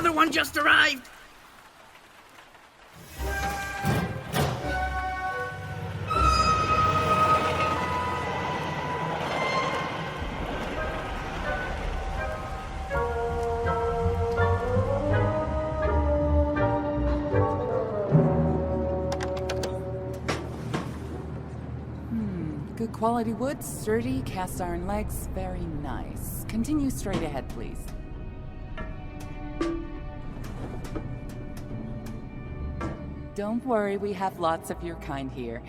Another one just arrived! Good quality wood, sturdy, cast iron legs, very nice. Continue straight ahead, please. Don't worry, we have lots of your kind here.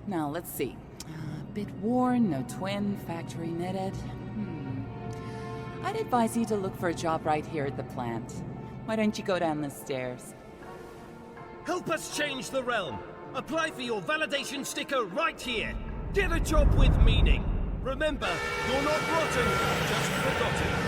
Now, let's see. A bit worn, no twin, factory knitted. I'd advise you to look for a job right here at the plant. Why don't you go down the stairs? Help us change the realm. Apply for your validation sticker right here. Get a job with meaning. Remember, you're not rotten, just forgotten.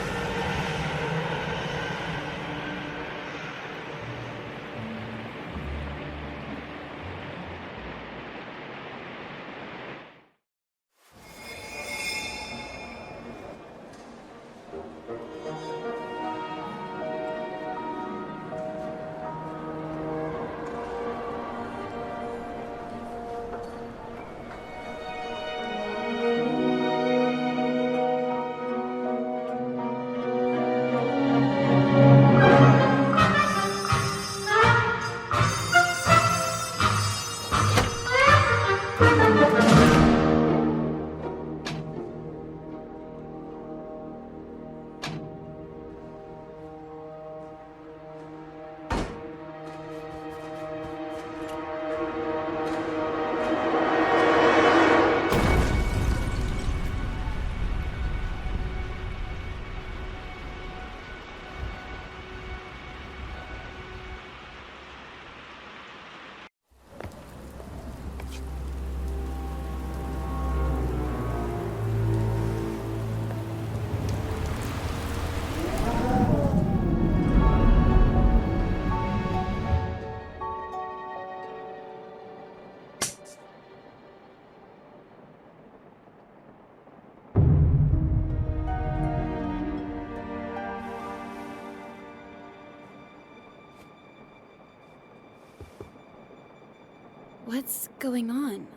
What's going on?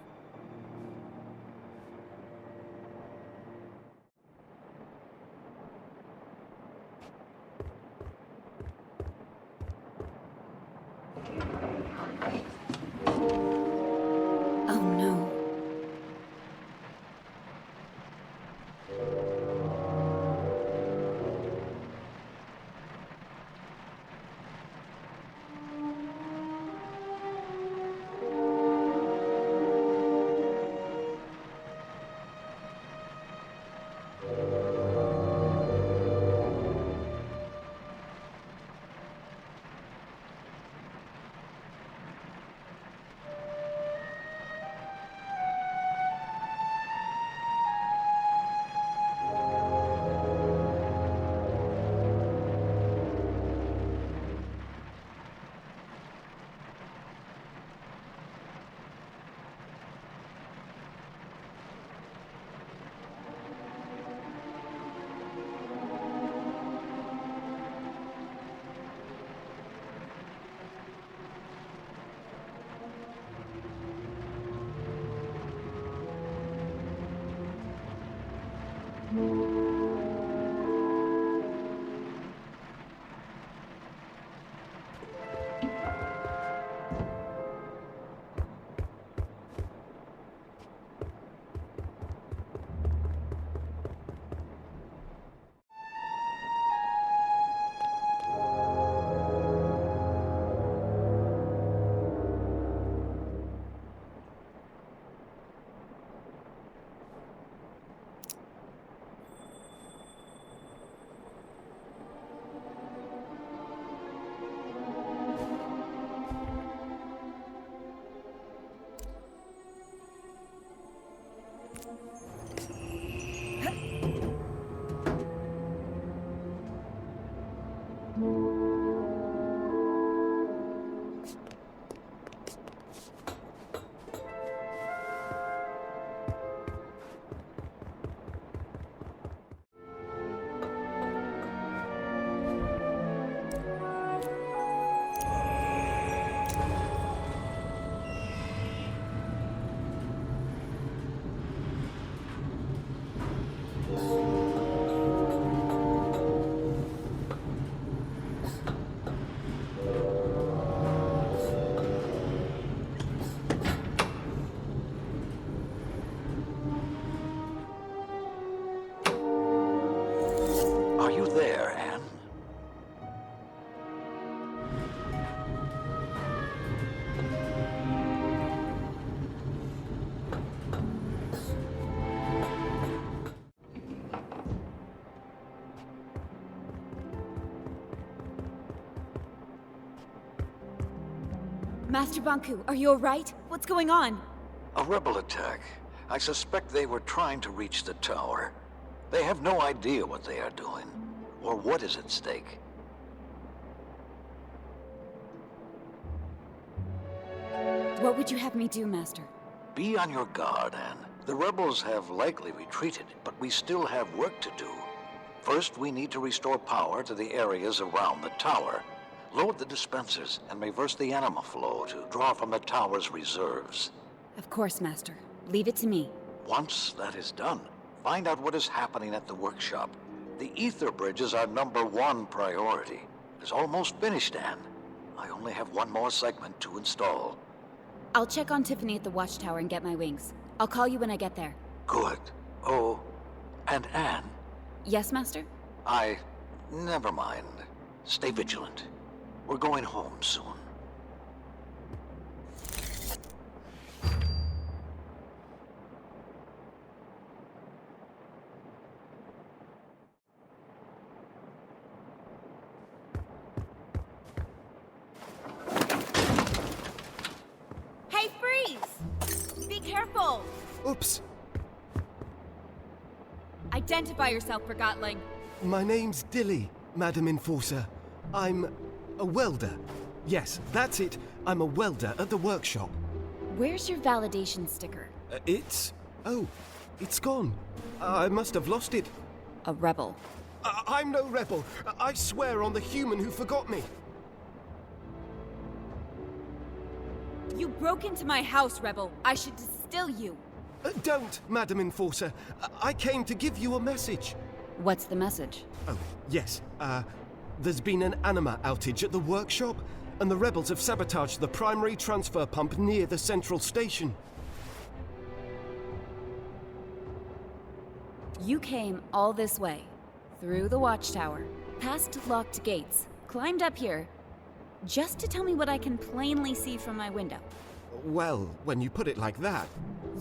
Oh no. Master Bonku, are you alright? What's going on? A rebel attack. I suspect they were trying to reach the tower. They have no idea what they are doing, or what is at stake. What would you have me do, Master? Be on your guard, Anne. The rebels have likely retreated, but we still have work to do. First, we need to restore power to the areas around the tower. Load the dispensers and reverse the anima flow to draw from the tower's reserves. Of course, Master. Leave it to me. Once that is done, find out what is happening at the workshop. The ether bridge is our #1 priority. It's almost finished, Anne. I only have one more segment to install. I'll check on Tiffany at the watchtower and get my wings. I'll call you when I get there. Good. Oh, and Anne, Yes, Master? never mind. Stay vigilant. We're going home soon. Hey, freeze! Be careful! Oops. Identify yourself, Forgotling. My name's Dilly, Madam Enforcer. I'm a welder. Yes, that's it. I'm a welder at the workshop. Where's your validation sticker? Oh, it's gone. I must have lost it. A rebel. I'm no rebel. I swear on the human who forgot me. You broke into my house, rebel. I should distill you. Don't, Madam Enforcer. I came to give you a message. What's the message? Oh, yes. There's been an anima outage at the workshop, and the rebels have sabotaged the primary transfer pump near the central station. You came all this way, through the watchtower, past locked gates, climbed up here, just to tell me what I can plainly see from my window. Well, when you put it like that...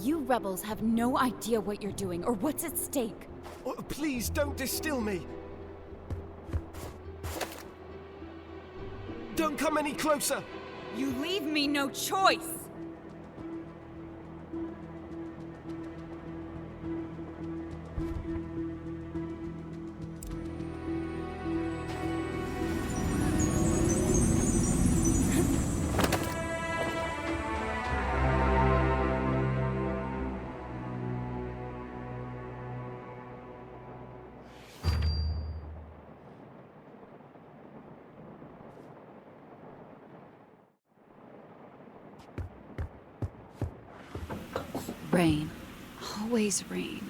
You rebels have no idea what you're doing or what's at stake. Oh, please don't distill me. Don't come any closer. You leave me no choice! Rain. Always rain.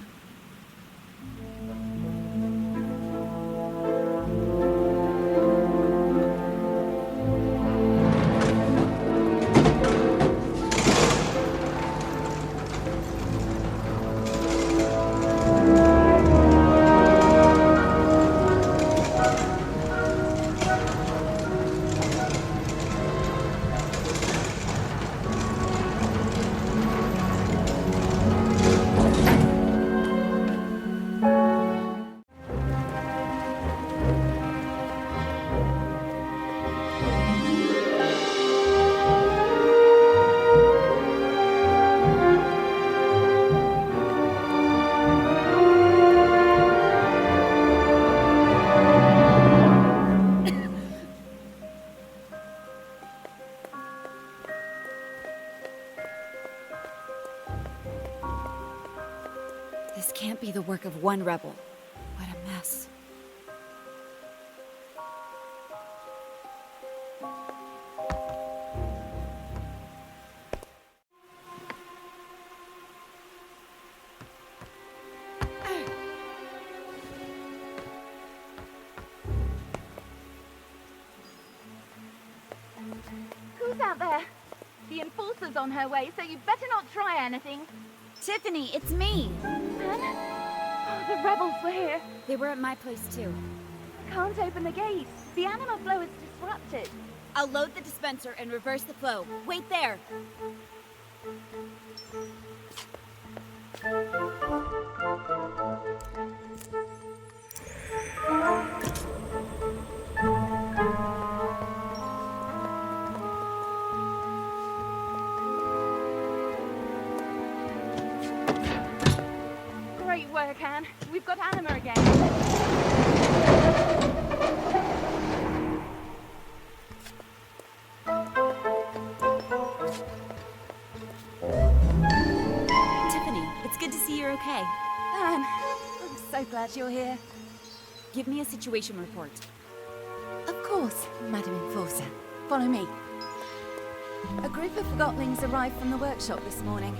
This can't be the work of one rebel. What a mess. Who's out there? The Enforcer's on her way, so you better not try anything. Tiffany, it's me! Anne? Oh, the rebels were here. They were at my place too. Can't open the gate. The anima flow is disrupted. I'll load the dispenser and reverse the flow. Wait there! back, Anne. We've got Anima again. Tiffany, it's good to see you're okay. Anne, I'm so glad you're here. Give me a situation report. Of course, Madam Enforcer. Follow me. A group of Forgotlings arrived from the workshop this morning.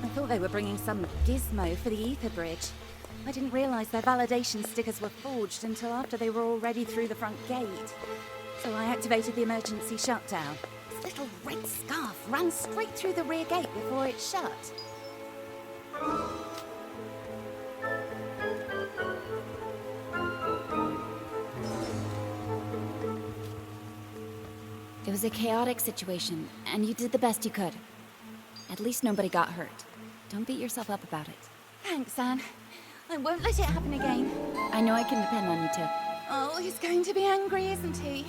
I thought they were bringing some gizmo for the ether bridge. I didn't realize their validation stickers were forged until after they were already through the front gate. So I activated the emergency shutdown. This little red scarf ran straight through the rear gate before it shut. It was a chaotic situation, and you did the best you could. At least nobody got hurt. Don't beat yourself up about it. Thanks, Anne. I won't let it happen again. I know I can depend on you, Tiff. Oh, he's going to be angry, isn't he?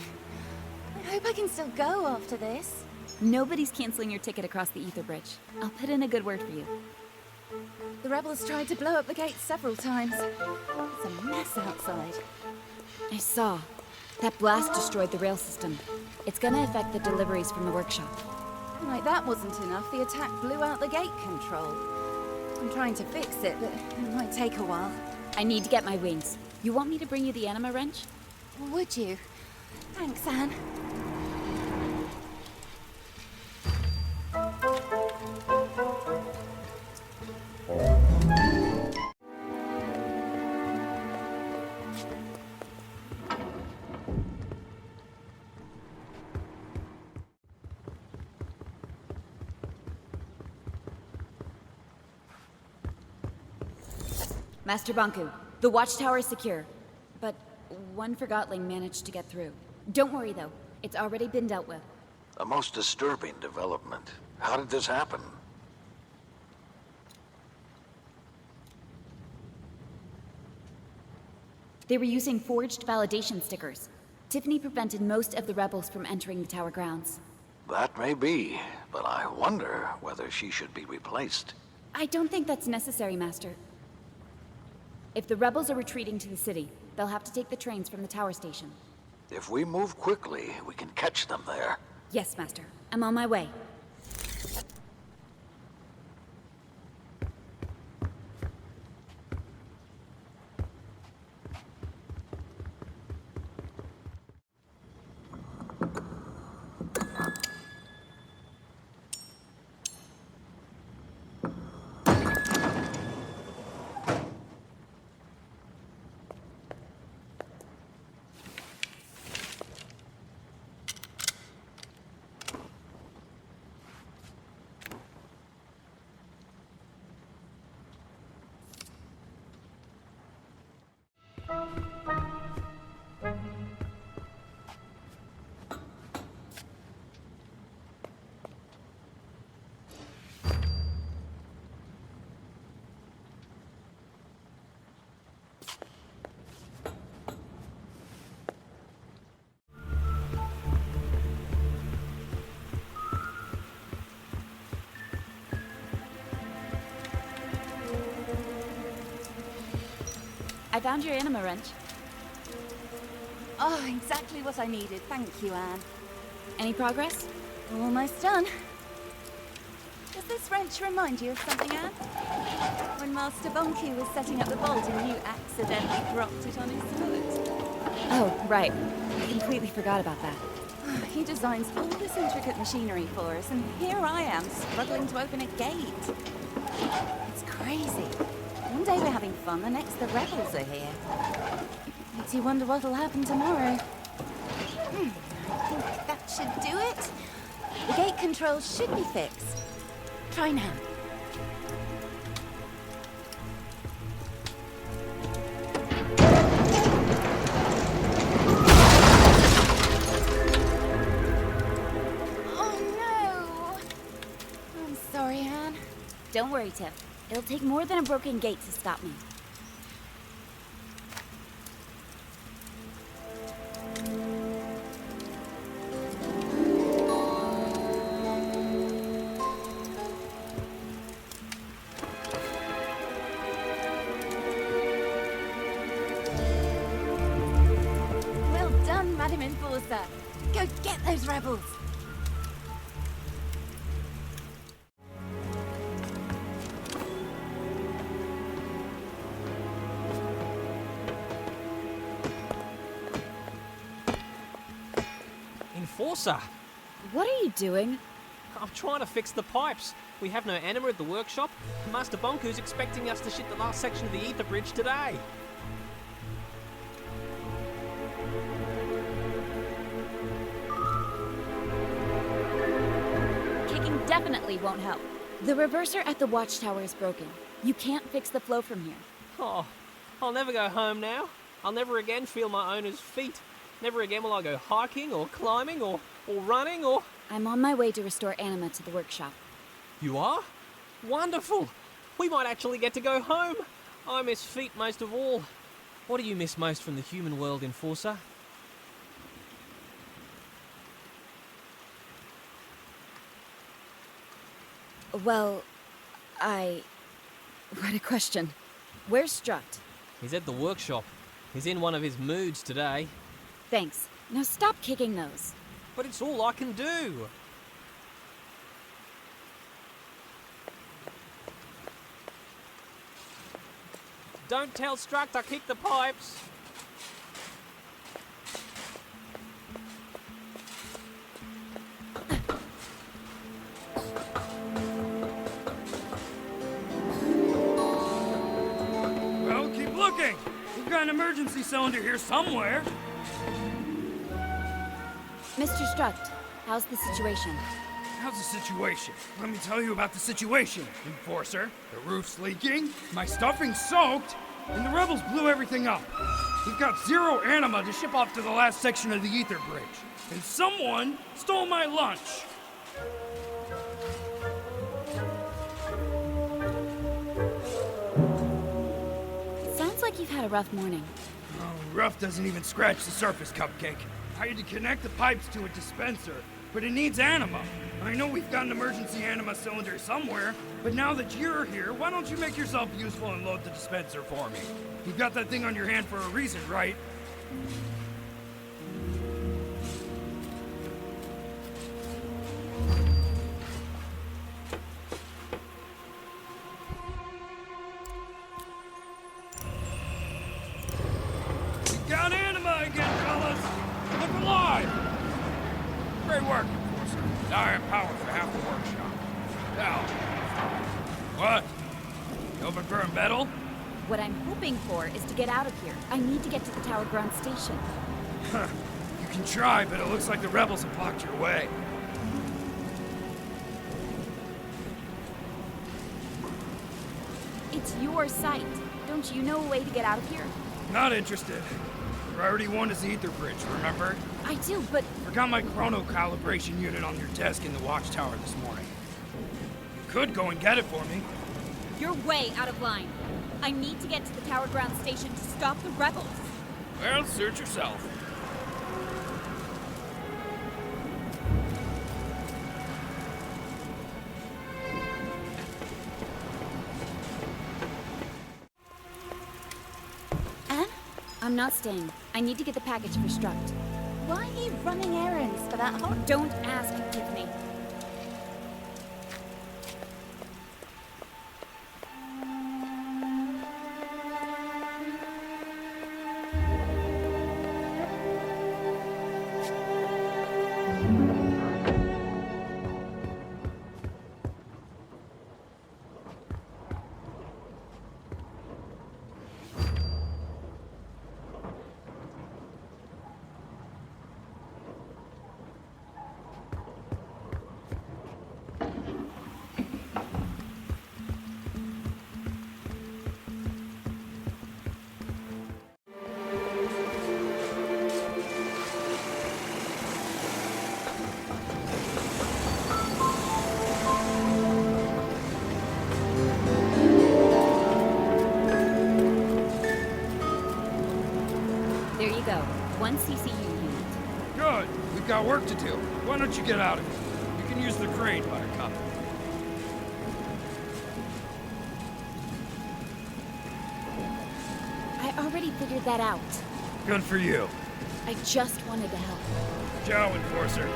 I hope I can still go after this. Nobody's canceling your ticket across the ether bridge. I'll put in a good word for you. The rebels tried to blow up the gate several times. It's a mess outside. I saw. That blast destroyed the rail system. It's gonna affect the deliveries from the workshop. Like that wasn't enough, the attack blew out the gate control. I'm trying to fix it, but it might take a while. I need to get my wings. You want me to bring you the anima wrench? Would you? Thanks, Anne. Master Bonku, the watchtower is secure. But one Forgotling managed to get through. Don't worry, though. It's already been dealt with. A most disturbing development. How did this happen? They were using forged validation stickers. Tiffany prevented most of the rebels from entering the tower grounds. That may be, but I wonder whether she should be replaced. I don't think that's necessary, Master. If the rebels are retreating to the city, they'll have to take the trains from the tower station. If we move quickly, we can catch them there. Yes, Master. I'm on my way. I found your anima wrench. Oh, exactly what I needed. Thank you, Anne. Any progress? Almost done. Does this wrench remind you of something, Anne? When Master Bonku was setting up the bolt and you accidentally dropped it on his foot. Oh, right. I completely forgot about that. He designs all this intricate machinery for us, and here I am, struggling to open a gate. It's crazy. One day we're having fun, the next the rebels are here. Makes you wonder what'll happen tomorrow. I think that should do it. The gate controls should be fixed. Try now. Oh no! I'm sorry, Anne. Don't worry, Tiff. It'll take more than a broken gate to stop me. Enforcer. Go get those rebels. Enforcer! What are you doing? I'm trying to fix the pipes. We have no anima at the workshop. Master Bonku's expecting us to ship the last section of the ether bridge today. Kicking definitely won't help. The reverser at the watchtower is broken. You can't fix the flow from here. Oh, I'll never go home now. I'll never again feel my owner's feet. Never again will I go hiking or climbing or running or... I'm on my way to restore anima to the workshop. You are? Wonderful! We might actually get to go home. I miss feet most of all. What do you miss most from the human world, Enforcer? Well, What a question. Where's Strut? He's at the workshop. He's in one of his moods today. Thanks. Now stop kicking those. But it's all I can do. Don't tell Struct I kicked the pipes. Well, keep looking. We've got an emergency cylinder here somewhere. Mr. Strut, how's the situation? How's the situation? Let me tell you about the situation, Enforcer. The roof's leaking, my stuffing's soaked, and the rebels blew everything up. We've got 0 anima to ship off to the last section of the ether bridge. And someone stole my lunch. Sounds like you've had a rough morning. Oh, rough doesn't even scratch the surface, Cupcake. I had to connect the pipes to a dispenser, but it needs anima. I know we've got an emergency anima cylinder somewhere, but now that you're here, why don't you make yourself useful and load the dispenser for me? You've got that thing on your hand for a reason, right? We got anima again, fellas! Look alive! Great work, Enforcer. Now I have power for half the workshop. Now, what? You open for a medal? What I'm hoping for is to get out of here. I need to get to the Tower Ground Station. Huh. You can try, but it looks like the rebels have blocked your way. It's your site. Don't you know a way to get out of here? Not interested. Priority 1 is the ether bridge, remember? I do, but Forgot my chrono calibration unit on your desk in the watchtower this morning. You could go and get it for me. you're way out of line. I need to get to the Tower Ground Station to stop the rebels. Well, search yourself. Anne? I'm not staying. I need to get the package for Strut. Why are you running errands for that hot... Don't ask, Tiffany. There you go. 1 CCU unit. Good. We've got work to do. Why don't you get out of here? You can use the crane, Buttercup. I already figured that out. Good for you. I just wanted to help. Joe, Enforcer.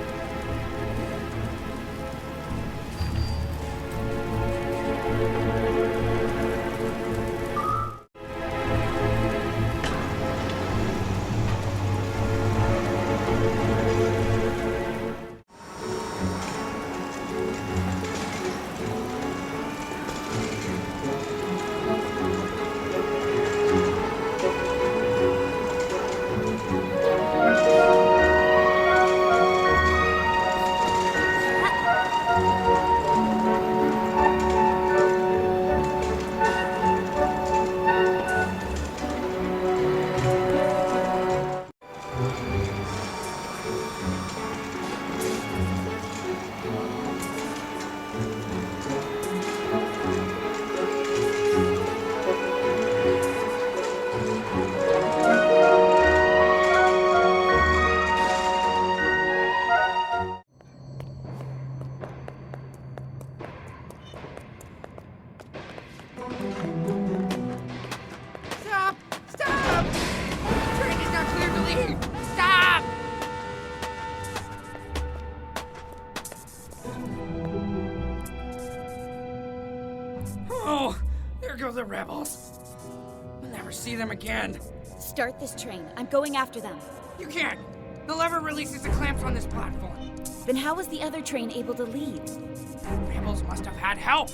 Stop! Stop! The train is not clear to leave! Stop! Oh, there go the rebels. We'll never see them again. Start this train. I'm going after them. You can't! The lever releases the clamps on this platform. Then how was the other train able to leave? The rebels must have had help!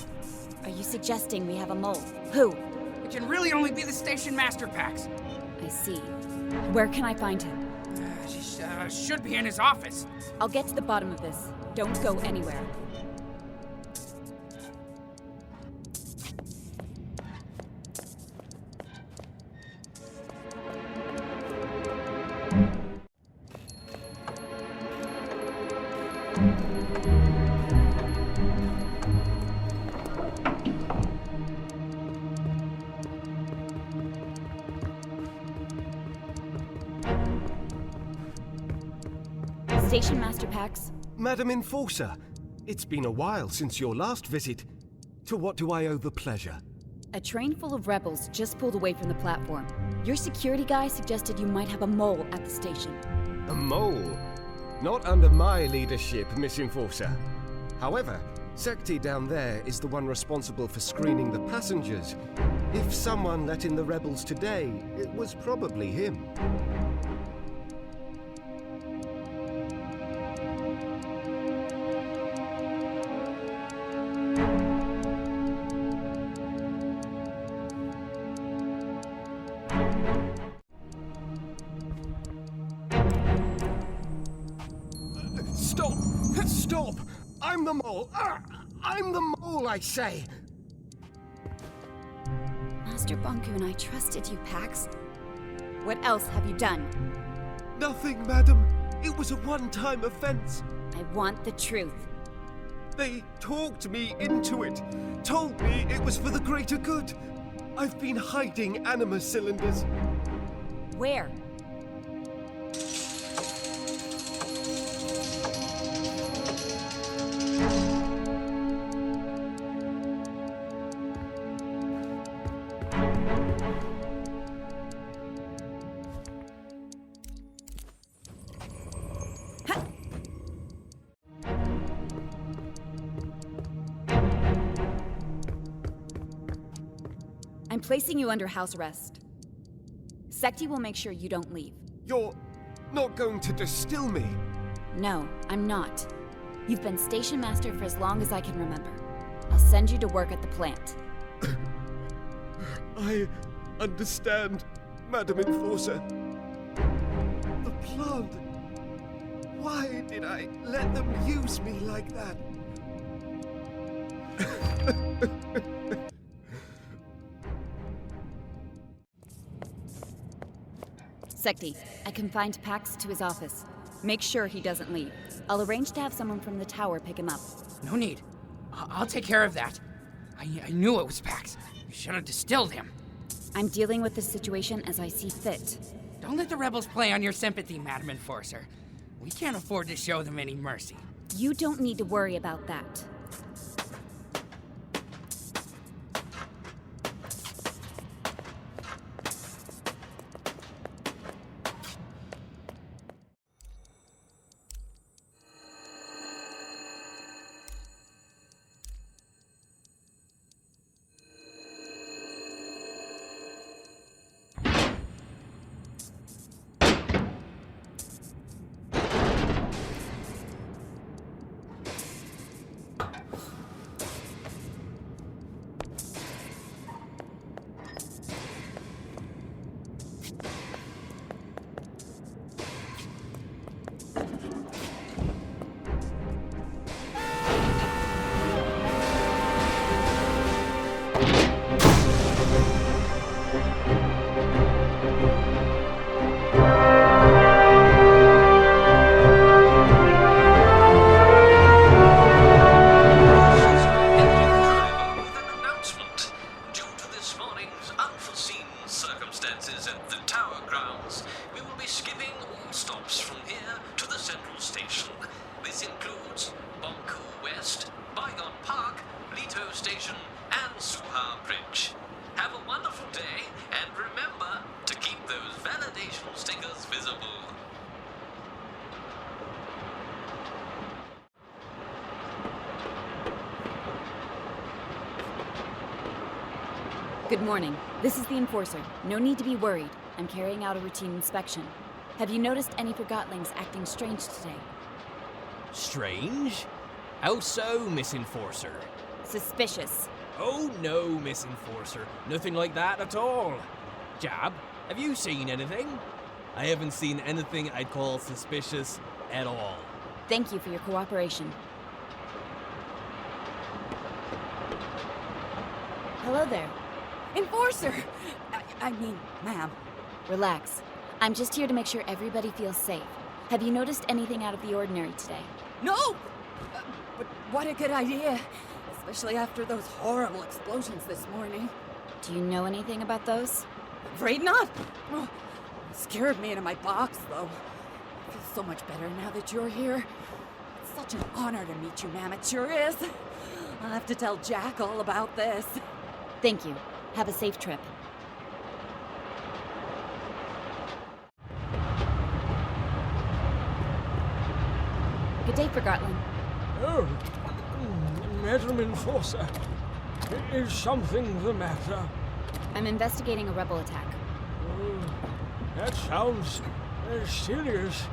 Are you suggesting we have a mole? Who? It can really only be the station master Pax. I see. Where can I find him? Should be in his office. I'll get to the bottom of this. Don't go anywhere. Station Master Pax. Madam Enforcer, it's been a while since your last visit. To what do I owe the pleasure? A train full of rebels just pulled away from the platform. Your security guy suggested you might have a mole at the station. A mole? Not under my leadership, Miss Enforcer. However, Sekti down there is the one responsible for screening the passengers. If someone let in the rebels today, it was probably him. Stop! Stop! I'm the mole! I'm the mole, I say! Master Bonku and I trusted you, Pax. What else have you done? Nothing, madam. It was a one-time offense. I want the truth. They talked me into it. Told me it was for the greater good. I've been hiding anima cylinders. Where? I'm placing you under house arrest. Sekti will make sure you don't leave. You're not going to distill me? No, I'm not. You've been station master for as long as I can remember. I'll send you to work at the plant. I understand, Madam Enforcer. The plant. Why did I let them use me like that? Sekti, I confined Pax to his office. Make sure he doesn't leave. I'll arrange to have someone from the tower pick him up. No need. I'll take care of that. I knew it was Pax. You should have distilled him. I'm dealing with this situation as I see fit. Don't let the rebels play on your sympathy, Madam Enforcer. We can't afford to show them any mercy. You don't need to worry about that. Good morning. This is the Enforcer. No need to be worried. I'm carrying out a routine inspection. Have you noticed any Forgotlings acting strange today? Strange? How so, Miss Enforcer? Suspicious. Oh no, Miss Enforcer. Nothing like that at all. Jab, have you seen anything? I haven't seen anything I'd call suspicious at all. Thank you for your cooperation. Hello there. Enforcer! I mean, ma'am. Relax. I'm just here to make sure everybody feels safe. Have you noticed anything out of the ordinary today? No! But what a good idea. Especially after those horrible explosions this morning. Do you know anything about those? Afraid not. Oh, scared me into my box, though. I feel so much better now that you're here. It's such an honor to meet you, ma'am. It sure is. I'll have to tell Jack all about this. Thank you. Have a safe trip. Good day, Forgotling. Oh, Madam Enforcer, is something the matter? I'm investigating a rebel attack. Oh, that sounds serious,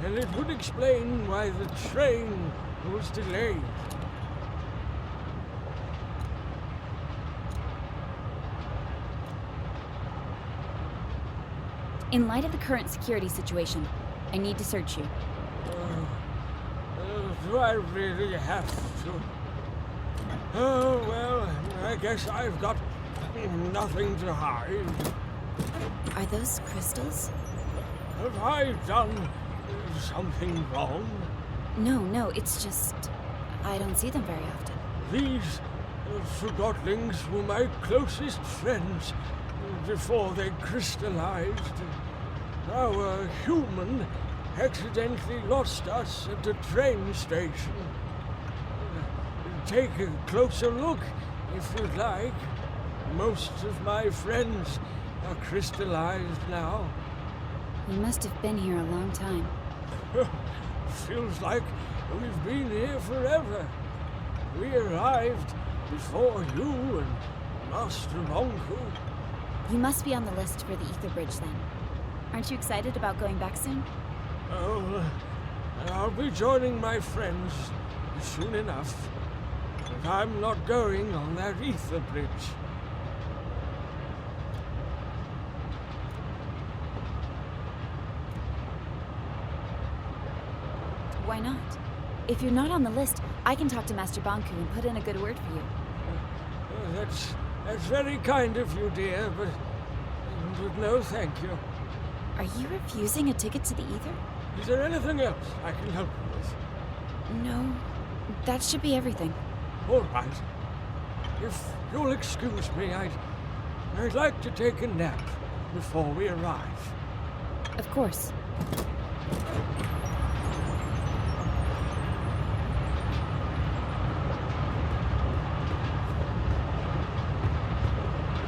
and it would explain why the train was delayed. In light of the current security situation, I need to search you. Do I really have to? Oh, well, I guess I've got nothing to hide. Are those crystals? Have I done something wrong? No, it's just... I don't see them very often. These Forgotlings were my closest friends before they crystallized. Our human accidentally lost us at the train station. Take a closer look, if you'd like. Most of my friends are crystallized now. You must have been here a long time. Feels like we've been here forever. We arrived before you and Master Bonku. You must be on the list for the Ether Bridge then. Aren't you excited about going back soon? Oh, I'll be joining my friends soon enough. But I'm not going on that Ether Bridge. Why not? If you're not on the list, I can talk to Master Bonku and put in a good word for you. That's very kind of you, dear, but no thank you. Are you refusing a ticket to the Ether? Is there anything else I can help you with? No, that should be everything. All right. If you'll excuse me, I'd like to take a nap before we arrive. Of course.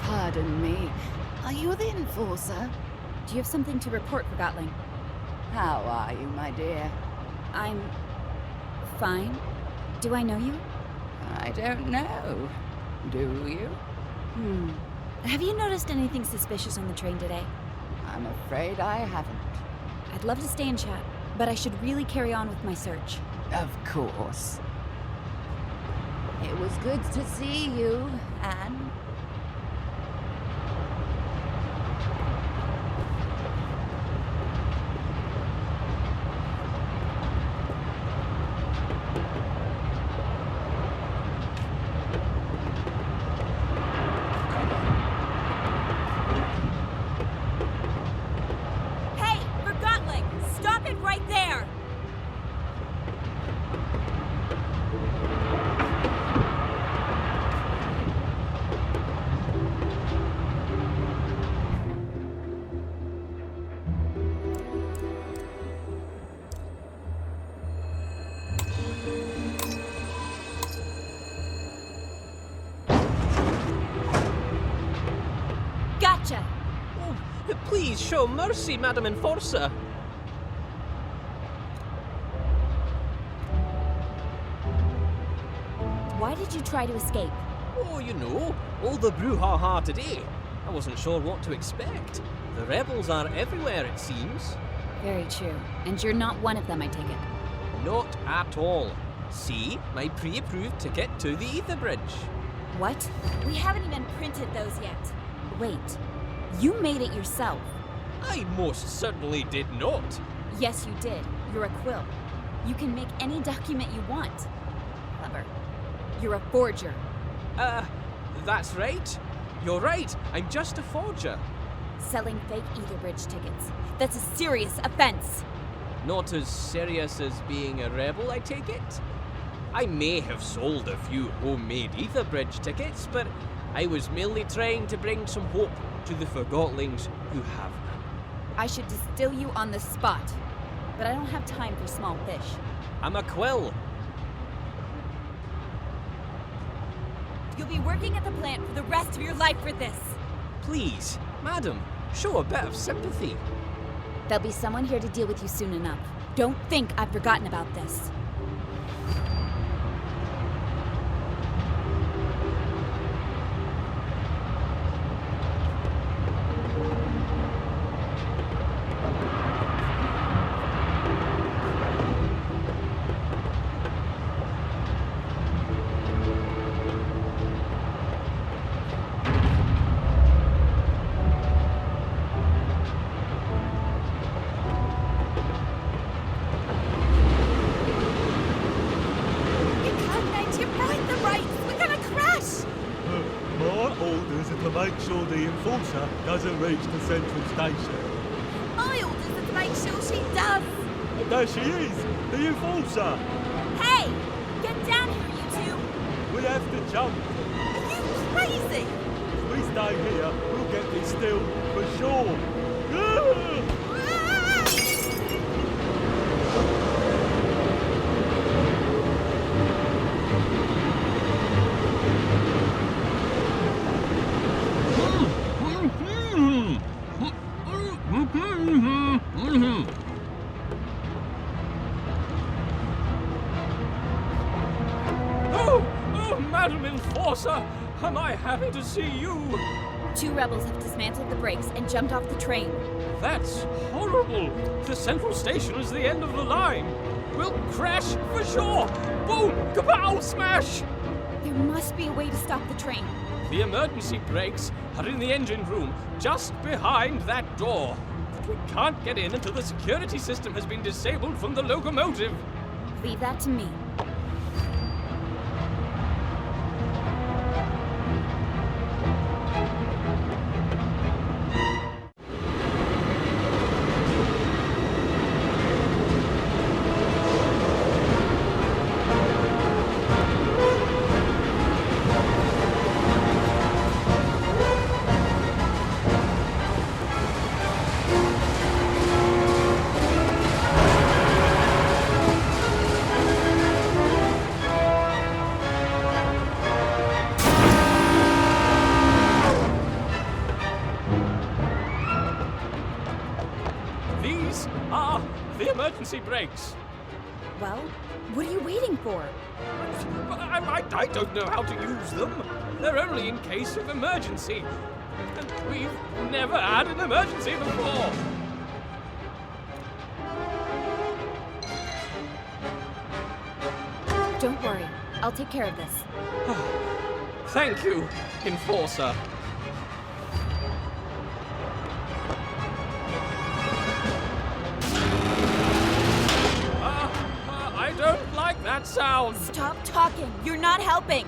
Pardon me. Are you the Enforcer? Do you have something to report, Forgotling? How are you, my dear? I'm... fine. Do I know you? I don't know. Do you? Have you noticed anything suspicious on the train today? I'm afraid I haven't. I'd love to stay and chat, but I should really carry on with my search. Of course. It was good to see you, Anne. Gotcha! Oh, please show mercy, Madam Enforcer. Why did you try to escape? Oh, you know, all the brouhaha today. I wasn't sure what to expect. The rebels are everywhere, it seems. Very true. And you're not one of them, I take it. Not at all. See, my pre-approved ticket to the Ether Bridge. What? We haven't even printed those yet. Wait, you made it yourself. I most certainly did not. Yes, you did. You're a quill. You can make any document you want. Clever. You're a forger. That's right. You're right. I'm just a forger. Selling fake Ether Bridge tickets. That's a serious offense. Not as serious as being a rebel, I take it? I may have sold a few homemade Ether Bridge tickets, but I was merely trying to bring some hope to the Forgotlings who have none. I should distill you on the spot, but I don't have time for small fish. I'm a quill. You'll be working at the plant for the rest of your life for this. Please, madam, show a bit of sympathy. There'll be someone here to deal with you soon enough. Don't think I've forgotten about this. Doesn't reach the central station. My orders are to make sure she does. And there she is, the enforcer. Hey, get down here, you two. We have to jump. Are you crazy? If we stay here, we'll get this still for sure. Ah! Madam Enforcer, am I happy to see you? 2 rebels have dismantled the brakes and jumped off the train. That's horrible. The central station is the end of the line. We'll crash for sure. Boom! Kapow! Smash! There must be a way to stop the train. The emergency brakes are in the engine room, just behind that door. But we can't get in until the security system has been disabled from the locomotive. Leave that to me. Brakes. Well, what are you waiting for? I don't know how to use them. They're only in case of emergency. And we've never had an emergency before. Don't worry. I'll take care of this. Thank you, Enforcer. I don't like that sound. Stop talking. You're not helping.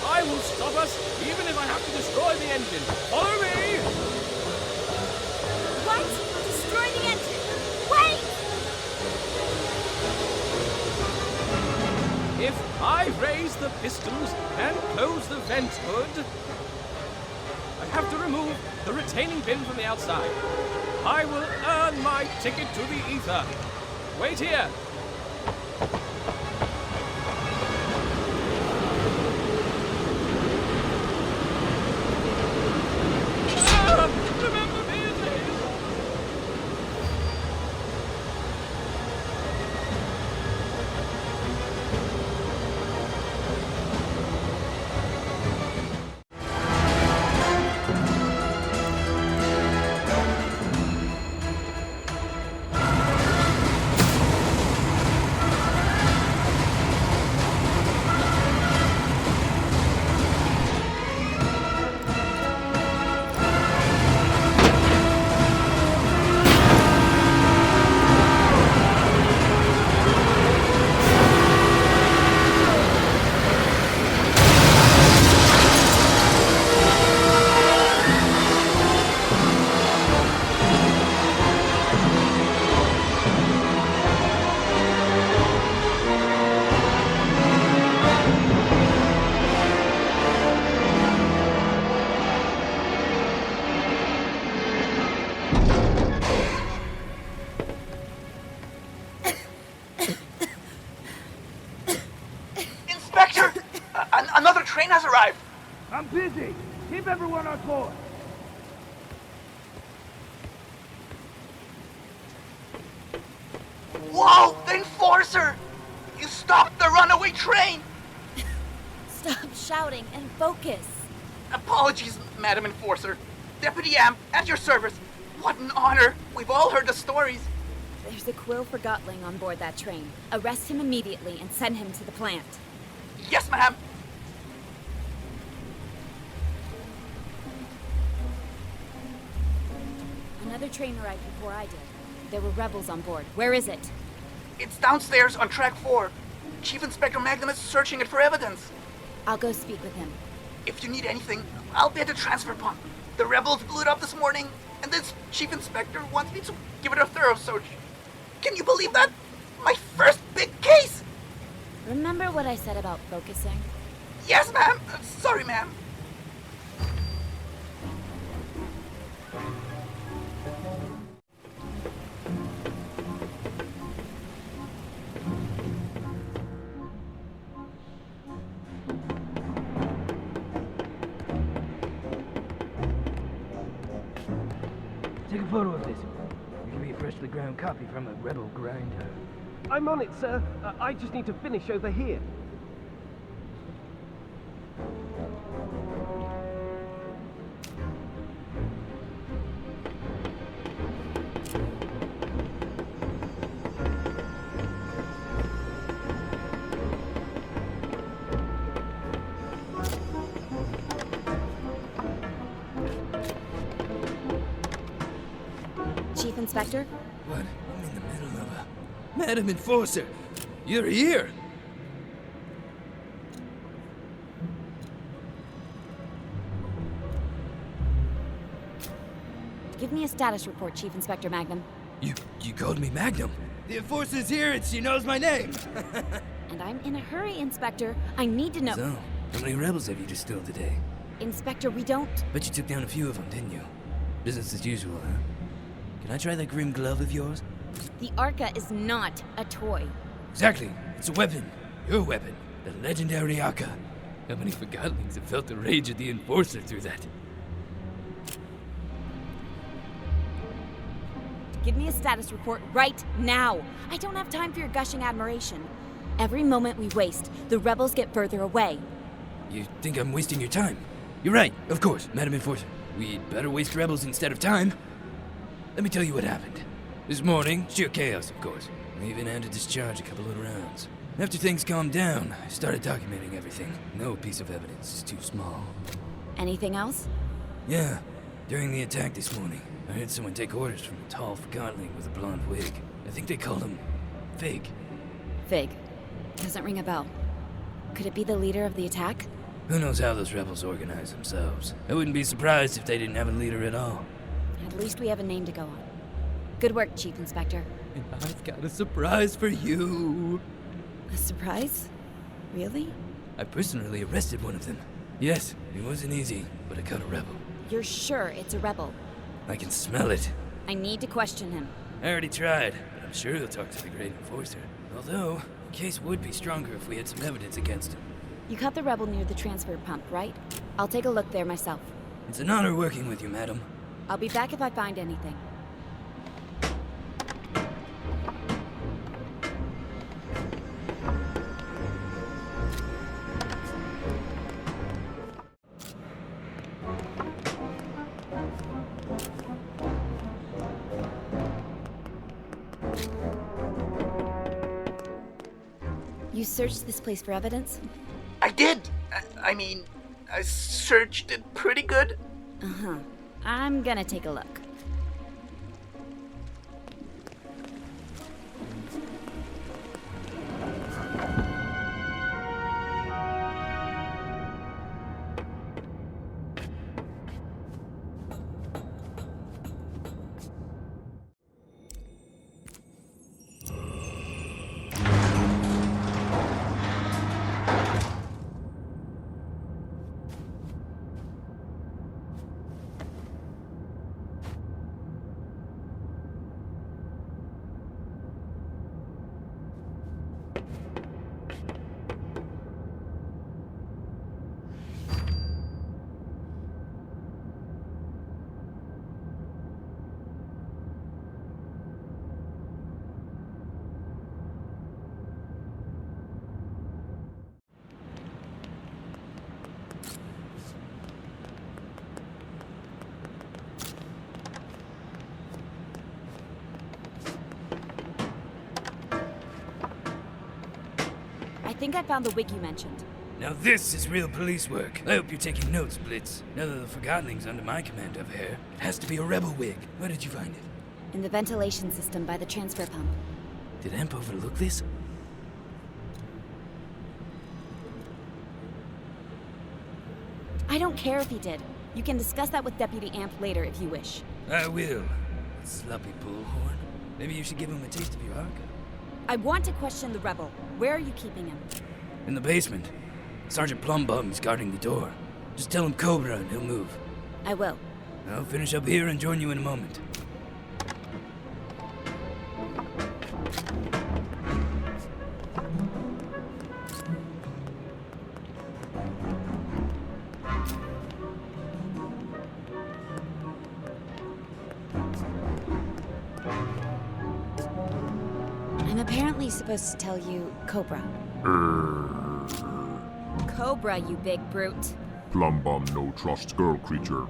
I will stop us, even if I have to destroy the engine. Follow me! What? Destroy the engine? Wait! if I raise the pistons and close the vent hood, I have to remove the retaining bin from the outside. I will earn my ticket to the ether. Wait here. Remember me, please. Inspector! Another train has arrived! I'm busy. Keep everyone on board. Whoa! The Enforcer! You stopped the runaway train! Stop shouting and focus. Apologies, Madam Enforcer. Deputy Am, at your service. What an honor! We've all heard the stories. There's a Quill Forgotling on board that train. Arrest him immediately and send him to the plant. Yes, ma'am. Another train arrived before I did. There were rebels on board. Where is it? It's downstairs on track 4. Chief Inspector Magnum is searching it for evidence. I'll go speak with him. If you need anything, I'll be at the transfer pump. The rebels blew it up this morning, and this Chief Inspector wants me to give it a thorough search. Can you believe that? My first big case! Remember what I said about focusing? Yes, ma'am. Sorry, ma'am. Take a photo of this. You can be a freshly ground copy from a rebel grinder. I'm on it, sir. I just need to finish over here. Chief Inspector? What? I'm in the middle of a... Madam Enforcer! You're here! Give me a status report, Chief Inspector Magnum. You called me Magnum? The Enforcer's here and she knows my name! And I'm in a hurry, Inspector. I need to know... So, how many rebels have you distilled today? Inspector, we don't... Bet you took down a few of them, didn't you? Business as usual, huh? Can I try that grim glove of yours? The Arca is not a toy. Exactly. It's a weapon. Your weapon. The legendary Arca. How many Forgotlings have felt the rage of the Enforcer through that? Give me a status report right now. I don't have time for your gushing admiration. Every moment we waste, the rebels get further away. You think I'm wasting your time? You're right, of course, Madam Enforcer. We'd better waste rebels instead of time. Let me tell you what happened. This morning, sheer chaos, of course. I even had to discharge a couple of rounds. After things calmed down, I started documenting everything. No piece of evidence is too small. Anything else? Yeah. During the attack this morning, I heard someone take orders from a tall Forgotling with a blonde wig. I think they called him Fig. Fig. Doesn't ring a bell. Could it be the leader of the attack? Who knows how those rebels organize themselves? I wouldn't be surprised if they didn't have a leader at all. At least we have a name to go on. Good work, Chief Inspector. And I've got a surprise for you. A surprise? Really? I personally arrested one of them. Yes, it wasn't easy, but I caught a rebel. You're sure it's a rebel? I can smell it. I need to question him. I already tried, but I'm sure he'll talk to the Great Enforcer. Although, the case would be stronger if we had some evidence against him. You caught the rebel near the transfer pump, right? I'll take a look there myself. It's an honor working with you, madam. I'll be back if I find anything. You searched this place for evidence? I did! I mean, I searched it pretty good. Uh-huh. I'm gonna take a look. I think I found the wig you mentioned. Now this is real police work. I hope you're taking notes, Blitz. Now that the Forgotlings under my command have hair, it has to be a rebel wig. Where did you find it? In the ventilation system by the transfer pump. Did Amp overlook this? I don't care if he did. You can discuss that with Deputy Amp later if you wish. I will. Sloppy bullhorn. Maybe you should give him a taste of your arca. I want to question the rebel. Where are you keeping him? In the basement. Sergeant Plumbum is guarding the door. Just tell him Cobra and he'll move. I will. I'll finish up here and join you in a moment. I'm apparently supposed to tell you Cobra. Cobra, you big brute. Plumbum no trust girl creature.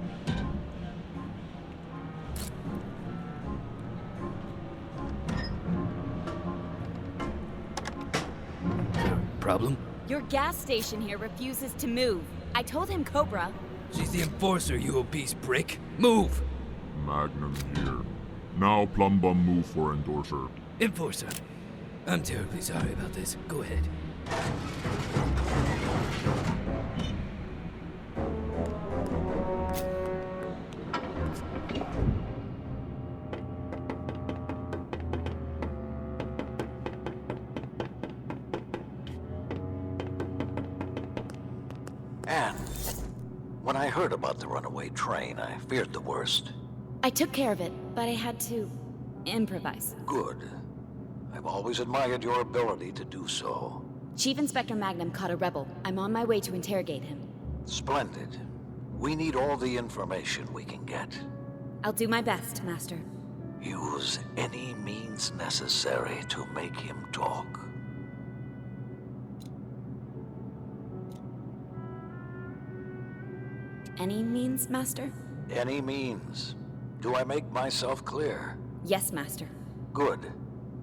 Problem? Your gas station here refuses to move. I told him Cobra. She's the enforcer, you obese brick. Move! Magnum here. Now Plumbum move for endorser. Enforcer. I'm terribly sorry about this. Go ahead. Anne, when I heard about the runaway train, I feared the worst. I took care of it, but I had to improvise. Good. I've always admired your ability to do so. Chief Inspector Magnum caught a rebel. I'm on my way to interrogate him. Splendid. We need all the information we can get. I'll do my best, Master. Use any means necessary to make him talk. Any means, Master? Any means. Do I make myself clear? Yes, Master. Good.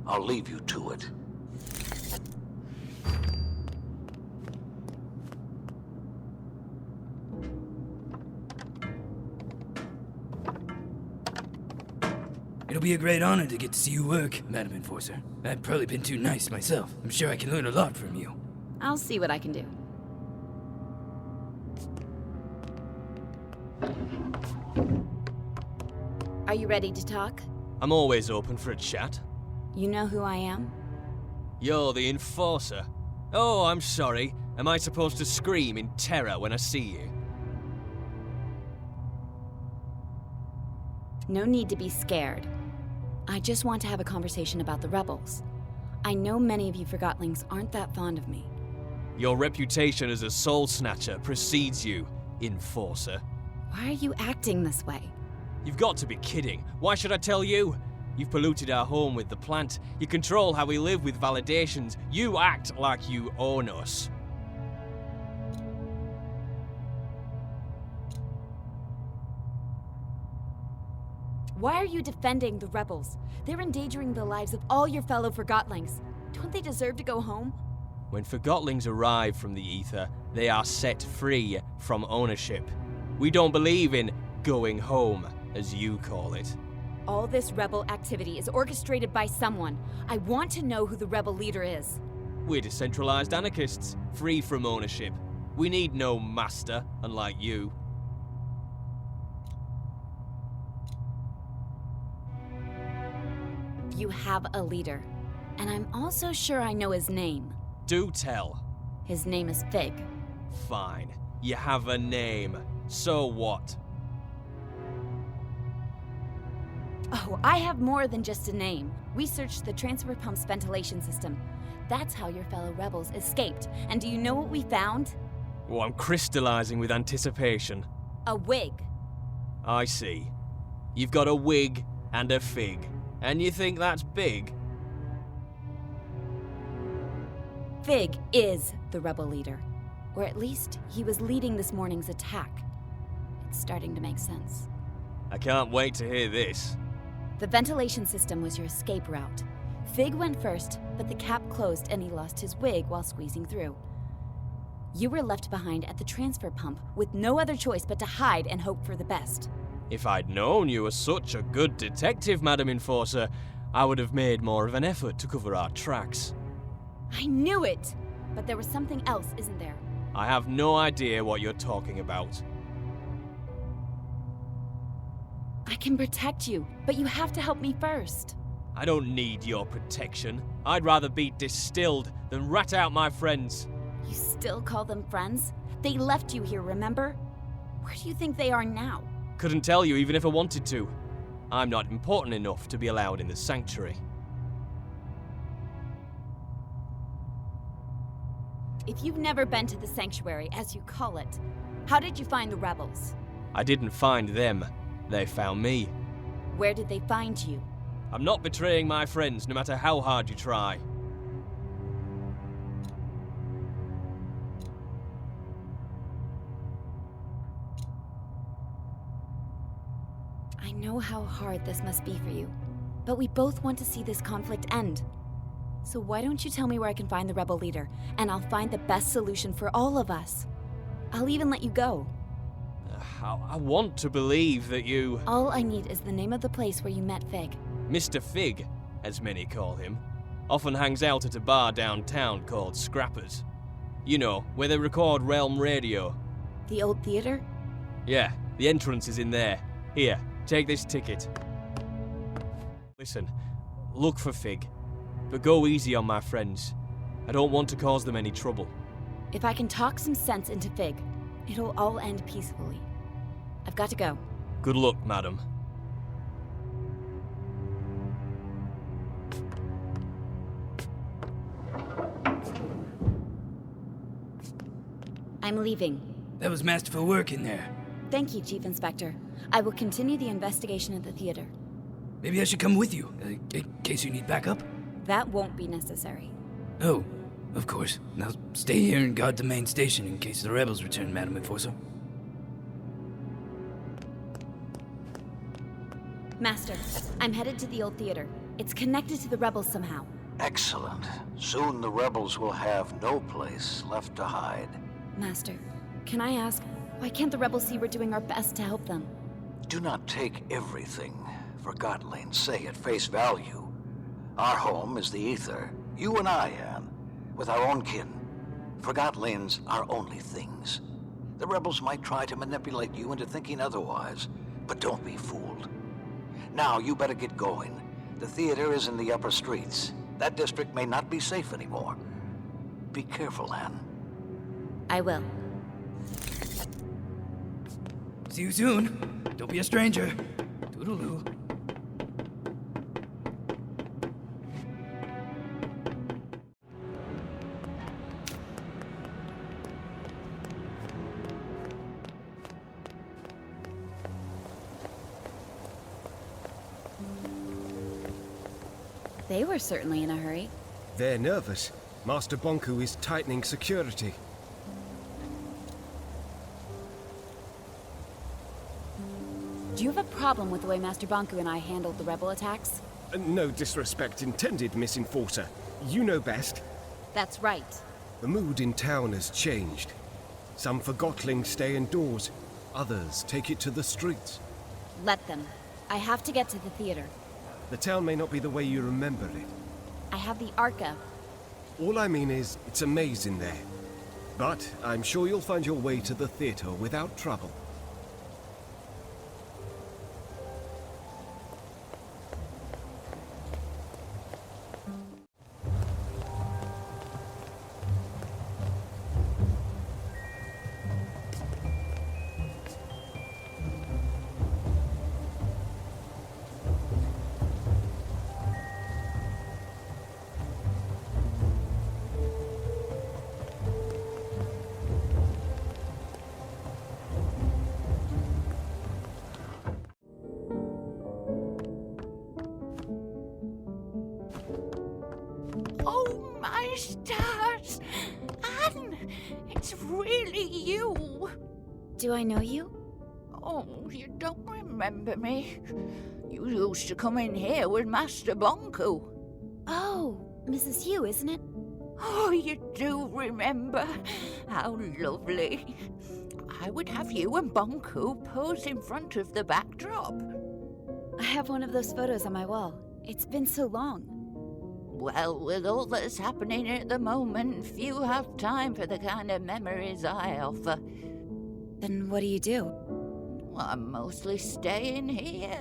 I'll leave you to it. It'll be a great honor to get to see you work, Madam Enforcer. I've probably been too nice myself. I'm sure I can learn a lot from you. I'll see what I can do. Are you ready to talk? I'm always open for a chat. You know who I am? You're the Enforcer. Oh, I'm sorry. Am I supposed to scream in terror when I see you? No need to be scared. I just want to have a conversation about the rebels. I know many of you Forgotlings aren't that fond of me. Your reputation as a soul snatcher precedes you, Enforcer. Why are you acting this way? You've got to be kidding. Why should I tell you? You've polluted our home with the plant. You control how we live with validations. You act like you own us. Why are you defending the rebels? They're endangering the lives of all your fellow Forgotlings. Don't they deserve to go home? When Forgotlings arrive from the ether, they are set free from ownership. We don't believe in going home, as you call it. All this rebel activity is orchestrated by someone. I want to know who the rebel leader is. We're decentralized anarchists, free from ownership. We need no master, unlike you. You have a leader, and I'm also sure I know his name. Do tell. His name is Fig. Fine. You have a name. So what? Oh, I have more than just a name. We searched the transfer pump's ventilation system. That's how your fellow rebels escaped. And do you know what we found? Oh, I'm crystallizing with anticipation. A wig. I see. You've got a wig and a fig. And you think that's big? Fig is the rebel leader. Or at least, he was leading this morning's attack. It's starting to make sense. I can't wait to hear this. The ventilation system was your escape route. Fig went first, but the cap closed and he lost his wig while squeezing through. You were left behind at the transfer pump with no other choice but to hide and hope for the best. If I'd known you were such a good detective, Madam Enforcer, I would have made more of an effort to cover our tracks. I knew it! But there was something else, isn't there? I have no idea what you're talking about. I can protect you, but you have to help me first. I don't need your protection. I'd rather be distilled than rat out my friends. You still call them friends? They left you here, remember? Where do you think they are now? Couldn't tell you even if I wanted to. I'm not important enough to be allowed in the sanctuary. If you've never been to the sanctuary, as you call it, how did you find the rebels? I didn't find them. They found me. Where did they find you? I'm not betraying my friends, no matter how hard you try. I know how hard this must be for you, but we both want to see this conflict end. So why don't you tell me where I can find the rebel leader, and I'll find the best solution for all of us. I'll even let you go. I want to believe that you... All I need is the name of the place where you met Fig. Mr. Fig, as many call him, often hangs out at a bar downtown called Scrappers. You know, where they record Realm Radio. The old theater? Yeah, the entrance is in there. Here, take this ticket. Listen, look for Fig, but go easy on my friends. I don't want to cause them any trouble. If I can talk some sense into Fig, it'll all end peacefully. I've got to go. Good luck, madam. I'm leaving. That was masterful work in there. Thank you, Chief Inspector. I will continue the investigation at the theater. Maybe I should come with you, in case you need backup. That won't be necessary. Oh, of course. Now stay here and guard the main station in case the rebels return, Madam Enforcer. Master, I'm headed to the old theater. It's connected to the rebels somehow. Excellent. Soon the rebels will have no place left to hide. Master, can I ask, why can't the rebels see we're doing our best to help them? Do not take everything Forgotlings say at face value. Our home is the ether. You and I, Anne, with our own kin. Forgotlings are only things. The rebels might try to manipulate you into thinking otherwise, but don't be fooled. Now, you better get going. The theater is in the upper streets. That district may not be safe anymore. Be careful, Anne. I will. See you soon. Don't be a stranger. Toodaloo. They were certainly in a hurry. They're nervous. Master Bonku is tightening security. Do you have a problem with the way Master Bonku and I handled the rebel attacks? No disrespect intended, Miss Enforcer. You know best. That's right. The mood in town has changed. Some Forgotlings stay indoors. Others take it to the streets. Let them. I have to get to the theater. The town may not be the way you remember it. I have the Arca. All I mean is, it's a maze in there. But I'm sure you'll find your way to the theater without trouble. Oh, my stars! Anne, it's really you! Do I know you? Oh, you don't remember me? You used to come in here with Master Bonku. Oh, Mrs. Hugh, isn't it? Oh, you do remember? How lovely. I would have you and Bonku pose in front of the backdrop. I have one of those photos on my wall. It's been so long. Well, with all that's happening at the moment, few have time for the kind of memories I offer. Then what do you do? Well, I'm mostly staying here.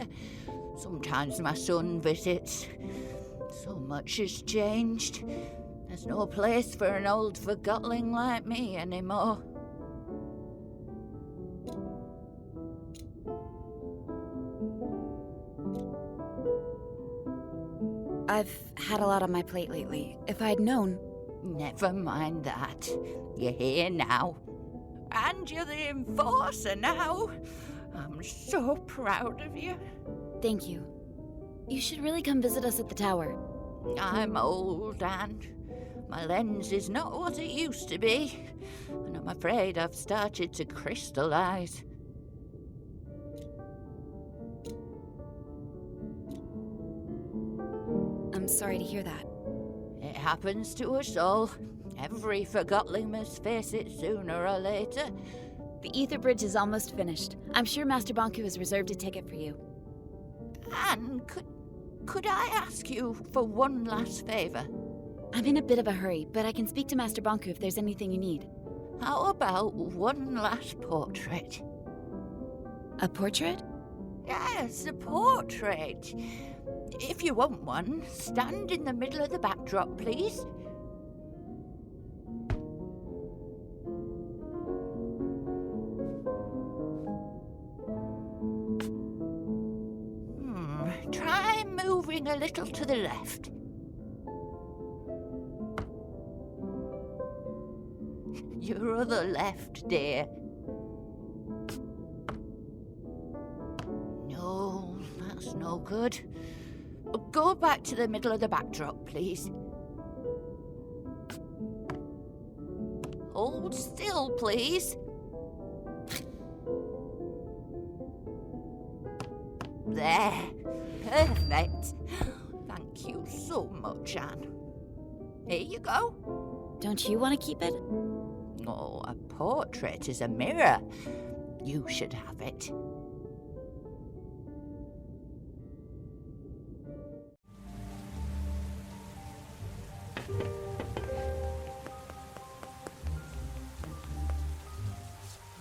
Sometimes my son visits. So much has changed. There's no place for an old Forgotling like me anymore. I've had a lot on my plate lately. If I'd known... Never mind that. You're here now. And you're the enforcer now. I'm so proud of you. Thank you. You should really come visit us at the tower. I'm old, Anne. My lens is not what it used to be. And I'm afraid I've started to crystallize. I'm sorry to hear that. It happens to us all. Every Forgotling must face it sooner or later. The ether bridge is almost finished. I'm sure Master Bonku has reserved a ticket for you. Anne, could I ask you for one last favor? I'm in a bit of a hurry, but I can speak to Master Bonku if there's anything you need. How about one last portrait? A portrait? Yes, a portrait. If you want one, stand in the middle of the backdrop, please. Try moving a little to the left. Your other left, dear. No, that's no good. Go back to the middle of the backdrop, please. Hold still, please. There. Perfect. Thank you so much, Anne. Here you go. Don't you want to keep it? Oh, a portrait is a mirror. You should have it.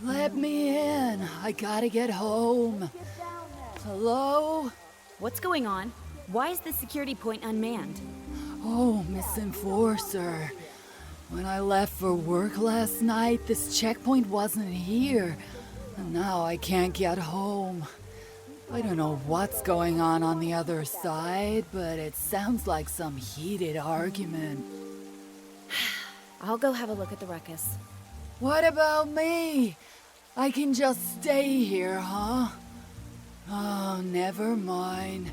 Let me in. I gotta get home. Hello? What's going on? Why is the security point unmanned? Oh, Miss Enforcer. When I left for work last night, this checkpoint wasn't here. And now I can't get home. I don't know what's going on the other side, but it sounds like some heated argument. I'll go have a look at the ruckus. What about me? I can just stay here, huh? Oh, never mind.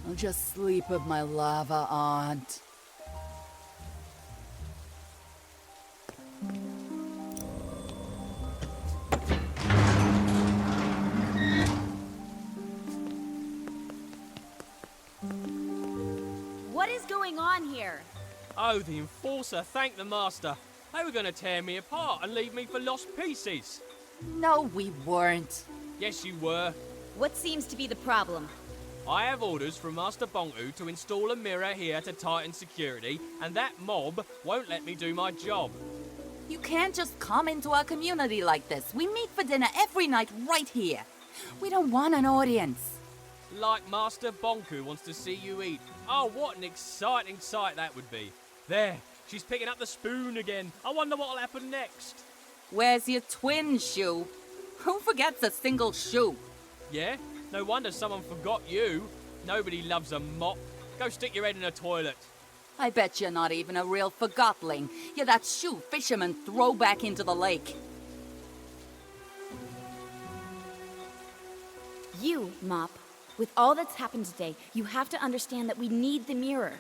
I'll just sleep with my lava aunt. What is going on here? Oh, the Enforcer, thank the Master. They were going to tear me apart and leave me for lost pieces. No, we weren't. Yes, you were. What seems to be the problem? I have orders from Master Bonku to install a mirror here to tighten security, and that mob won't let me do my job. You can't just come into our community like this. We meet for dinner every night right here. We don't want an audience. Like Master Bonku wants to see you eat. Oh, what an exciting sight that would be. There, she's picking up the spoon again. I wonder what'll happen next. Where's your twin shoe? Who forgets a single shoe? Yeah? No wonder someone forgot you. Nobody loves a mop. Go stick your head in a toilet. I bet you're not even a real Forgotling. You're that shoe fishermen throw back into the lake. You, Mop. With all that's happened today, you have to understand that we need the mirror.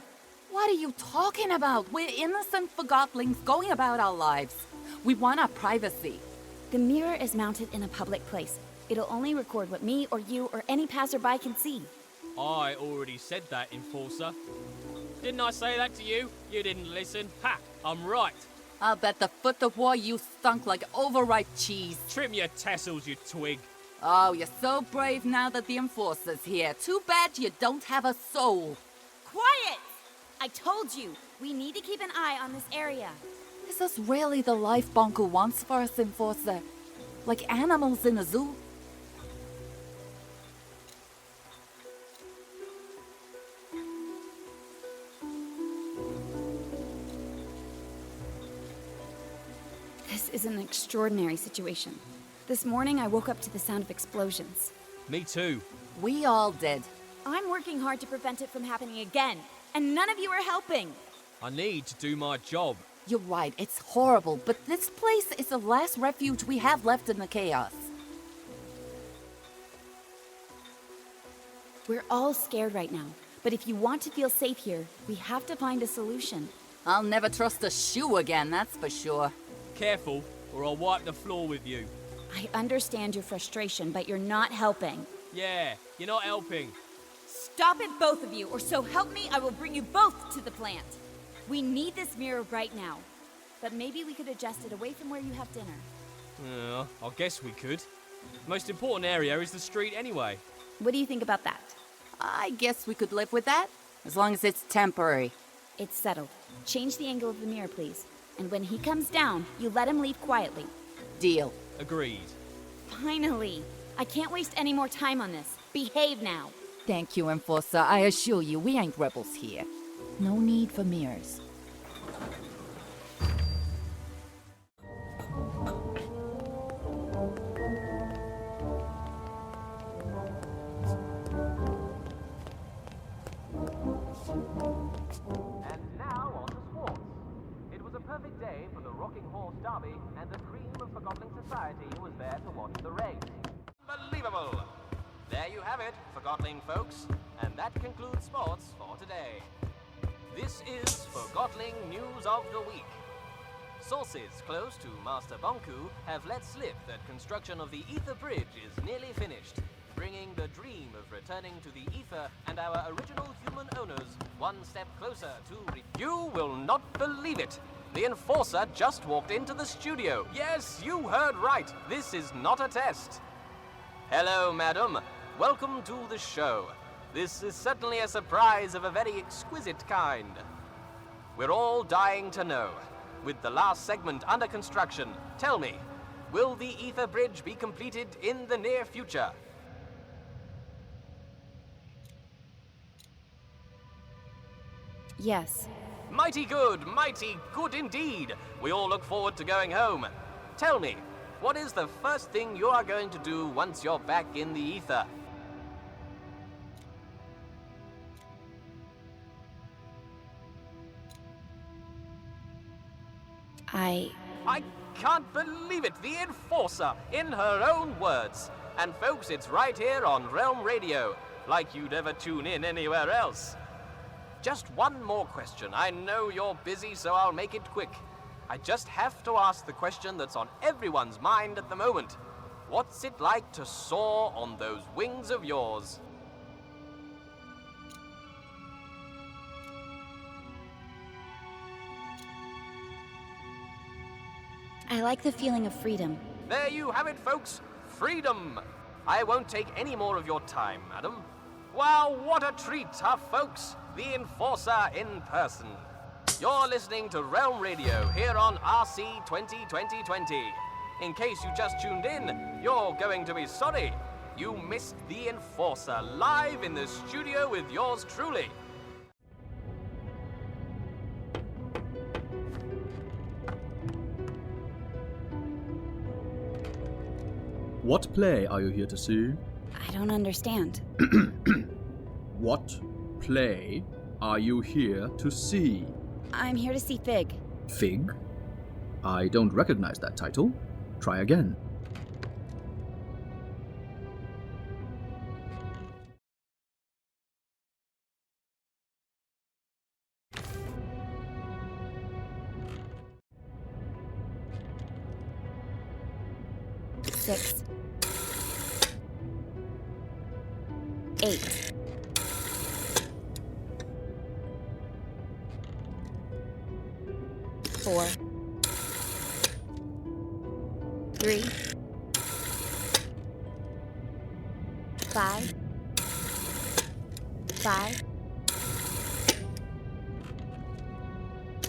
What are you talking about? We're innocent Forgotlings going about our lives. We want our privacy. The mirror is mounted in a public place. It'll only record what me or you or any passerby can see. I already said that, Enforcer. Didn't I say that to you? You didn't listen. Ha! I'm right. I'll bet the foot of war you stunk like overripe cheese. Trim your tassels, you twig. Oh, you're so brave now that the Enforcer's here. Too bad you don't have a soul. Quiet! I told you, we need to keep an eye on this area. Is this really the life Bonku wants for us, Enforcer? Like animals in a zoo? This is an extraordinary situation. This morning I woke up to the sound of explosions. Me too. We all did. I'm working hard to prevent it from happening again, and none of you are helping. I need to do my job. You're right, it's horrible, but this place is the last refuge we have left in the chaos. We're all scared right now, but if you want to feel safe here, we have to find a solution. I'll never trust a shoe again, that's for sure. Careful, or I'll wipe the floor with you. I understand your frustration, but you're not helping. Yeah, you're not helping. Stop it, both of you, or so help me, I will bring you both to the plant. We need this mirror right now, but maybe we could adjust it away from where you have dinner. I guess we could. The most important area is the street anyway. What do you think about that? I guess we could live with that, as long as it's temporary. It's settled. Change the angle of the mirror, please. And when he comes down, you let him leave quietly. Deal. Agreed. Finally. I can't waste any more time on this. Behave now. Thank you, Enforcer. I assure you, we ain't rebels here. No need for mirrors. And now on to sports. It was a perfect day for the Rocking Horse Derby, and the cream of Forgotten Society was there to watch the race. Unbelievable! There you have it, Forgotling folks, and that concludes sports for today. This is Forgotling News of the Week. Sources close to Master Bonku have let slip that construction of the Ether Bridge is nearly finished, bringing the dream of returning to the Ether and our original human owners one step closer to... You will not believe it! The Enforcer just walked into the studio. Yes, you heard right. This is not a test. Hello, madam. Welcome to the show. This is certainly a surprise of a very exquisite kind. We're all dying to know. With the last segment under construction, tell me, will the Ether Bridge be completed in the near future? Yes. Mighty good indeed. We all look forward to going home. Tell me, what is the first thing you are going to do once you're back in the ether? I can't believe it! The Enforcer, in her own words. And folks, it's right here on Realm Radio, like you'd ever tune in anywhere else. Just one more question. I know you're busy, so I'll make it quick. I just have to ask the question that's on everyone's mind at the moment. What's it like to soar on those wings of yours? I like the feeling of freedom. There you have it, folks. Freedom. I won't take any more of your time, madam. Wow, what a treat, huh, folks? The Enforcer in person. You're listening to Realm Radio here on RC 2020. In case you just tuned in, you're going to be sorry. You missed the Enforcer live in the studio with yours truly. What play are you here to see? I don't understand. What play are you here to see? I'm here to see Fig. Fig? I don't recognize that title. Try again. Six. 8. 4. 3. 5. 5.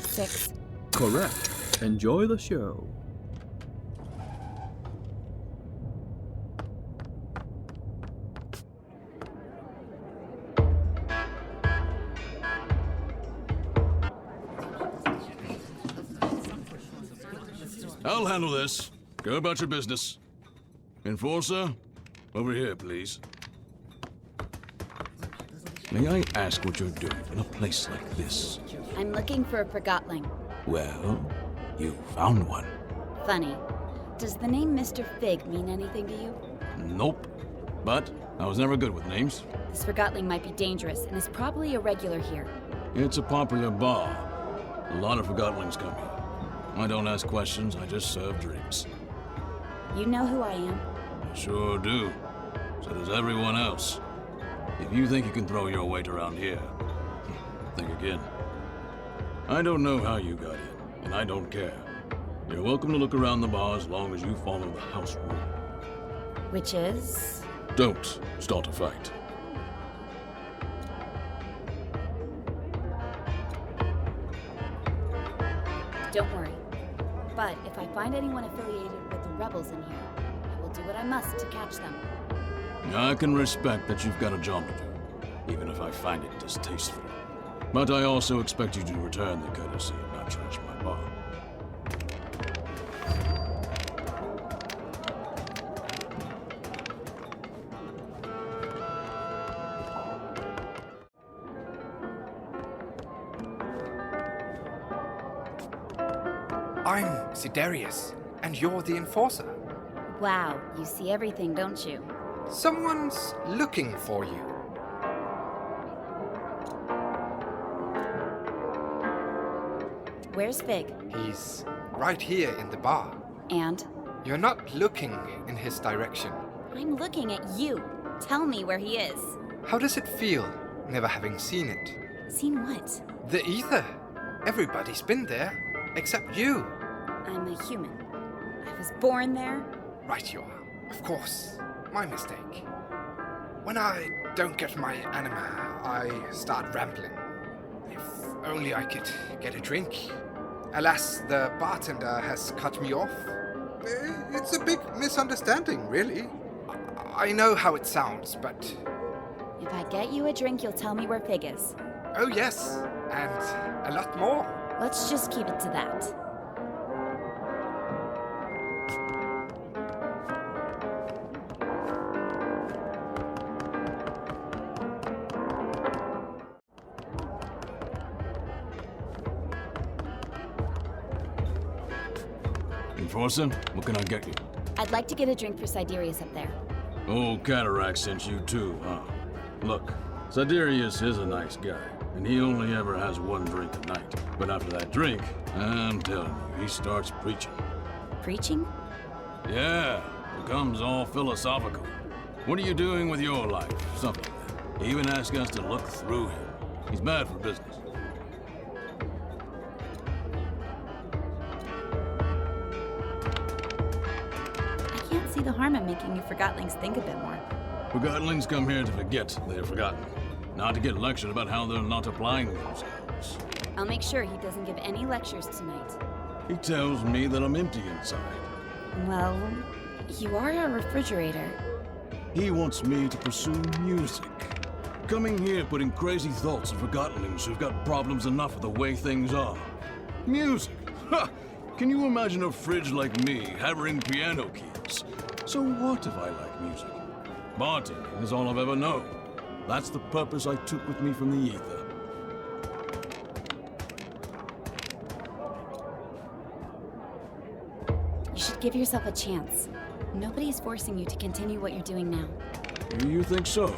6. Correct. Enjoy the show. I'll handle this. Go about your business. Enforcer, over here, please. May I ask what you're doing in a place like this? I'm looking for a Forgotling. Well, you found one. Funny. Does the name Mr. Fig mean anything to you? Nope. But I was never good with names. This Forgotling might be dangerous and is probably a regular here. It's a popular bar. A lot of Forgotlings come here. I don't ask questions, I just serve drinks. You know who I am? I sure do. So does everyone else. If you think you can throw your weight around here, think again. I don't know how you got in, and I don't care. You're welcome to look around the bar as long as you follow the house rule. Which is? Don't start a fight. Don't worry. But if I find anyone affiliated with the rebels in here, I will do what I must to catch them. I can respect that you've got a job to do, even if I find it distasteful. But I also expect you to return the courtesy and not trash my bar. I'm Sidarius, and you're the Enforcer. Wow, you see everything, don't you? Someone's looking for you. Where's Fig? He's right here in the bar. And? You're not looking in his direction. I'm looking at you. Tell me where he is. How does it feel, never having seen it? Seen what? The ether. Everybody's been there, except you. I'm a human. I was born there. Right you are. Of course. My mistake. When I don't get my anima, I start rambling. If only I could get a drink. Alas, the bartender has cut me off. It's a big misunderstanding, really. I know how it sounds, but... If I get you a drink, you'll tell me where Fig is. Oh yes, and a lot more. Let's just keep it to that. Enforcer, what can I get you? I'd like to get a drink for Siderius up there. Old Cataract sent you too, huh? Look, Siderius is a nice guy, and he only ever has one drink a night. But after that drink, I'm telling you, he starts preaching. Preaching? Yeah, becomes all philosophical. What are you doing with your life? Something like that. He even asks us to look through him. He's bad for business. I can't see the harm in making you Forgotlings think a bit more. Forgotlings come here to forget they're forgotten, not to get lectured about how they're not applying themselves. I'll make sure he doesn't give any lectures tonight. He tells me that I'm empty inside. Well, you are a refrigerator. He wants me to pursue music. Coming here putting crazy thoughts on Forgotlings who've got problems enough with the way things are. Music! Ha! Can you imagine a fridge like me hammering piano keys? So what if I like music? Bartending is all I've ever known. That's the purpose I took with me from the ether. You should give yourself a chance. Nobody's forcing you to continue what you're doing now. You think so?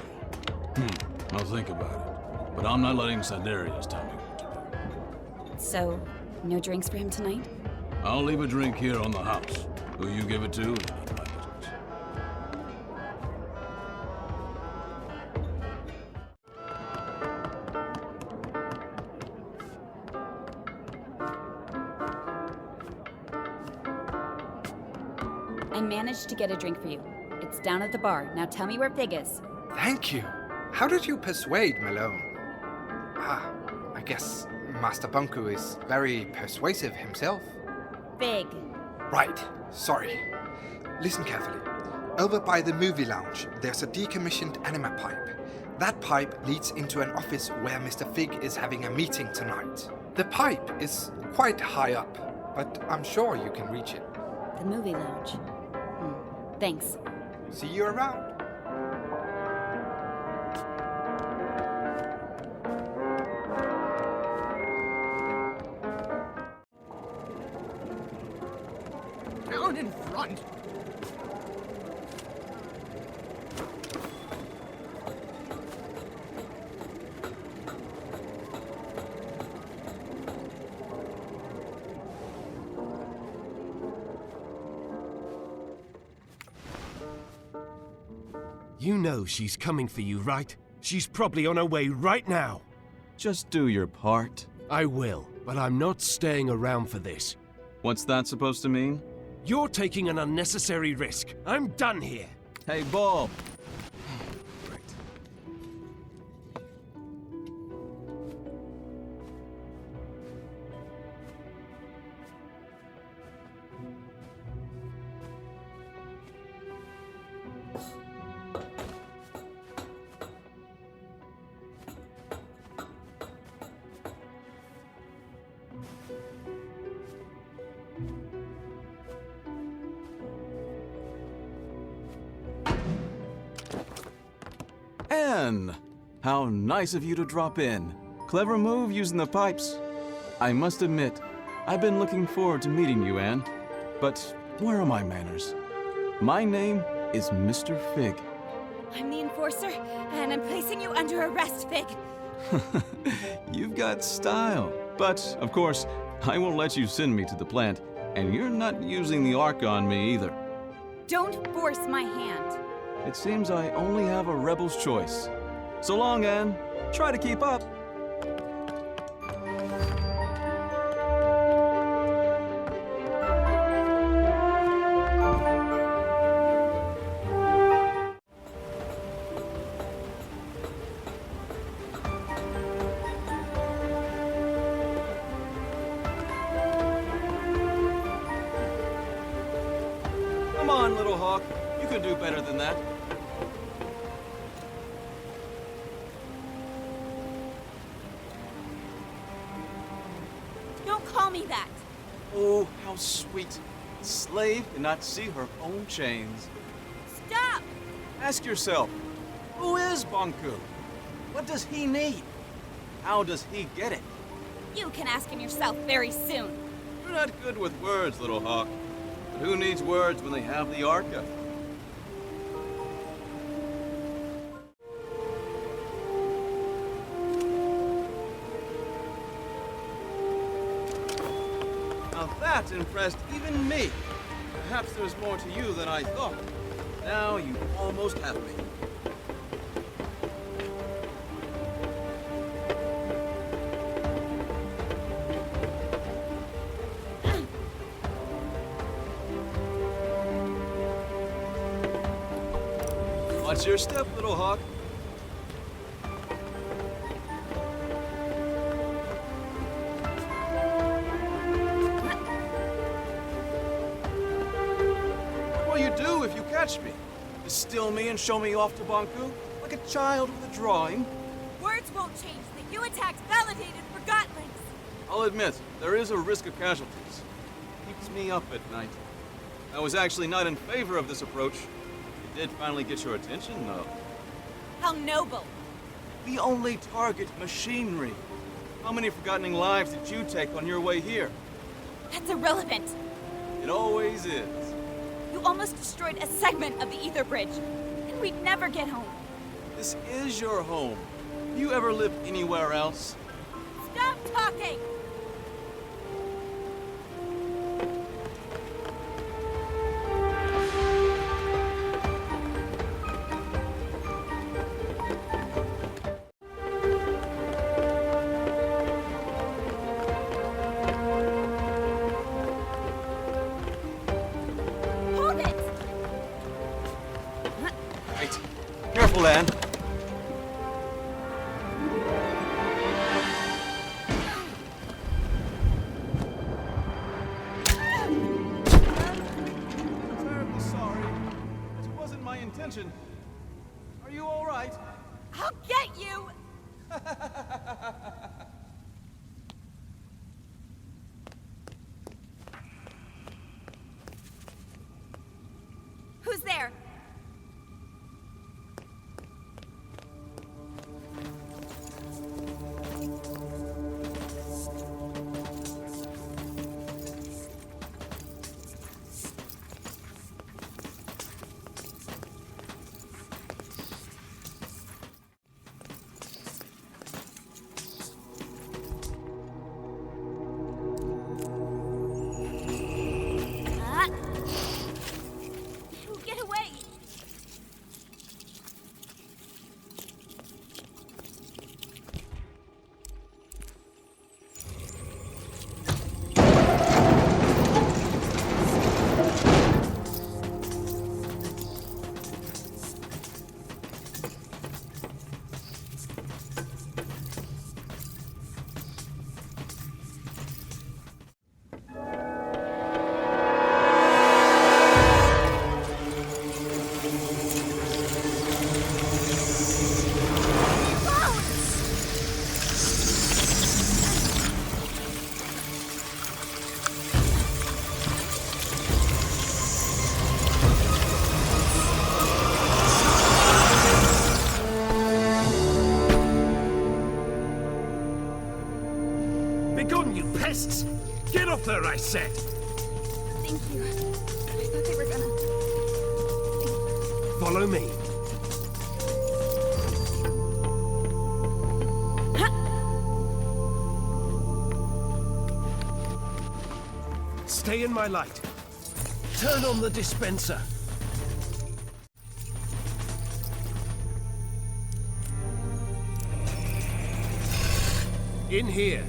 I'll think about it. But I'm not letting Siderius tell me what to do. So, no drinks for him tonight? I'll leave a drink here on the house. Who you give it to, is none of my business. I managed to get a drink for you. It's down at the bar. Now tell me where Fig is. Thank you. How did you persuade Malone? I guess Master Bonku is very persuasive himself. Fig. Right. Sorry. Listen carefully. Over by the movie lounge, there's a decommissioned anima pipe. That pipe leads into an office where Mr. Fig is having a meeting tonight. The pipe is quite high up, but I'm sure you can reach it. The movie lounge. Thanks. See you around. Down in front. You know she's coming for you, right? She's probably on her way right now. Just do your part. I will, but I'm not staying around for this. What's that supposed to mean? You're taking an unnecessary risk. I'm done here. Hey, Bob. Anne! How nice of you to drop in. Clever move using the pipes. I must admit, I've been looking forward to meeting you, Anne. But where are my manners? My name is Mr. Fig. I'm the enforcer, and I'm placing you under arrest, Fig. You've got style. But, of course, I won't let you send me to the plant, and you're not using the Ark on me either. Don't force my hand. It seems I only have a rebel's choice. So long, Anne. Try to keep up. Come on, little hawk. You can do better than that. Oh, how sweet. A slave cannot see her own chains. Stop! Ask yourself, who is Bonku? What does he need? How does he get it? You can ask him yourself very soon. You're not good with words, little hawk. But who needs words when they have the Arca? Now that impressed even me. Perhaps there's more to you than I thought. Now you almost have me. Watch your step, little hawk. What will you do if you catch me? Distill me and show me off to Bonku? Like a child with a drawing? Words won't change that you attacked validated Forgotlings. I'll admit, there is a risk of casualties. Keeps me up at night. I was actually not in favor of this approach. It did finally get your attention, though. How noble. We only target machinery. How many Forgotten lives did you take on your way here? That's irrelevant. It always is. You almost destroyed a segment of the ether bridge, and we'd never get home. This is your home. Have you ever lived anywhere else? Stop talking! Careful, Anne. I'm terribly sorry. It wasn't my intention. Are you all right? I'll get you! Who's there? Get away! Begone, you pests! Get off there, I said! Thank you. I thought they were gonna... Follow me. Stay in my light. Turn on the dispenser. In here.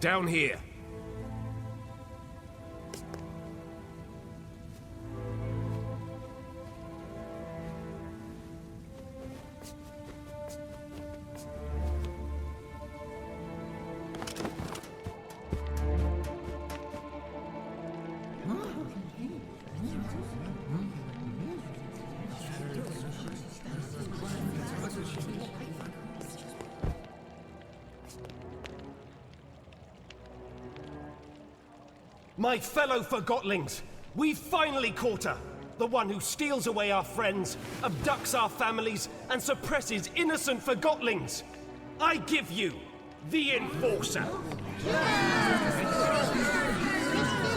Down here. My fellow Forgotlings, we've finally caught her! The one who steals away our friends, abducts our families, and suppresses innocent Forgotlings! I give you the Enforcer!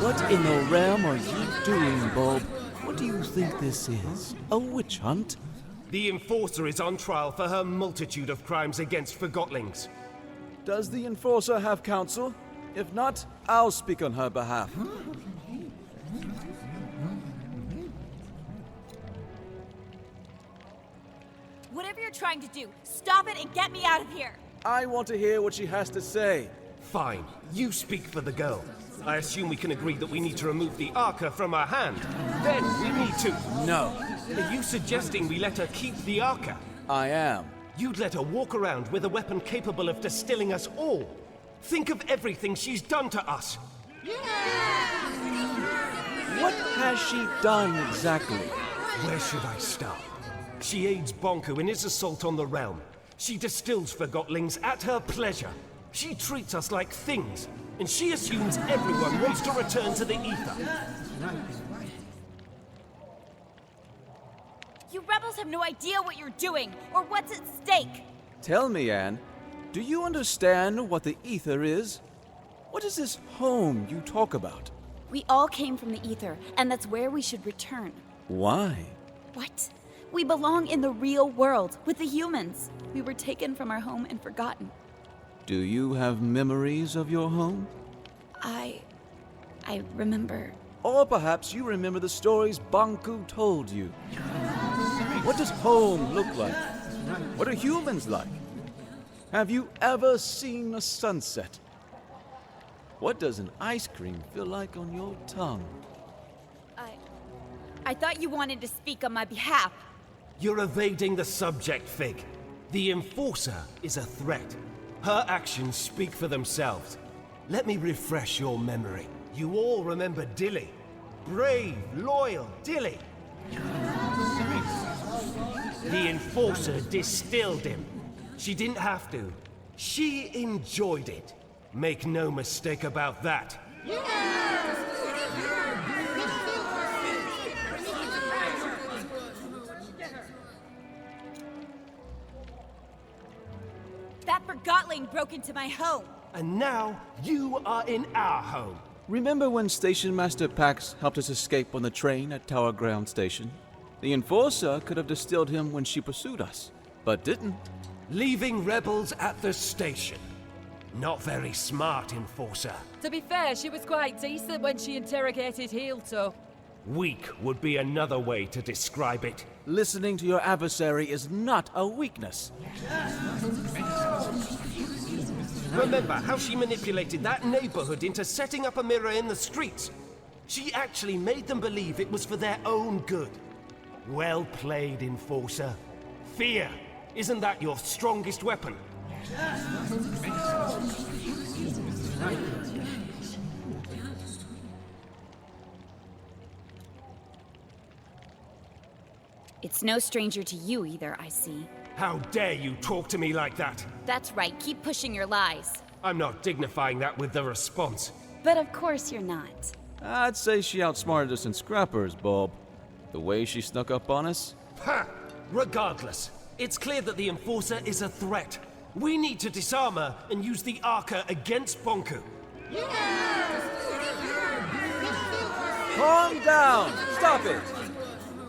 What in the realm are you doing, Bob? What do you think this is? A witch hunt? The Enforcer is on trial for her multitude of crimes against Forgotlings. Does the Enforcer have counsel? If not, I'll speak on her behalf. Whatever you're trying to do, stop it and get me out of here! I want to hear what she has to say. Fine, you speak for the girl. I assume we can agree that we need to remove the Arca from her hand. Then we need to... No. Are you suggesting we let her keep the Arca? I am. You'd let her walk around with a weapon capable of distilling us all. Think of everything she's done to us. What has she done exactly? Where should I start? She aids Bonku in his assault on the realm. She distills Forgotlings at her pleasure. She treats us like things, and she assumes everyone wants to return to the ether. You rebels have no idea what you're doing, or what's at stake! Tell me, Anne, do you understand what the ether is? What is this home you talk about? We all came from the ether, and that's where we should return. Why? What? We belong in the real world, with the humans. We were taken from our home and forgotten. Do you have memories of your home? I remember... Or perhaps you remember the stories Bonku told you. What does home look like? What are humans like? Have you ever seen a sunset? What does an ice cream feel like on your tongue? I thought you wanted to speak on my behalf. You're evading the subject, Fig. The Enforcer is a threat. Her actions speak for themselves. Let me refresh your memory. You all remember Dilly. Brave, loyal Dilly. The Enforcer distilled him. She didn't have to. She enjoyed it. Make no mistake about that. That Forgotling broke into my home. And now you are in our home. Remember when Station Master Pax helped us escape on the train at Tower Ground Station? The Enforcer could have distilled him when she pursued us, but didn't. Leaving rebels at the station. Not very smart, Enforcer. To be fair, she was quite decent when she interrogated Heel-Toe. Weak would be another way to describe it. Listening to your adversary is not a weakness. Remember how she manipulated that neighborhood into setting up a mirror in the streets? She actually made them believe it was for their own good. Well played, Enforcer. Fear, isn't that your strongest weapon? It's no stranger to you either, I see. How dare you talk to me like that? That's right, keep pushing your lies. I'm not dignifying that with the response. But of course you're not. I'd say she outsmarted us in scrappers, Bob. The way she snuck up on us. Ha! Regardless, it's clear that the Enforcer is a threat. We need to disarm her and use the Arca against Bonku. Calm down! Stop it!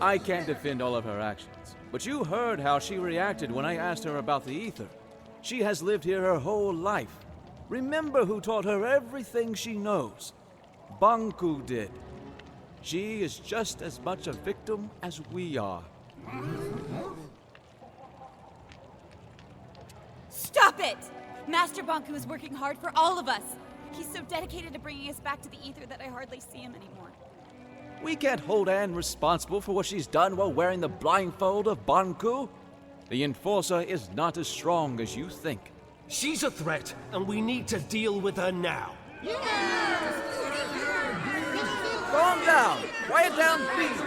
I can't defend all of her actions, but you heard how she reacted when I asked her about the ether. She has lived here her whole life. Remember who taught her everything she knows. Bonku did. She is just as much a victim as we are. Stop it! Master Bonku is working hard for all of us. He's so dedicated to bringing us back to the ether that I hardly see him anymore. We can't hold Anne responsible for what she's done while wearing the blindfold of Bonku. The Enforcer is not as strong as you think. She's a threat, and we need to deal with her now. Calm down! Quiet down, please!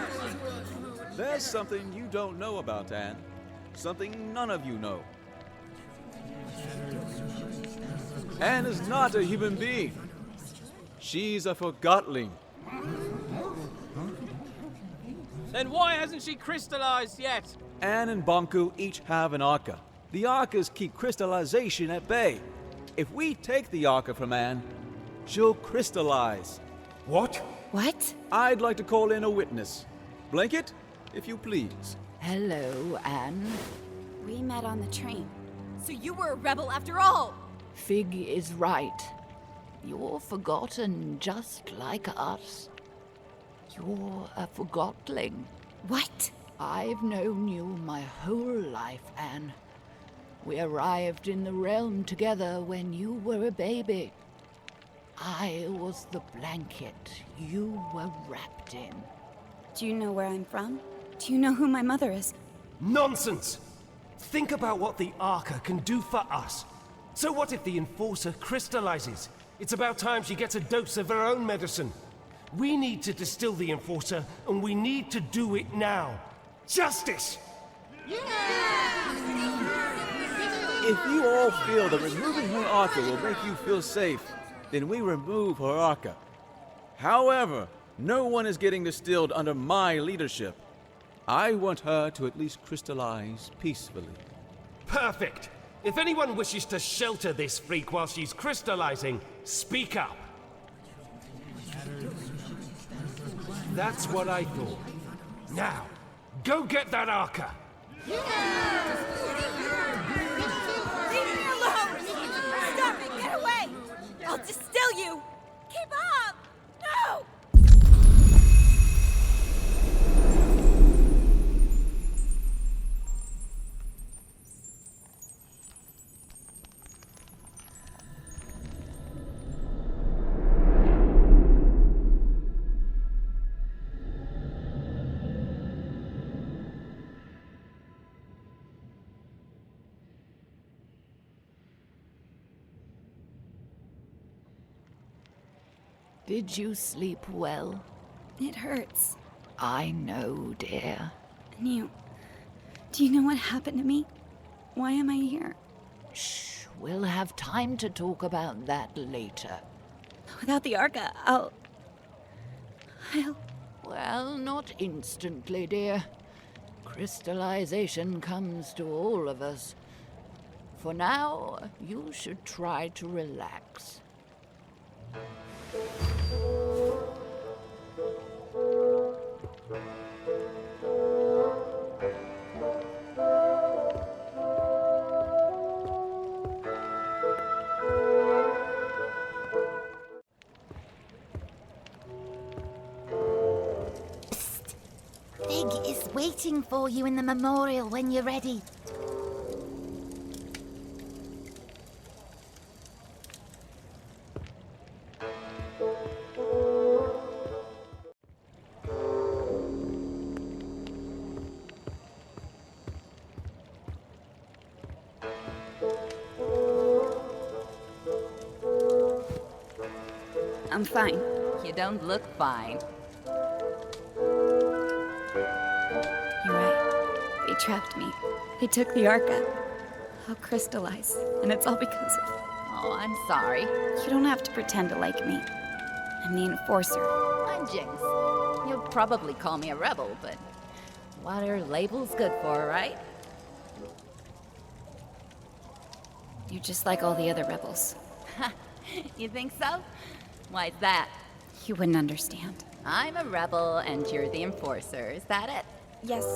There's something you don't know about Anne. Something none of you know. Anne is not a human being. She's a Forgotling. Then why hasn't she crystallized yet? Anne and Bonku each have an Arca. The Arcas keep crystallization at bay. If we take the Arca from Anne, she'll crystallize. What? What? I'd like to call in a witness. Blanket, if you please. Hello, Anne. We met on the train. So you were a rebel after all! Fig is right. You're forgotten just like us. You're a Forgotling. What? I've known you my whole life, Anne. We arrived in the realm together when you were a baby. I was the blanket you were wrapped in. Do you know where I'm from? Do you know who my mother is? Nonsense! Think about what the Arca can do for us. So what if the Enforcer crystallizes? It's about time she gets a dose of her own medicine. We need to distill the Enforcer, and we need to do it now. Justice! If you all feel that removing her Arca will make you feel safe, then we remove her Arca. However, no one is getting distilled under my leadership. I want her to at least crystallize peacefully. Perfect! If anyone wishes to shelter this freak while she's crystallizing, speak up. That's what I thought. Now, go get that Arca! Leave me alone! Stop it! Get away! I'll distill you! Keep up! No! Did you sleep well? It hurts. I know, dear. And do you know what happened to me? Why am I here? Shh, we'll have time to talk about that later. Without the Arca, I'll... Well, not instantly, dear. Crystallization comes to all of us. For now, you should try to relax. Fig is waiting for you in the memorial when you're ready. I'm fine. You don't look fine. You're right. They trapped me. They took the Arca. I'll crystallize. And it's all because of... Oh, I'm sorry. You don't have to pretend to like me. I'm the Enforcer. I'm Jinx. You'll probably call me a rebel, but what are labels good for, right? You're just like all the other rebels. You think so? Why's that? You wouldn't understand. I'm a rebel and you're the Enforcer. Is that it? Yes.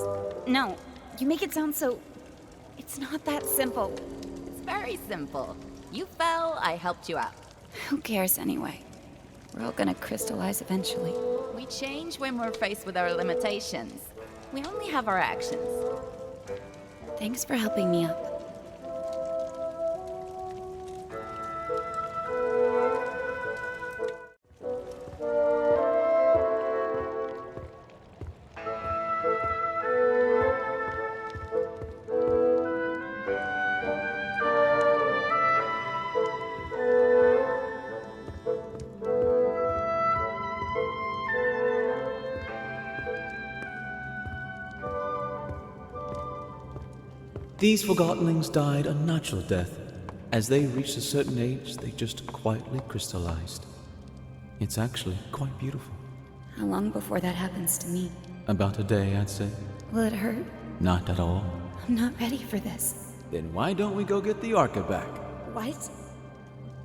No. You make it sound so... It's not that simple. It's very simple. You fell, I helped you out. Who cares anyway? We're all gonna crystallize eventually. We change when we're faced with our limitations. We only have our actions. Thanks for helping me up. These Forgotlings died a natural death. As they reached a certain age, they just quietly crystallized. It's actually quite beautiful. How long before that happens to me? About a day, I'd say. Will it hurt? Not at all. I'm not ready for this. Then why don't we go get the Arca back? What?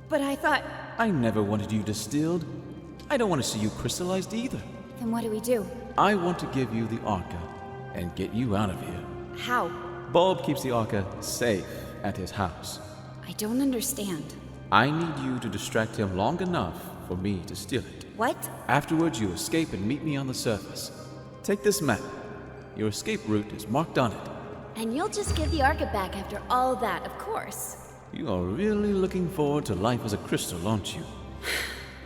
But I thought... I never wanted you distilled. I don't want to see you crystallized either. Then what do we do? I want to give you the Arca and get you out of here. How? Bulb keeps the Arca safe at his house. I don't understand. I need you to distract him long enough for me to steal it. What? Afterwards, you escape and meet me on the surface. Take this map. Your escape route is marked on it. And you'll just give the Arca back after all that, of course. You are really looking forward to life as a crystal, aren't you?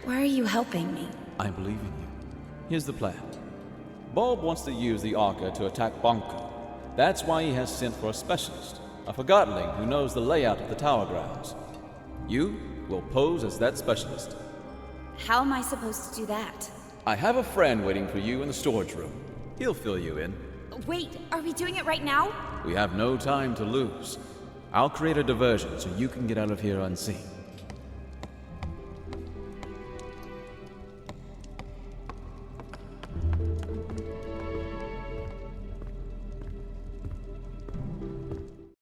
Why are you helping me? I believe in you. Here's the plan. Bulb wants to use the Arca to attack Bonku. That's why he has sent for a specialist, a Forgotling who knows the layout of the tower grounds. You will pose as that specialist. How am I supposed to do that? I have a friend waiting for you in the storage room. He'll fill you in. Wait, are we doing it right now? We have no time to lose. I'll create a diversion so you can get out of here unseen.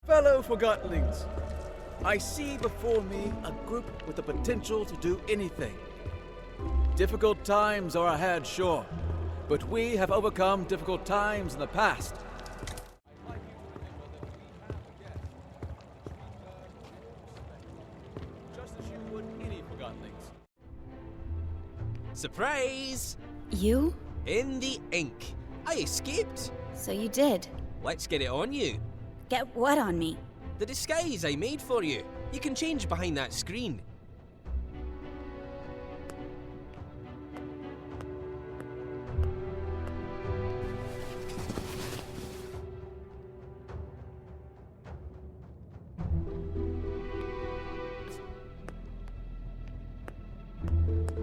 Fellow Forgotlings, I see before me a group with the potential to do anything. Difficult times are ahead, sure, but we have overcome difficult times in the past. Just as you would any Forgotlings. Surprise! You? In the ink. I escaped. So you did. Let's get it on you. Get what on me? The disguise I made for you. You can change behind that screen.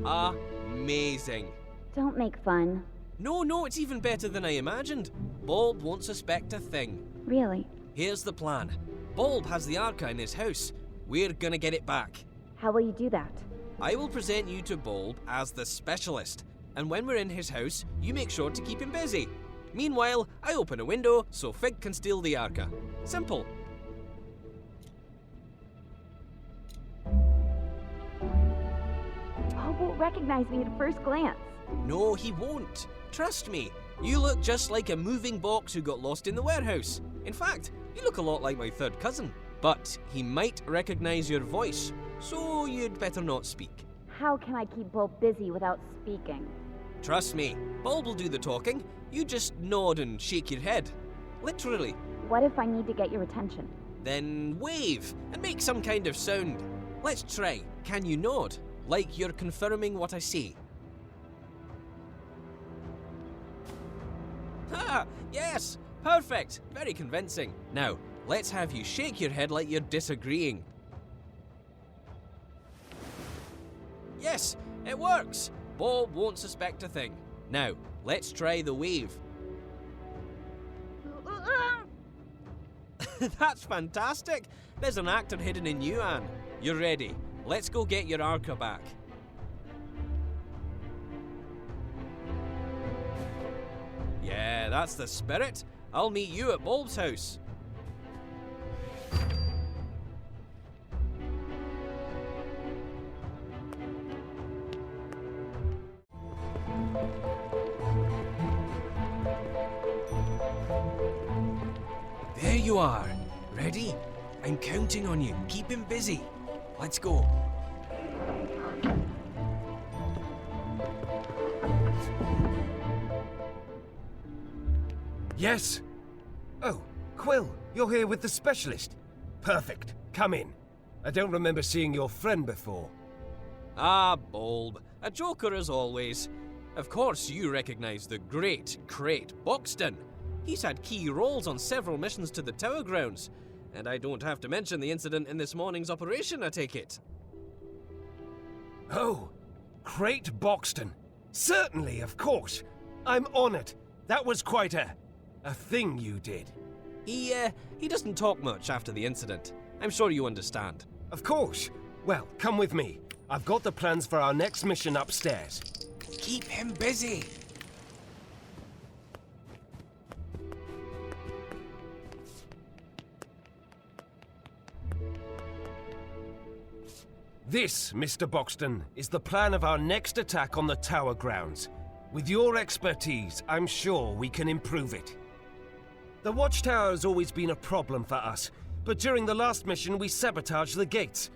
Amazing. Don't make fun. No, it's even better than I imagined. Bulb won't suspect a thing. Really? Here's the plan. Bulb has the Arca in his house. We're gonna get it back. How will you do that? I will present you to Bulb as the specialist, and when we're in his house, you make sure to keep him busy. Meanwhile, I open a window so Fig can steal the Arca. Simple. Bulb won't recognize me at first glance. No, he won't. Trust me. You look just like a moving box who got lost in the warehouse. In fact, you look a lot like my third cousin. But he might recognize your voice, so you'd better not speak. How can I keep Bulb busy without speaking? Trust me, Bulb will do the talking. You just nod and shake your head. Literally. What if I need to get your attention? Then wave and make some kind of sound. Let's try. Can you nod? Like you're confirming what I say. Ha! Yes! Perfect! Very convincing. Now, let's have you shake your head like you're disagreeing. Yes! It works! Bulb won't suspect a thing. Now, let's try the wave. That's fantastic! There's an actor hidden in you, Anne. You're ready. Let's go get your Arca back. Yeah, that's the spirit. I'll meet you at Bulb's house. There you are. Ready? I'm counting on you. Keep him busy. Let's go. Yes? Oh, Quill, you're here with the specialist. Perfect. Come in. I don't remember seeing your friend before. Ah, Bulb. A joker as always. Of course you recognize the great Crate Boxton. He's had key roles on several missions to the Tower Grounds. And I don't have to mention the incident in this morning's operation, I take it. Oh, Crate Boxton. Certainly, of course. I'm honored. That was quite a thing you did. He doesn't talk much after the incident. I'm sure you understand. Of course. Well, come with me. I've got the plans for our next mission upstairs. Keep him busy. This, Mr. Boxton, is the plan of our next attack on the tower grounds. With your expertise, I'm sure we can improve it. The watchtower has always been a problem for us, but during the last mission we sabotaged the gates.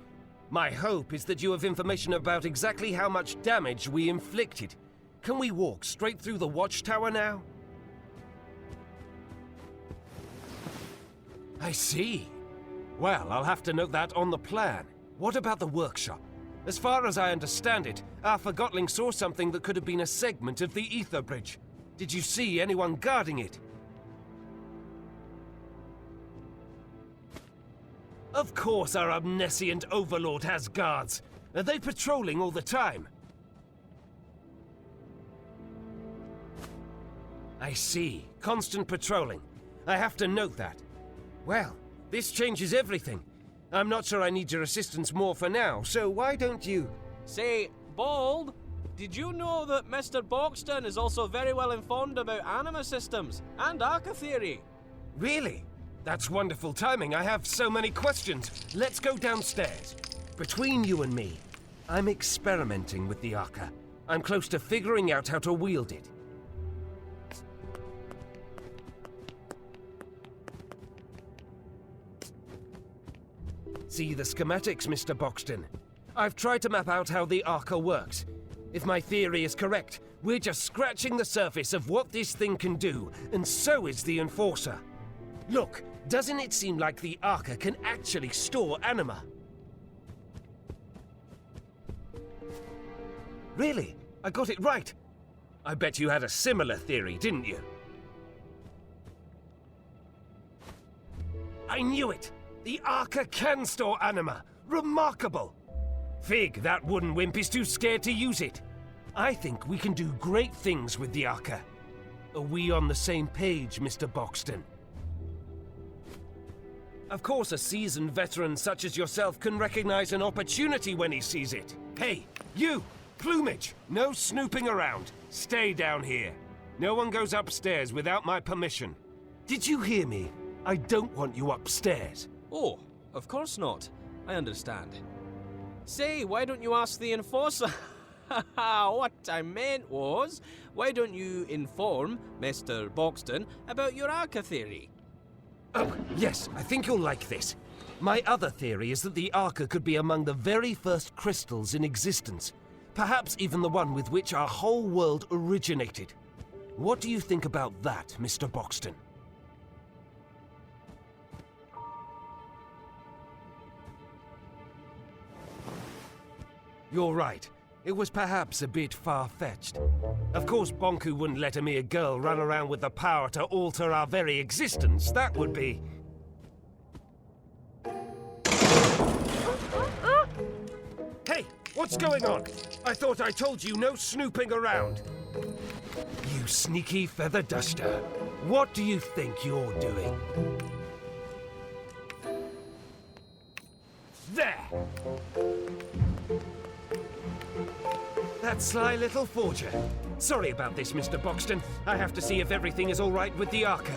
My hope is that you have information about exactly how much damage we inflicted. Can we walk straight through the watchtower now? I see. Well, I'll have to note that on the plan. What about the workshop? As far as I understand it, our Forgotling saw something that could have been a segment of the ether bridge. Did you see anyone guarding it? Of course our omniscient overlord has guards. Are they patrolling all the time? I see. Constant patrolling. I have to note that. Well, this changes everything. I'm not sure I need your assistance more for now, so why don't you... Say, Bald, did you know that Mr. Boxton is also very well informed about anima systems and Arca theory? Really? That's wonderful timing. I have so many questions. Let's go downstairs. Between you and me, I'm experimenting with the Arca. I'm close to figuring out how to wield it. See the schematics, Mr. Boxton. I've tried to map out how the Arca works. If my theory is correct, we're just scratching the surface of what this thing can do, and so is the Enforcer. Look, doesn't it seem like the Arca can actually store anima? Really? I got it right. I bet you had a similar theory, didn't you? I knew it! The Arca can store anima! Remarkable! Fig, that wooden wimp is too scared to use it. I think we can do great things with the Arca. Are we on the same page, Mr. Boxton? Of course, a seasoned veteran such as yourself can recognize an opportunity when he sees it. Hey, you! Plumage! No snooping around. Stay down here. No one goes upstairs without my permission. Did you hear me? I don't want you upstairs. Oh, of course not. I understand. Say, why don't you ask the Enforcer? What I meant was, why don't you inform Mr. Boxton about your Arca theory? Oh, yes, I think you'll like this. My other theory is that the Arca could be among the very first crystals in existence. Perhaps even the one with which our whole world originated. What do you think about that, Mr. Boxton? You're right. It was perhaps a bit far-fetched. Of course, Bonku wouldn't let a mere girl run around with the power to alter our very existence. That would be... Hey, what's going on? I thought I told you no snooping around. You sneaky feather duster. What do you think you're doing? There! That sly little forger. Sorry about this, Mr. Boxton. I have to see if everything is all right with the Arca.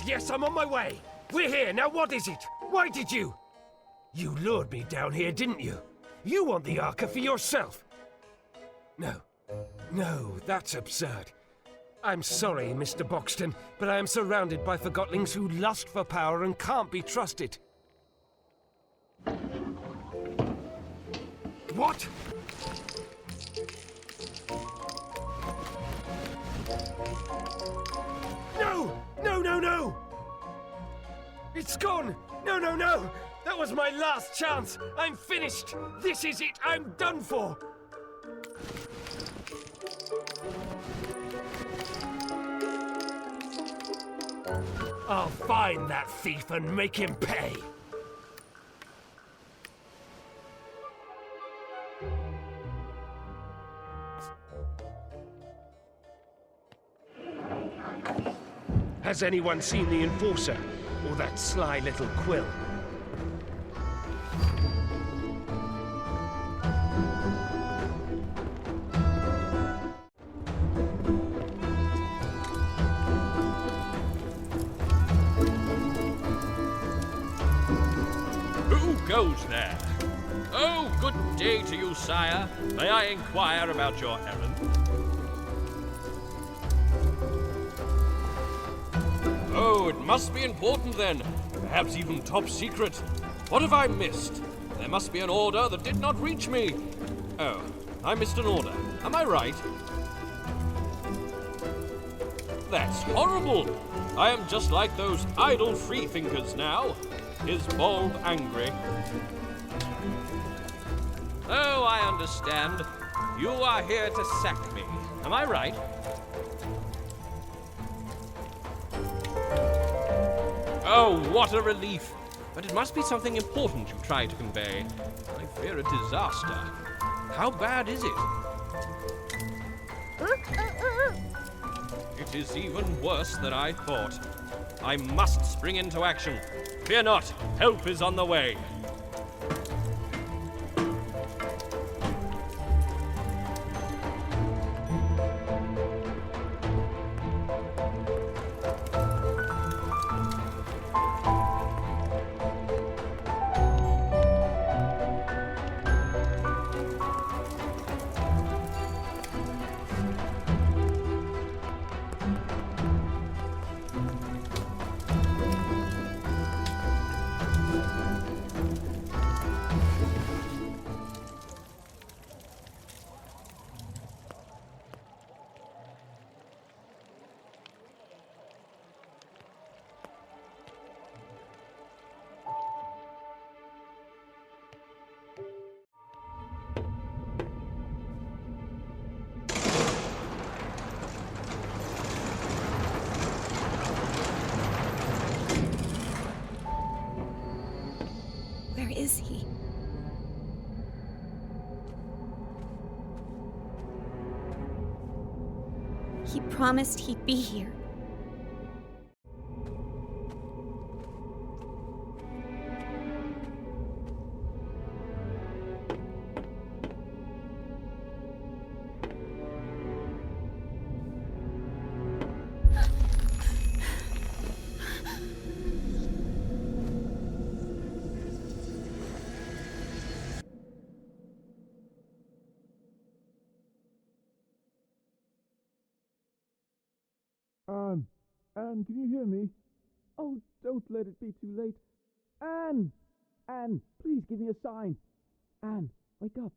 Yes, I'm on my way. We're here. Now what is it? Why did you... You lured me down here, didn't you? You want the Arca for yourself. No, that's absurd. I'm sorry, Mr. Boxton, but I am surrounded by Forgotlings who lust for power and can't be trusted. What? No! It's gone! No! That was my last chance! I'm finished! This is it! I'm done for! I'll find that thief and make him pay! Has anyone seen the Enforcer? Or that sly little Quill? Who goes there? Oh, good day to you, sire. May I inquire about your errand? Oh, it must be important then. Perhaps even top secret. What have I missed? There must be an order that did not reach me. Oh, I missed an order. Am I right? That's horrible. I am just like those idle freethinkers now. Is Bulb angry? Oh, I understand. You are here to sack me. Am I right? Oh, what a relief. But it must be something important you try to convey. I fear a disaster. How bad is it? It is even worse than I thought. I must spring into action. Fear not, help is on the way. Where is he? He promised he'd be here. Anne, can you hear me? Oh, don't let it be too late. Anne! Anne, please give me a sign. Anne, wake up.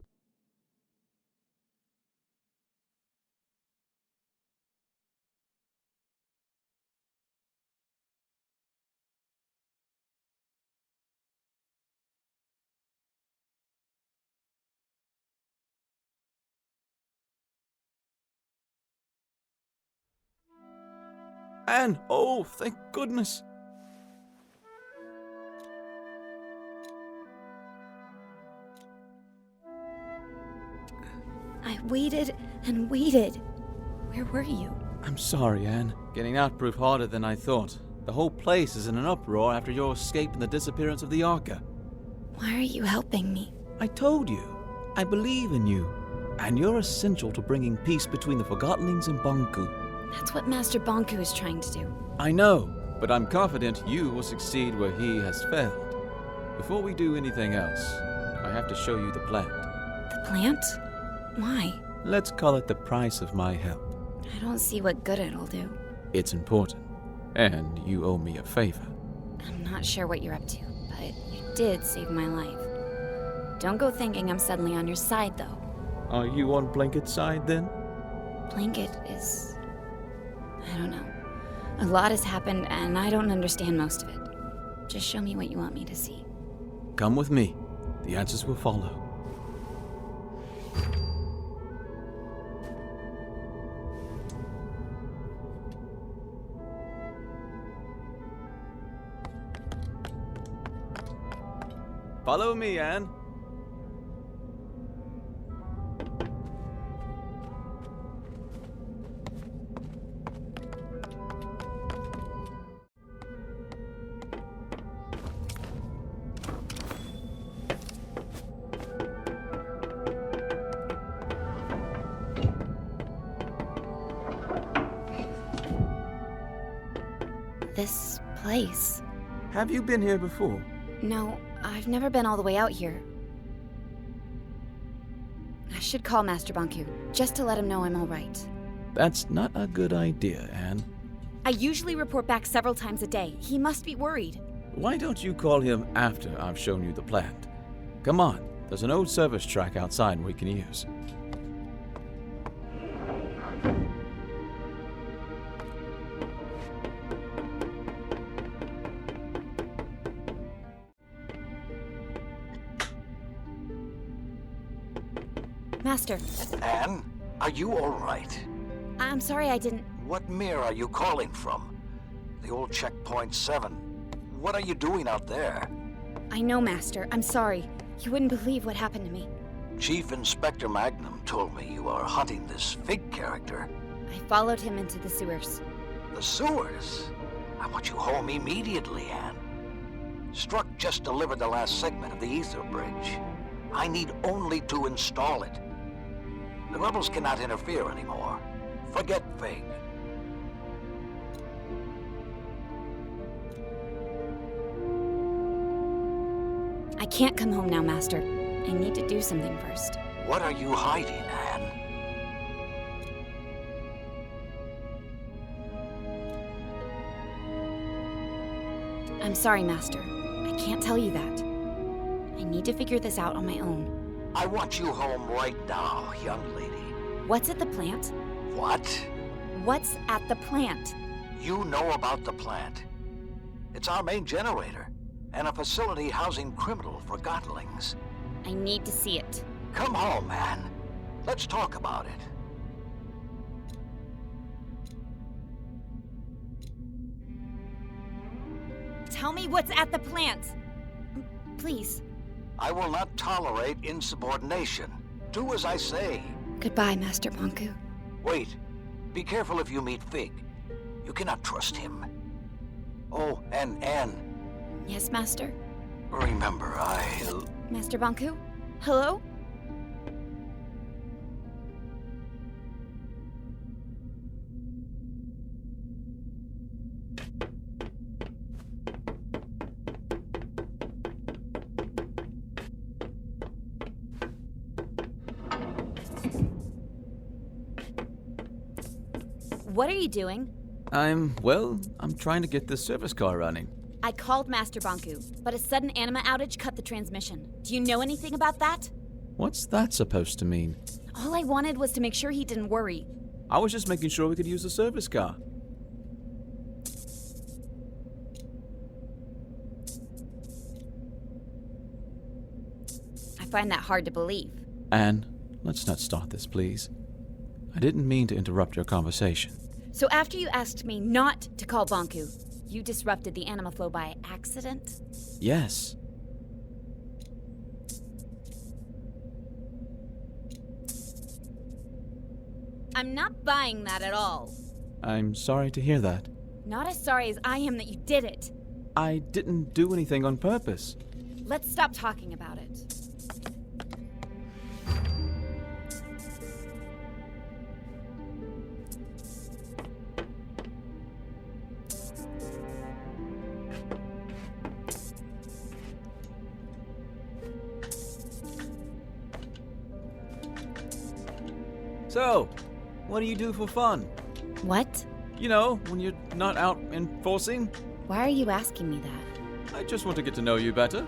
Anne! Oh, thank goodness! I waited and waited. Where were you? I'm sorry, Anne. Getting out proved harder than I thought. The whole place is in an uproar after your escape and the disappearance of the Arca. Why are you helping me? I told you. I believe in you. And you're essential to bringing peace between the Forgotlings and Bonku. That's what Master Bonku is trying to do. I know, but I'm confident you will succeed where he has failed. Before we do anything else, I have to show you the plant. The plant? Why? Let's call it the price of my help. I don't see what good it'll do. It's important, and you owe me a favor. I'm not sure what you're up to, but you did save my life. Don't go thinking I'm suddenly on your side, though. Are you on Blanket's side, then? Blanket is... I don't know. A lot has happened, and I don't understand most of it. Just show me what you want me to see. Come with me. The answers will follow. Follow me, Anne. This place. Have you been here before? No, I've never been all the way out here. I should call Master Bonku, just to let him know I'm all right. That's not a good idea, Anne. I usually report back several times a day. He must be worried. Why don't you call him after I've shown you the plant? Come on, there's an old service track outside we can use. Master. Anne, are you all right? I'm sorry I didn't... What mirror are you calling from? The old Checkpoint 7. What are you doing out there? I know, Master. I'm sorry. You wouldn't believe what happened to me. Chief Inspector Magnum told me you are hunting this Fig character. I followed him into the sewers. The sewers? I want you home immediately, Anne. Struck just delivered the last segment of the ether bridge. I need only to install it. The rebels cannot interfere anymore. Forget Fig. I can't come home now, Master. I need to do something first. What are you hiding, Anne? I'm sorry, Master. I can't tell you that. I need to figure this out on my own. I want you home right now, young lady. What's at the plant? What? What's at the plant? You know about the plant. It's our main generator, and a facility housing criminal Forgotlings. I need to see it. Come home, Anne. Let's talk about it. Tell me what's at the plant! Please. I will not tolerate insubordination. Do as I say. Goodbye, Master Bonku. Wait. Be careful if you meet Fig. You cannot trust him. Oh, and Anne. Yes, Master? Remember, Master Bonku? Hello? What are you doing? I'm trying to get this service car running. I called Master Bonku, but a sudden anima outage cut the transmission. Do you know anything about that? What's that supposed to mean? All I wanted was to make sure he didn't worry. I was just making sure we could use the service car. I find that hard to believe. Anne, let's not start this, please. I didn't mean to interrupt your conversation. So after you asked me not to call Bonku, you disrupted the anima flow by accident? Yes. I'm not buying that at all. I'm sorry to hear that. Not as sorry as I am that you did it. I didn't do anything on purpose. Let's stop talking about it. So, what do you do for fun? What? You know, when you're not out enforcing. Why are you asking me that? I just want to get to know you better.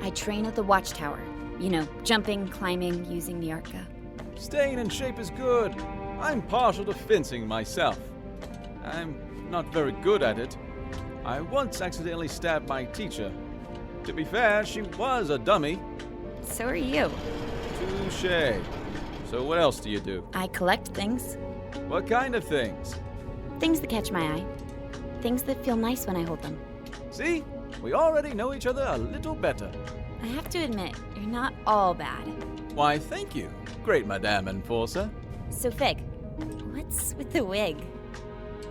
I train at the watchtower. You know, jumping, climbing, using the Arca. Staying in shape is good. I'm partial to fencing myself. I'm not very good at it. I once accidentally stabbed my teacher. To be fair, she was a dummy. So are you. Touché. So what else do you do? I collect things. What kind of things? Things that catch my eye. Things that feel nice when I hold them. See? We already know each other a little better. I have to admit, you're not all bad. Why, thank you, great Madame Enforcer. So, Fig, what's with the wig?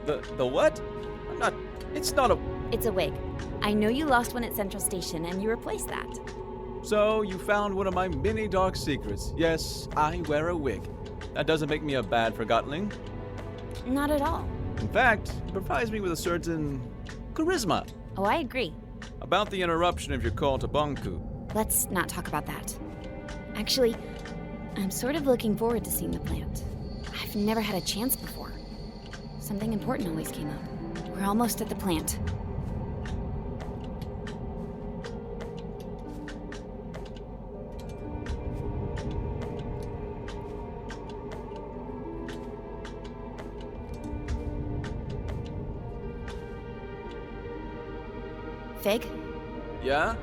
The what? It's not a... It's a wig. I know you lost one at Central Station and you replaced that. So, you found one of my many dark secrets. Yes, I wear a wig. That doesn't make me a bad Forgotling. Not at all. In fact, it provides me with a certain Charisma. Oh, I agree. About the interruption of your call to Bonku. Let's not talk about that. Actually, I'm sort of looking forward to seeing the plant. I've never had a chance before. Something important always came up. We're almost at the plant. Fig? Yeah?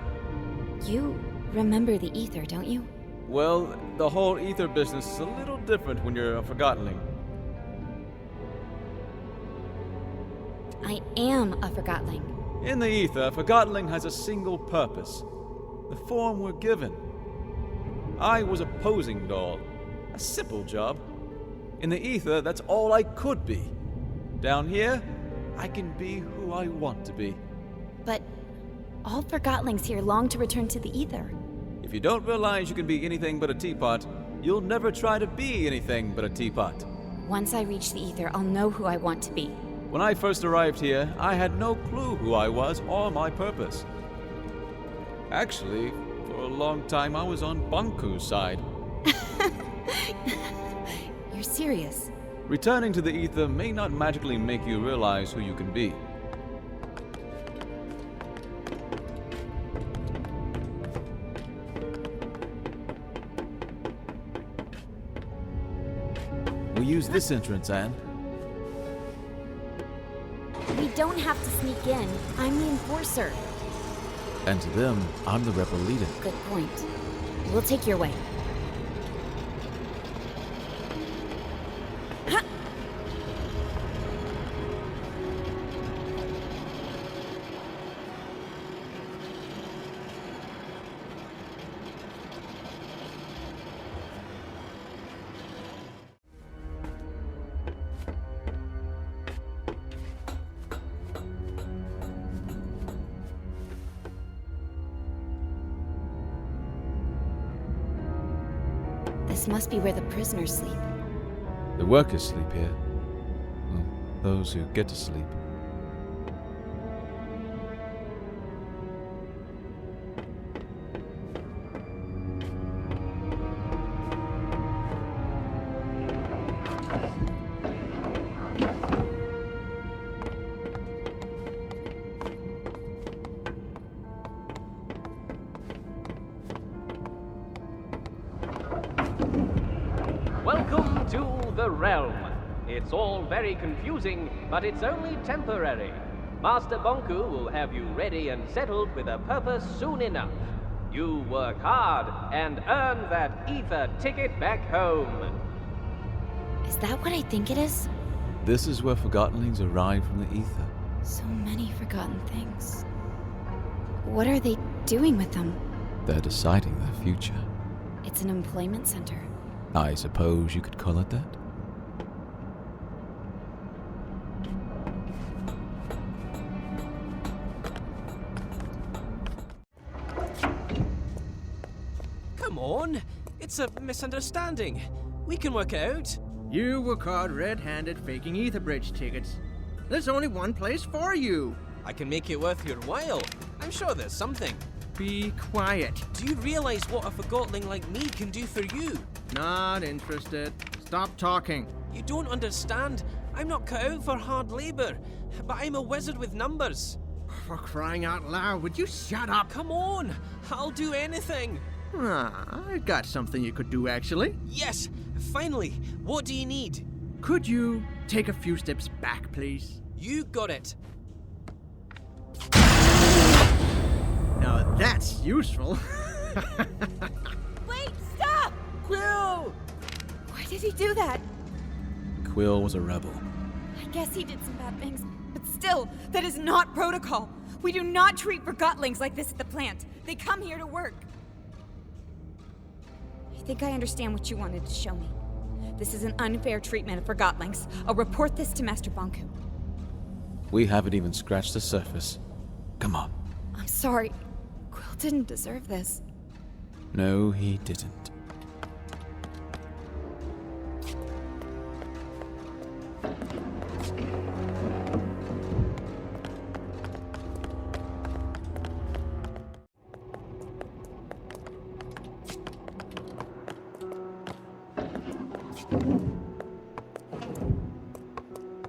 You remember the ether, don't you? Well, the whole ether business is a little different when you're a Forgotling. I am a Forgotling. In the ether, Forgotling has a single purpose. The form we're given. I was a posing doll. A simple job. In the ether, that's all I could be. Down here, I can be who I want to be. But all Forgotlings here long to return to the ether. If you don't realize you can be anything but a teapot, you'll never try to be anything but a teapot. Once I reach the ether, I'll know who I want to be. When I first arrived here, I had no clue who I was or my purpose. Actually, for a long time I was on Bonku's side. You're serious? Returning to the ether may not magically make you realize who you can be. We use this entrance, Anne. We don't have to sneak in. I'm the enforcer. And to them, I'm the rebel leader. Good point. We'll take your way. Ha! This must be where the prisoners sleep. The workers sleep here. Well, those who get to sleep. Welcome to the realm. It's all very confusing, but it's only temporary. Master Bonku will have you ready and settled with a purpose soon enough. You work hard and earn that ether ticket back home. Is that what I think it is? This is where Forgotlings arrive from the ether. So many forgotten things. What are they doing with them? They're deciding their future. It's an employment center. I suppose you could call it that. Come on! It's a misunderstanding. We can work it out. You were caught red-handed faking ether bridge tickets. There's only one place for you. I can make it worth your while. I'm sure there's something. Be quiet. Do you realize what a Forgotling like me can do for you? Not interested. Stop talking. You don't understand. I'm not cut out for hard labor, but I'm a wizard with numbers. For crying out loud, would you shut up? Come on, I'll do anything. I got something you could do, actually. Yes, finally. What do you need? Could you take a few steps back, please? You got it. Now that's useful. Wait, stop! Quill! Why did he do that? Quill was a rebel. I guess he did some bad things, but still, that is not protocol. We do not treat Forgotlings like this at the plant. They come here to work. I think I understand what you wanted to show me. This is an unfair treatment of Forgotlings. I'll report this to Master Bonku. We haven't even scratched the surface. Come on. I'm sorry. Quill didn't deserve this. No, he didn't.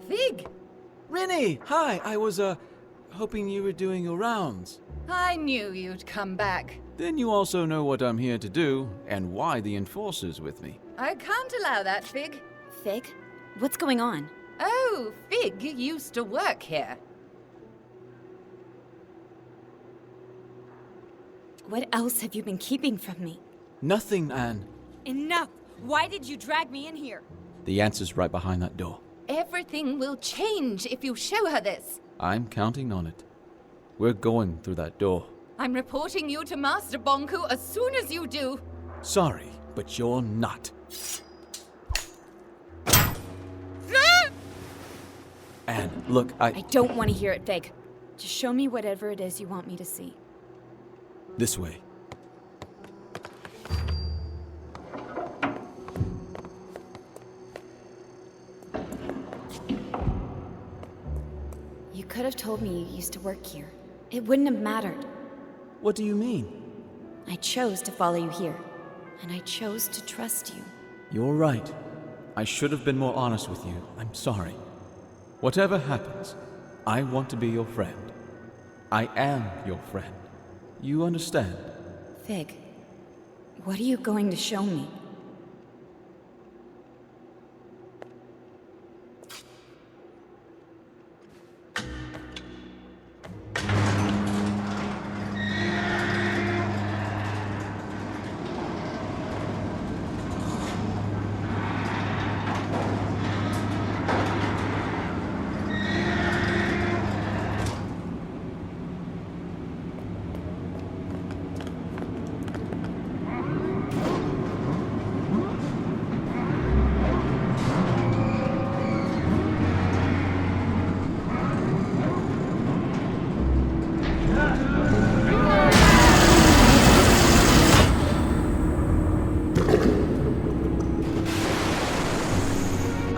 Fig! Rinny! Hi, I was, hoping you were doing your rounds. I knew you'd come back. Then you also know what I'm here to do, and why the Enforcer's with me. I can't allow that, Fig. Fig? What's going on? Oh, Fig used to work here. What else have you been keeping from me? Nothing, Anne. Enough! Why did you drag me in here? The answer's right behind that door. Everything will change if you show her this. I'm counting on it. We're going through that door. I'm reporting you to Master Bonku as soon as you do. Sorry, but you're not. Anne, look, I don't want to hear it, Fig. Just show me whatever it is you want me to see. This way. You could have told me you used to work here. It wouldn't have mattered. What do you mean? I chose to follow you here, and I chose to trust you. You're right. I should have been more honest with you. I'm sorry. Whatever happens, I want to be your friend. I am your friend. You understand? Fig, what are you going to show me?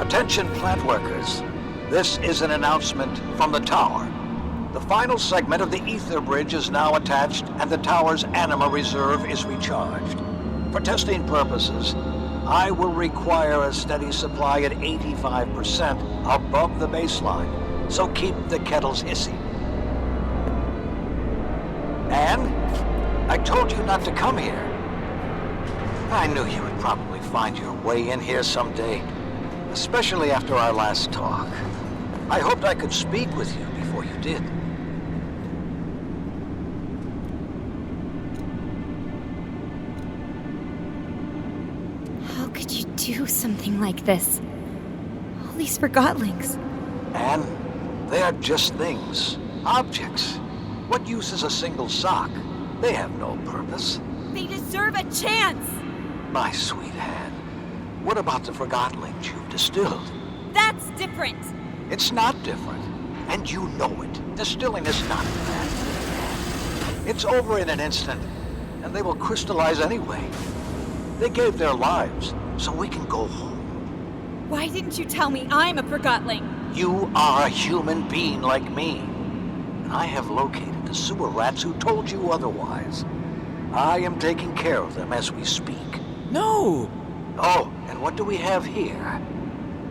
Attention plant workers. This is an announcement from the tower. The final segment of the ether bridge is now attached and the tower's anima reserve is recharged. For testing purposes, I will require a steady supply at 85% above the baseline, so keep the kettles hissing. Anne, I told you not to come here. I knew you would probably find your way in here someday. Especially after our last talk. I hoped I could speak with you before you did. How could you do something like this? All these Forgotlings. And they are just things. Objects. What use is a single sock? They have no purpose. They deserve a chance! My sweet Anne. What about the Forgotlings you've distilled? That's different! It's not different. And you know it. Distilling is not that. It's over in an instant. And they will crystallize anyway. They gave their lives, so we can go home. Why didn't you tell me I'm a Forgotling? You are a human being like me. And I have located the sewer rats who told you otherwise. I am taking care of them as we speak. No! Oh, and what do we have here?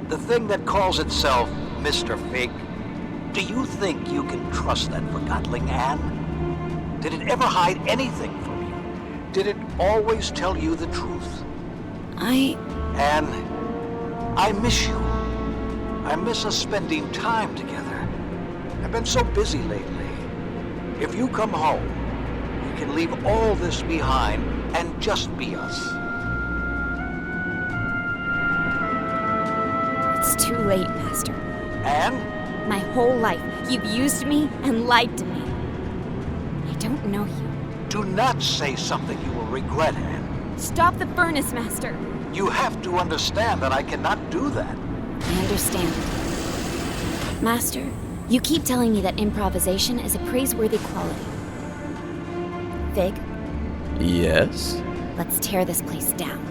The thing that calls itself Mr. Fig. Do you think you can trust that Forgotling, Anne? Did it ever hide anything from you? Did it always tell you the truth? Anne, I miss you. I miss us spending time together. I've been so busy lately. If you come home, we can leave all this behind and just be us. It's too late, Master. Anne? My whole life, you've used me and lied to me. I don't know you. Do not say something you will regret, Anne. Stop the furnace, Master. You have to understand that I cannot do that. I understand. Master, you keep telling me that improvisation is a praiseworthy quality. Fig? Yes? Let's tear this place down.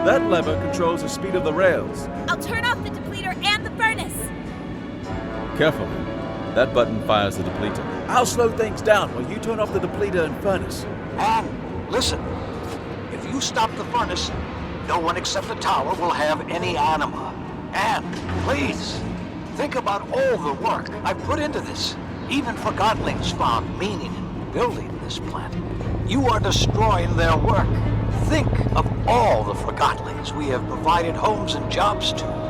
That lever controls the speed of the rails. I'll turn off the depleter and the furnace! Careful. That button fires the depleter. I'll slow things down while you turn off the depleter and furnace. Anne, listen. If you stop the furnace, no one except the tower will have any anima. Anne, please. Think about all the work I've put into this. Even Forgotlings found meaning in building this plant. You are destroying their work. Think of all the Forgotlings we have provided homes and jobs to.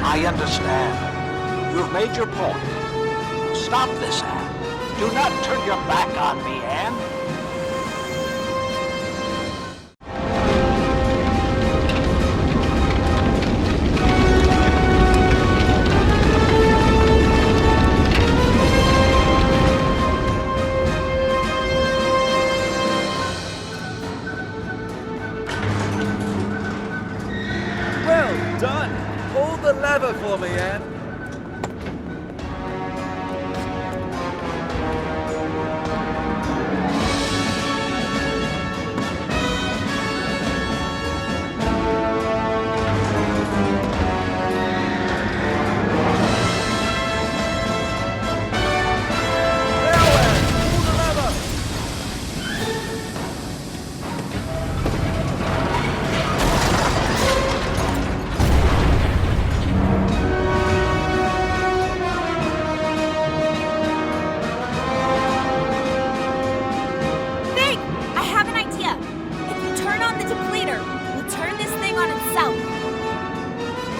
I understand. You've made your point. Stop this, Anne. Do not turn your back on me, Anne. Well done! Hold the lever for me, Anne.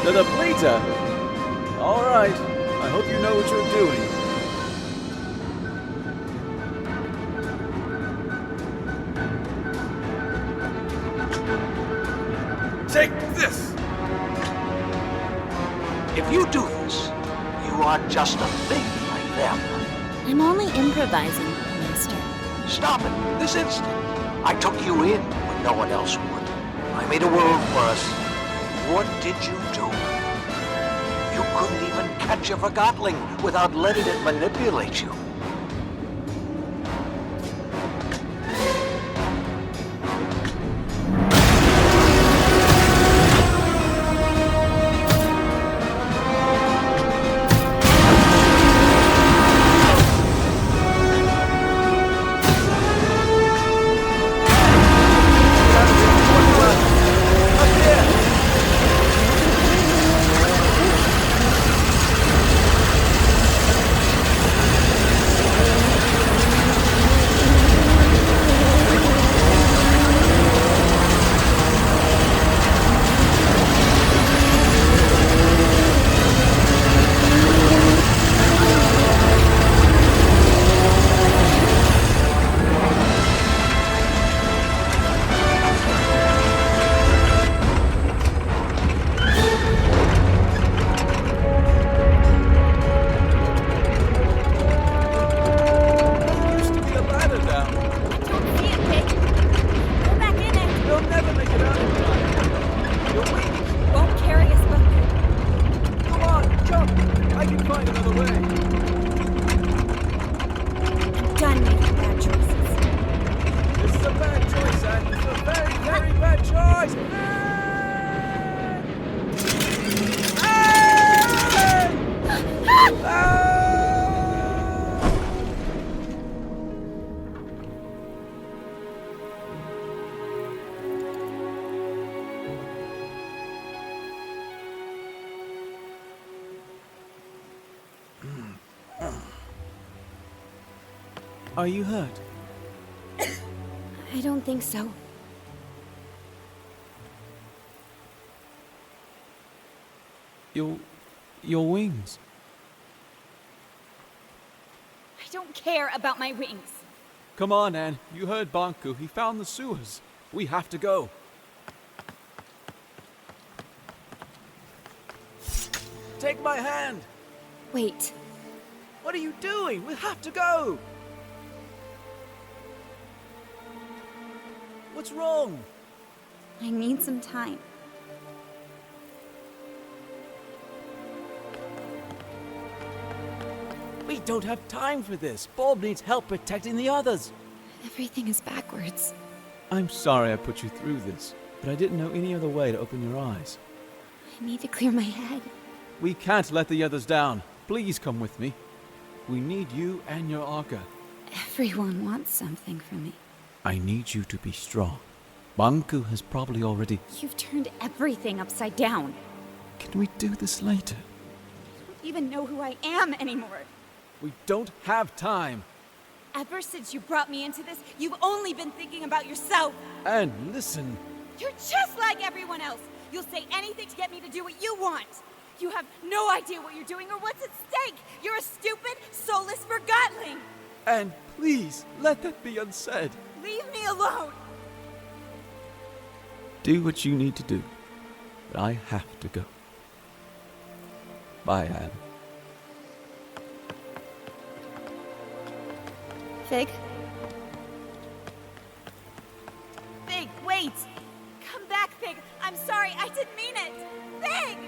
The depleter? All right. I hope you know what you're doing. Take this! If you do this, you are just a thing like them. I'm only improvising, Master. Stop it, this instant. I took you in when no one else would. I made a world for us. What did you do? You couldn't even catch a Forgotling without letting it manipulate you. Are you hurt? I don't think so. Your wings. I don't care about my wings. Come on, Anne. You heard Bonku. He found the sewers. We have to go. Take my hand. Wait. What are you doing? We have to go. What's wrong? I need some time. We don't have time for this. Bob needs help protecting the others. Everything is backwards. I'm sorry I put you through this, but I didn't know any other way to open your eyes. I need to clear my head. We can't let the others down. Please come with me. We need you and your Arca. Everyone wants something from me. I need you to be strong. Bonku has probably already... You've turned everything upside down. Can we do this later? You don't even know who I am anymore. We don't have time. Ever since you brought me into this, you've only been thinking about yourself. And listen. You're just like everyone else. You'll say anything to get me to do what you want. You have no idea what you're doing or what's at stake. You're a stupid, soulless Forgotling. And please, let that be unsaid. Leave me alone. Do what you need to do. But I have to go. Bye, Anne. Fig? Fig, wait! Come back, Fig! I'm sorry, I didn't mean it! Fig!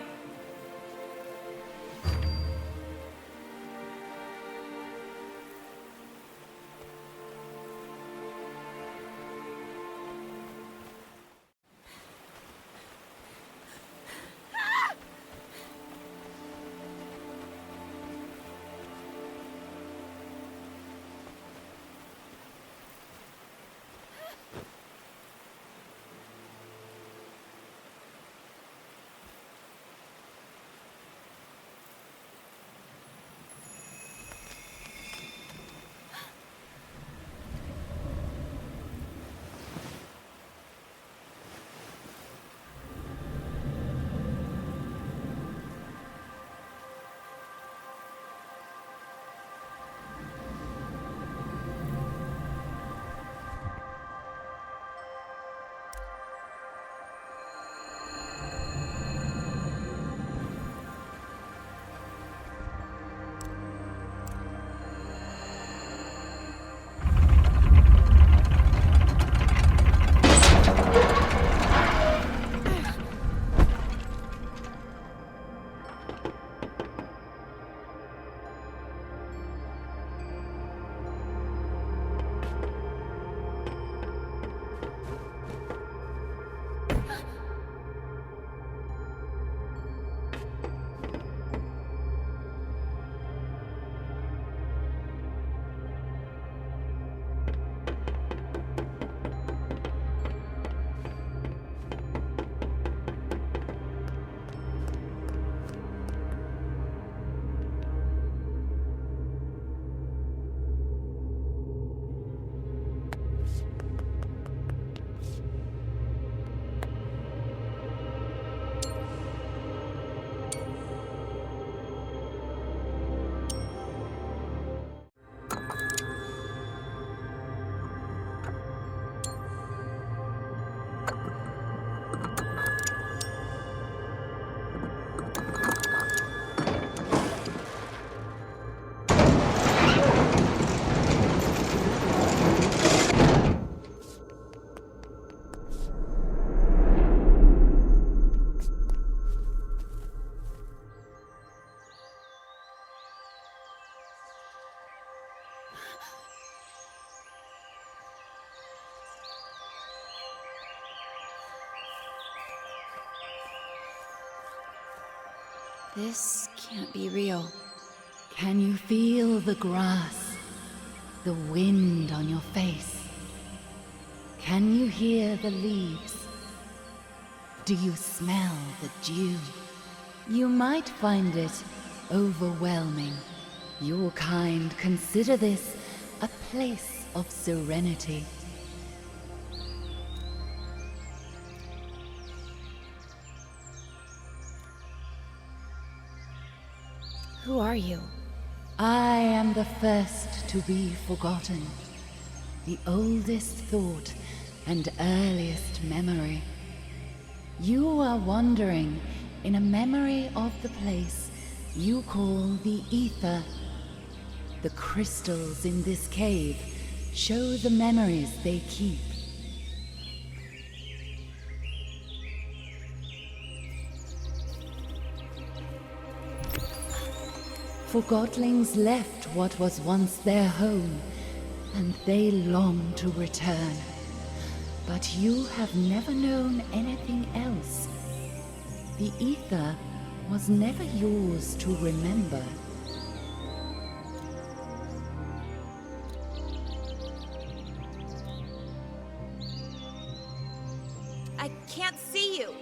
This can't be real. Can you feel the grass, the wind on your face? Can you hear the leaves? Do you smell the dew? You might find it overwhelming. Your kind consider this a place of serenity. Who are you? I am the first to be forgotten. the oldest thought and earliest memory. You are wandering in a memory of the place you call the Ether. The crystals in this cave show the memories they keep. Forgotlings left what was once their home, and they long to return. But you have never known anything else. The Ether was never yours to remember. I can't see you.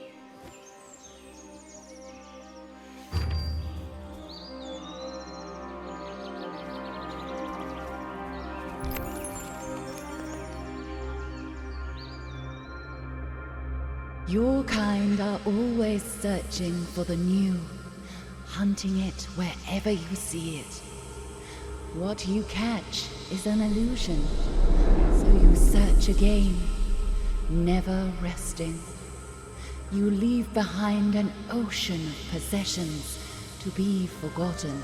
Your kind are always searching for the new, hunting it wherever you see it. What you catch is an illusion, so you search again, never resting. You leave behind an ocean of possessions to be forgotten.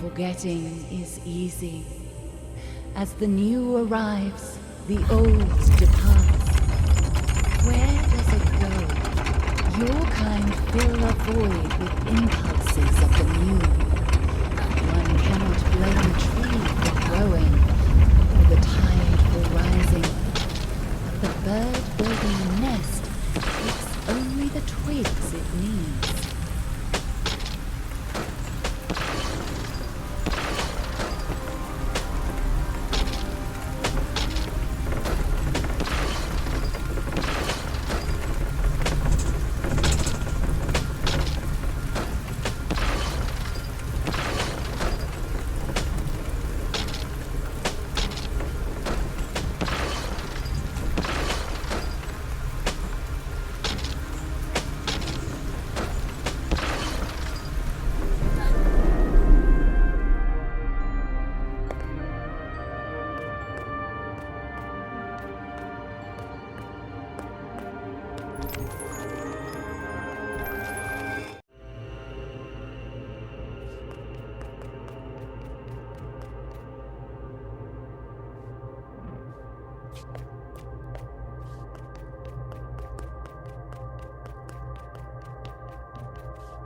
Forgetting is easy. As the new arrives, the old departs. Where does it go? Your kind fill a void with impulses of the new. One cannot blame a tree for growing, or the tide for rising. But the bird building a nest picks only the twigs it needs.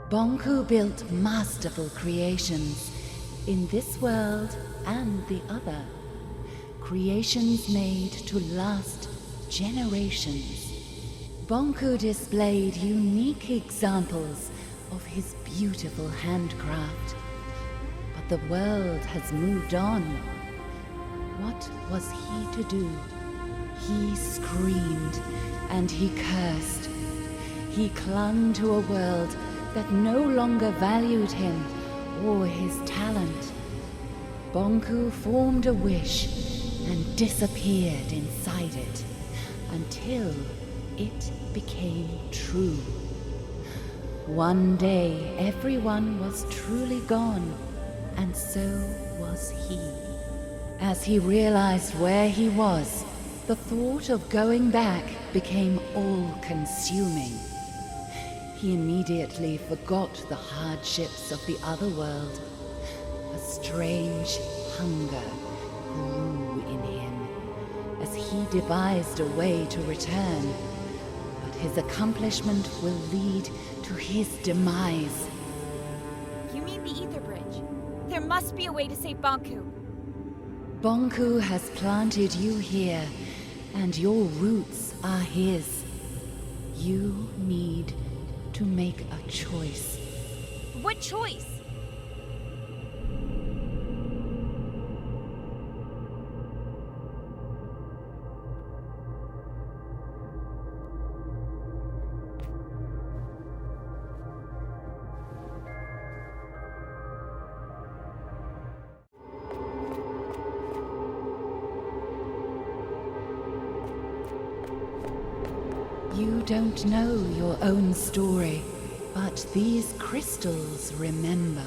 Bonku built masterful creations in this world and the other. Creations made to last generations. Bonku displayed unique examples of his beautiful handcraft. But the world has moved on. What was he to do? He screamed and he cursed. He clung to a world that no longer valued him or his talent. Bonku formed a wish and disappeared inside it until it became true. One day, everyone was truly gone, and so was he. As he realized where he was, the thought of going back became all-consuming. He immediately forgot the hardships of the other world. A strange hunger grew in him as he devised a way to return. But his accomplishment will lead to his demise. You mean the Ether Bridge? There must be a way to save Bonku. Bonku has planted you here, and your roots are his. You need to make a choice. What choice? You don't know your own story, but these crystals remember.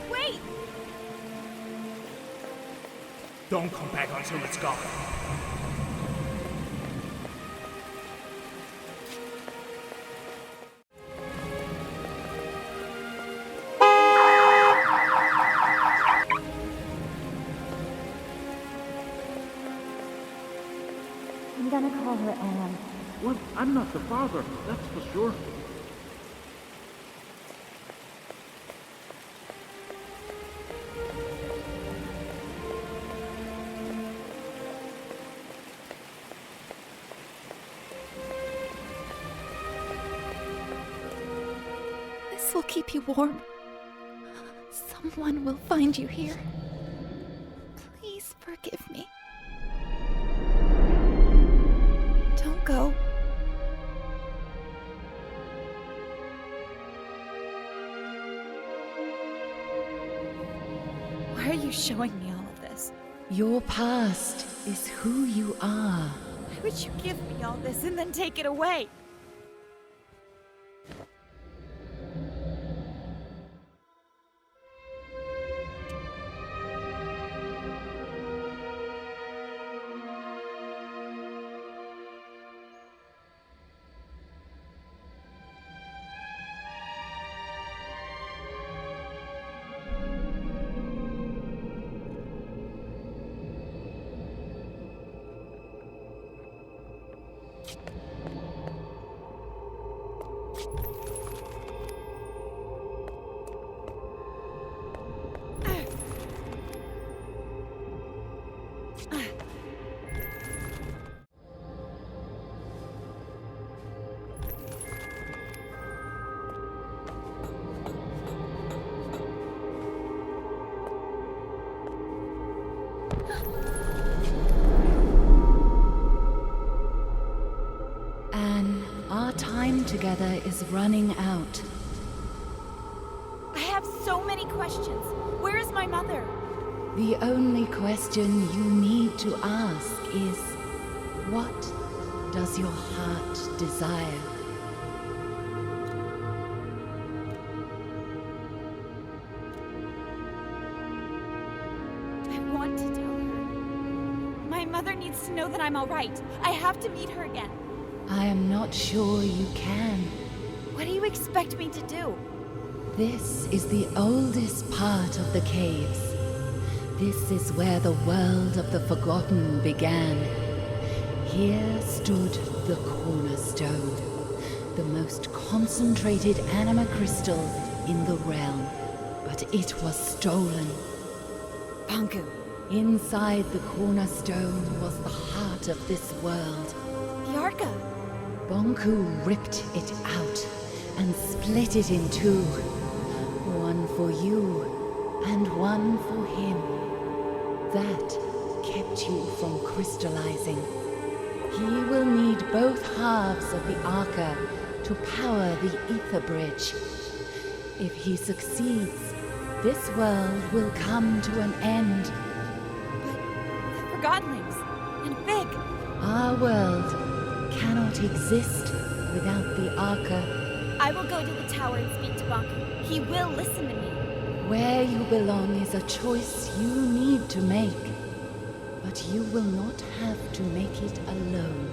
Wait! Don't come back until it's gone. I'm gonna call her Anne. Well, I'm not the father, that's for sure. This will keep you warm. Someone will find you here. Please forgive me. Don't go. Why are you showing me all of this? Your past is who you are. Why would you give me all this and then take it away? Anne, our time together is running out. I have so many questions. Where is my mother? The only question you need to ask is, what does your heart desire? I want to tell her. My mother needs to know that I'm all right. I have to meet her again. I am not sure you can. What do you expect me to do? This is the oldest part of the caves. This is where the world of the Forgotten began. Here stood the cornerstone, the most concentrated anima crystal in the realm. But it was stolen. Bonku. Inside the cornerstone was the heart of this world. The Arca. Bonku ripped it out and split it in two. One for you and one for him. That kept you from crystallizing. He will need both halves of the Arca to power the Ether Bridge. If he succeeds, this world will come to an end. But the Forgotlings and Big. Our world cannot exist without the Arca. I will go to the tower and speak to Bonku. He will listen to me. Where you belong is a choice you need to make. But you will not have to make it alone.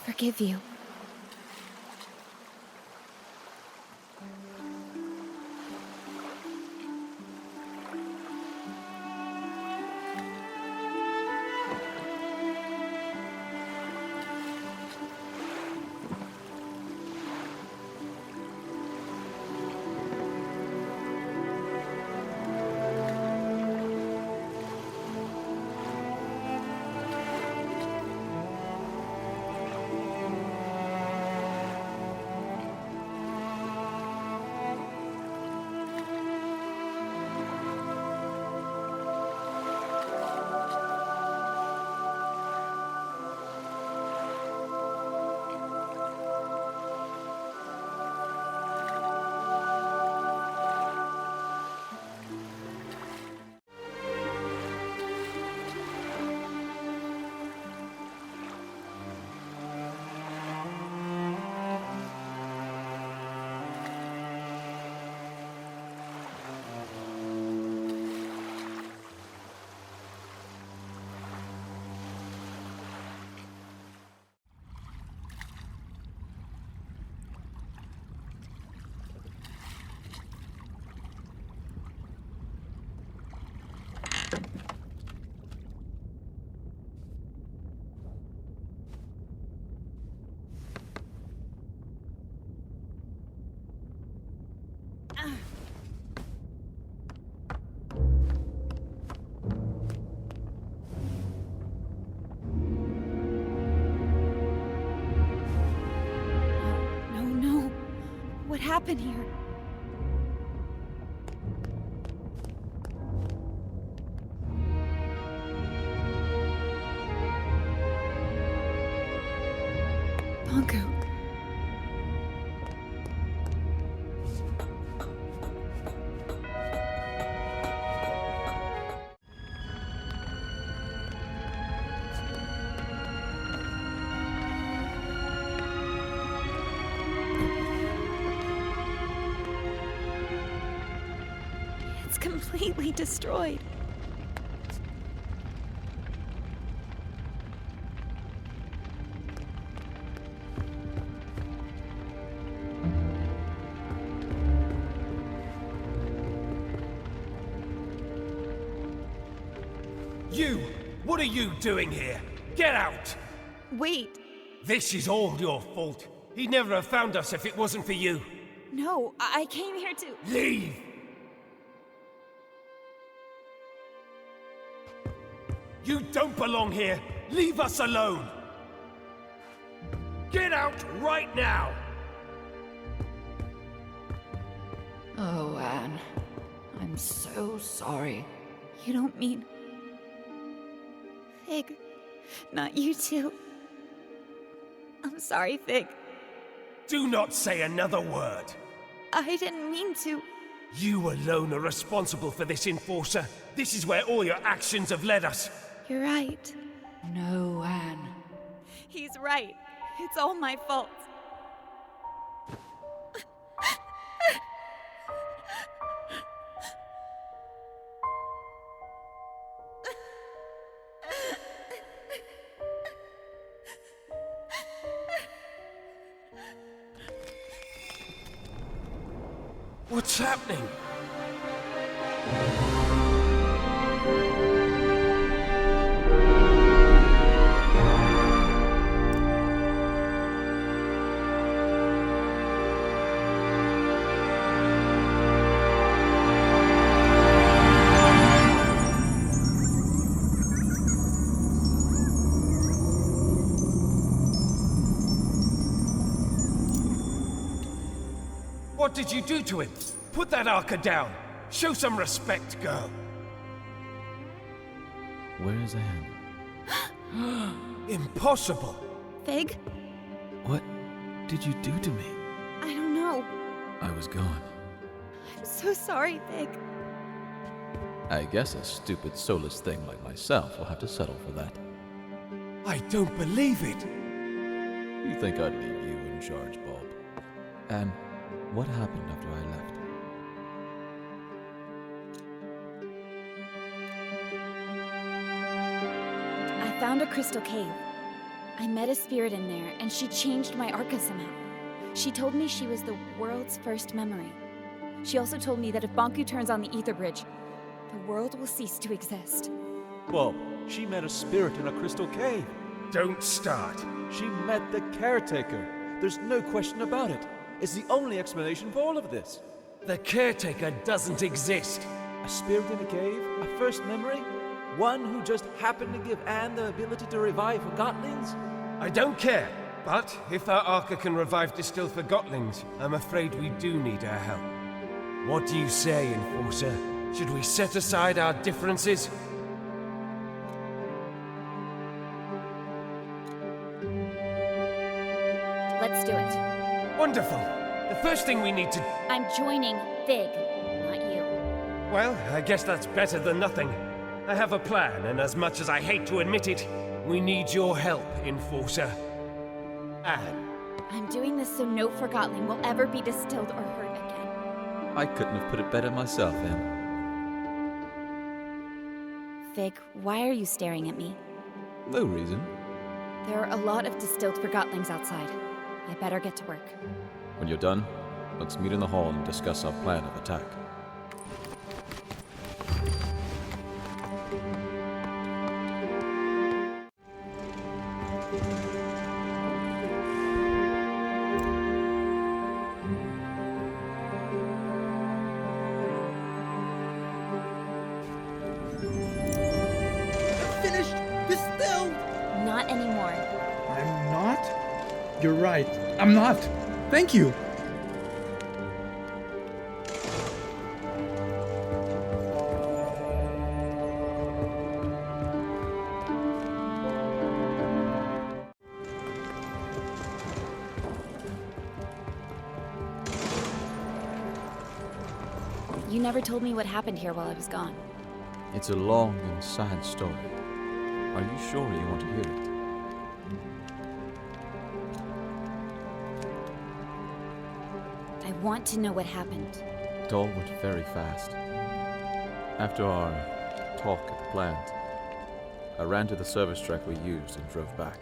forgive you. No. What happened here? Bonku. It's completely destroyed. You! What are you doing here? Get out! Wait. This is all your fault. He'd never have found us if it wasn't for you. No, I came here to... Leave! You don't belong here! Leave us alone! Get out right now! Oh, Anne. I'm so sorry. You don't mean... Fig. Not you too. I'm sorry, Fig. Do not say another word. I didn't mean to. You alone are responsible for this, Enforcer. This is where all your actions have led us. You're right. No, Anne. He's right. It's all my fault. What's happening? What did you do to him? Put that arca down. Show some respect, girl. Where is Anne? Impossible. Fig? What did you do to me? I don't know. I was gone. I'm so sorry, Fig. I guess a stupid, soulless thing like myself will have to settle for that. I don't believe it. You think I'd leave you in charge, Bob? And what happened after I left? I found a crystal cave. I met a spirit in there, and she changed my Arca somehow. She told me she was the world's first memory. She also told me that if Bonku turns on the ether bridge, the world will cease to exist. Whoa, she met a spirit in a crystal cave. Don't start. She met the caretaker. There's no question about it. It's the only explanation for all of this. The caretaker doesn't exist. A spirit in a cave? A first memory? One who just happened to give Anne the ability to revive Forgotlings? I don't care. But if our Arca can revive distilled Forgotlings, I'm afraid we do need her help. What do you say, Enforcer? Should we set aside our differences? Let's do it. Wonderful. The first thing we need to... I'm joining Fig, not you. Well, I guess that's better than nothing. I have a plan, and as much as I hate to admit it, we need your help, Enforcer. Anne. I'm doing this so no Forgotling will ever be distilled or hurt again. I couldn't have put it better myself, Anne. Fig, why are you staring at me? No reason. There are a lot of distilled Forgotlings outside. I better get to work. When you're done, let's meet in the hall and discuss our plan of attack. Finished! Distilled! Not anymore. I'm not? You're right. I'm not. Thank you. You never told me what happened here while I was gone. It's a long and sad story. Are you sure you want to hear it? I want to know what happened. It all went very fast. After our talk at the plant, I ran to the service truck we used and drove back.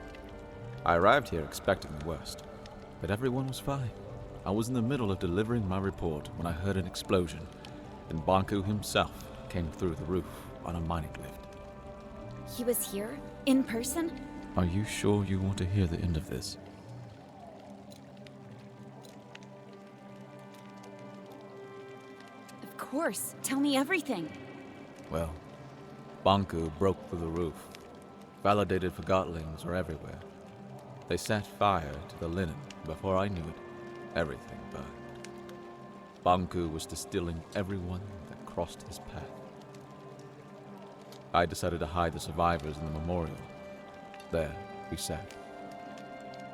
I arrived here expecting the worst, but everyone was fine. I was in the middle of delivering my report when I heard an explosion, and Bonku himself came through the roof on a mining lift. He was here? In person? Are you sure you want to hear the end of this? Of course. Tell me everything. Well, Bonku broke through the roof. Validated Forgotlings were everywhere. They set fire to the linen. Before I knew it, everything burned. Bonku was distilling everyone that crossed his path. I decided to hide the survivors in the memorial. There, we sat,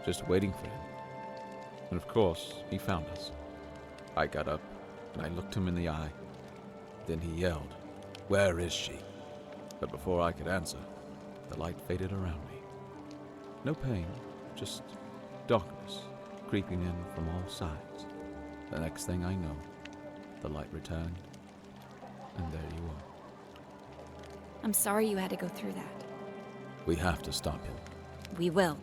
just waiting for him. And of course, he found us. I got up, and I looked him in the eye. Then he yelled, "Where is she?" But before I could answer, the light faded around me. No pain, just darkness creeping in from all sides. The next thing I know, the light returned, and there you are. I'm sorry you had to go through that. We have to stop him. We will.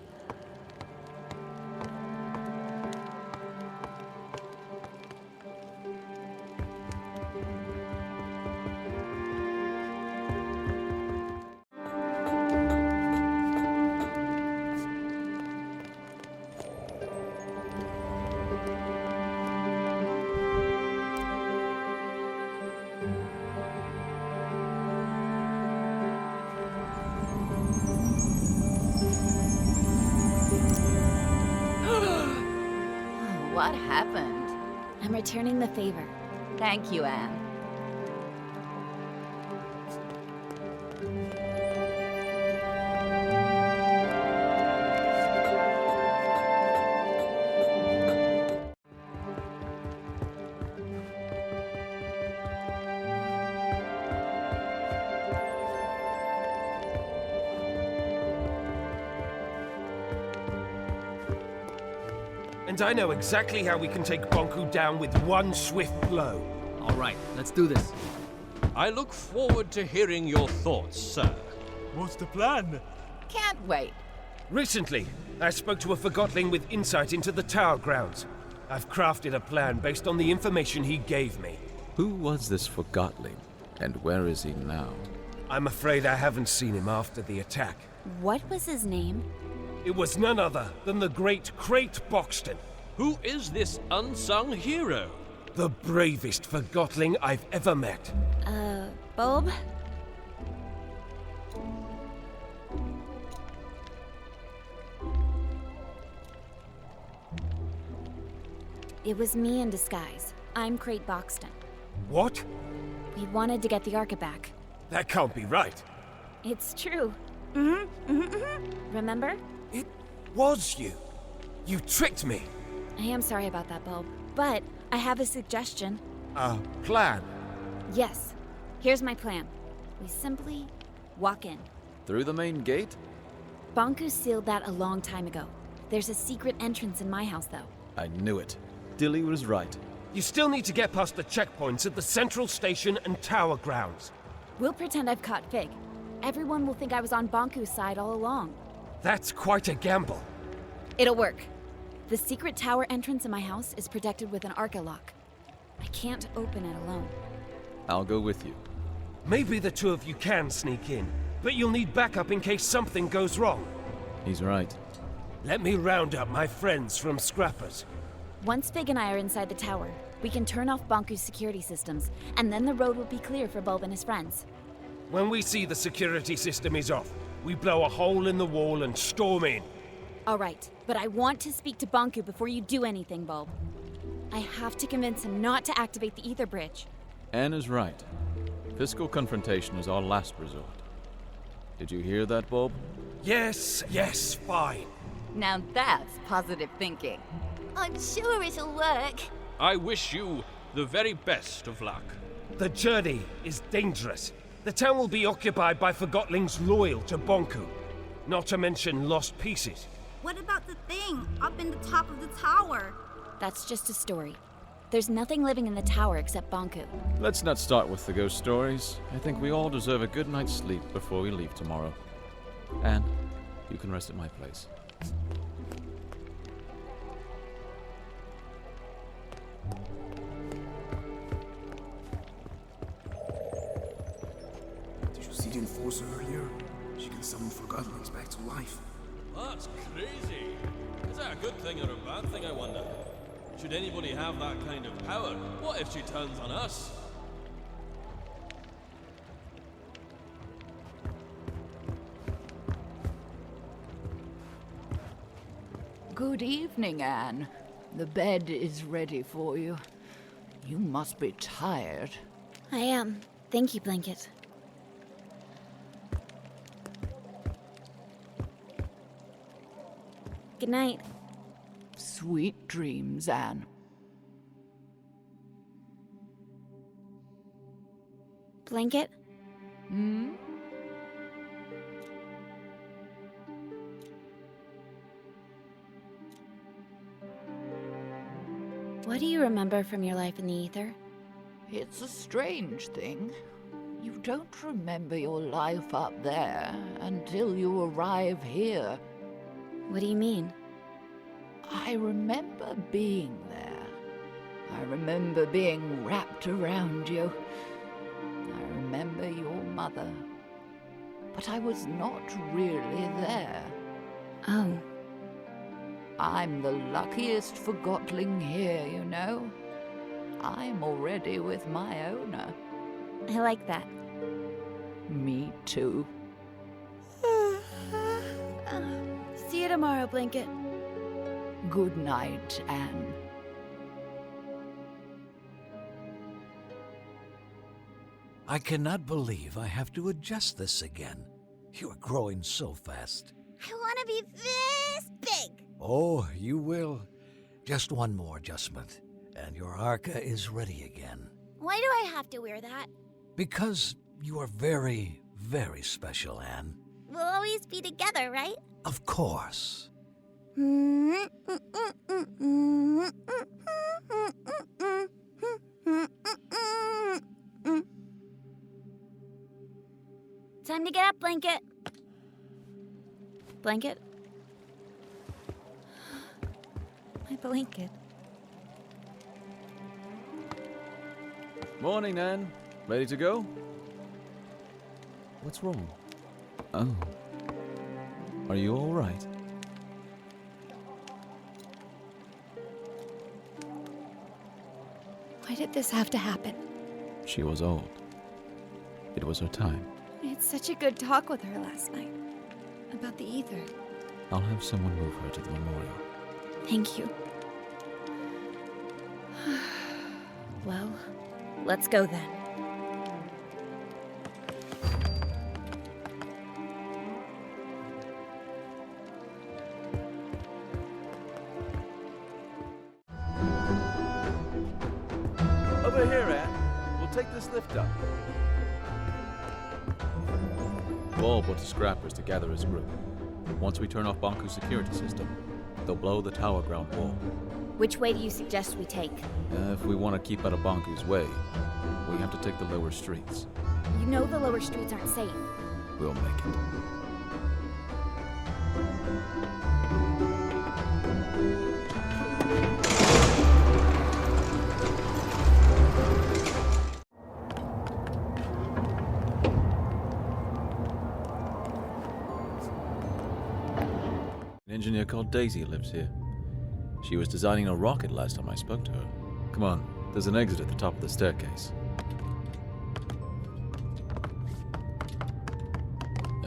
What happened? I'm returning the favor. Thank you, Anne. And I know exactly how we can take Bonku down with one swift blow. All right, let's do this. I look forward to hearing your thoughts, sir. What's the plan? Can't wait. Recently, I spoke to a Forgotling with insight into the tower grounds. I've crafted a plan based on the information he gave me. Who was this Forgotling, and where is he now? I'm afraid I haven't seen him after the attack. What was his name? It was none other than the great Crate Boxton. Who is this unsung hero? The bravest Forgotling I've ever met. Bulb? It was me in disguise. I'm Crate Boxton. What? We wanted to get the Arca back. That can't be right. It's true. Remember? It was you. You tricked me. I am sorry about that, Bulb. But I have a suggestion. A plan? Yes. Here's my plan. We simply walk in. Through the main gate? Bonku sealed that a long time ago. There's a secret entrance in my house, though. I knew it. Dilly was right. You still need to get past the checkpoints at the central station and tower grounds. We'll pretend I've caught Fig. Everyone will think I was on Bonku's side all along. That's quite a gamble. It'll work. The secret tower entrance in my house is protected with an Arca lock. I can't open it alone. I'll go with you. Maybe the two of you can sneak in, but you'll need backup in case something goes wrong. He's right. Let me round up my friends from Scrappers. Once Fig and I are inside the tower, we can turn off Bonku's security systems, and then the road will be clear for Bulb and his friends. When we see the security system is off, we blow a hole in the wall and storm in. All right, but I want to speak to Bonku before you do anything, Bulb. I have to convince him not to activate the ether bridge. Anne is right. Physical confrontation is our last resort. Did you hear that, Bulb? Yes, fine. Now that's positive thinking. I'm sure it'll work. I wish you the very best of luck. The journey is dangerous. The town will be occupied by Forgotlings loyal to Bonku, not to mention lost pieces. What about the thing up in the top of the tower? That's just a story. There's nothing living in the tower except Bonku. Let's not start with the ghost stories. I think we all deserve a good night's sleep before we leave tomorrow. Anne, you can rest at my place. Did you see the Enforcer earlier? She can summon Forgotlings back to life. That's crazy. Is that a good thing or a bad thing, I wonder? Should anybody have that kind of power, what if she turns on us? Good evening, Anne. The bed is ready for you. You must be tired. I am. Thank you, Blanket. Good night. Sweet dreams, Anne. Blanket? Hmm? What do you remember from your life in the ether? It's a strange thing. You don't remember your life up there until you arrive here. What do you mean? I remember being there. I remember being wrapped around you. I remember your mother. But I was not really there. Oh. I'm the luckiest Forgotling here, you know. I'm already with my owner. I like that. Me too. See you tomorrow, Blanket. Good night, Anne. I cannot believe I have to adjust this again. You are growing so fast. I want to be this big. Oh, you will. Just one more adjustment, and your Arca is ready again. Why do I have to wear that? Because you are very, very special, Anne. We'll always be together, right? Of course. Time to get up, Blanket. Blanket? My blanket. Morning, Anne. Ready to go? What's wrong? Oh. Are you all right? Why did this have to happen? She was old. It was her time. I had such a good talk with her last night. About the ether. I'll have someone move her to the memorial. Thank you. Well, let's go then. Over here, Anne. We'll take this lift up. Wall put to scrappers to gather his group. Once we turn off Bonku's security system, they'll blow the tower ground wall. Which way do you suggest we take? If we want to keep out of Bonku's way, we have to take the lower streets. You know the lower streets aren't safe. We'll make it. An engineer called Daisy lives here. She was designing a rocket last time I spoke to her. Come on, there's an exit at the top of the staircase.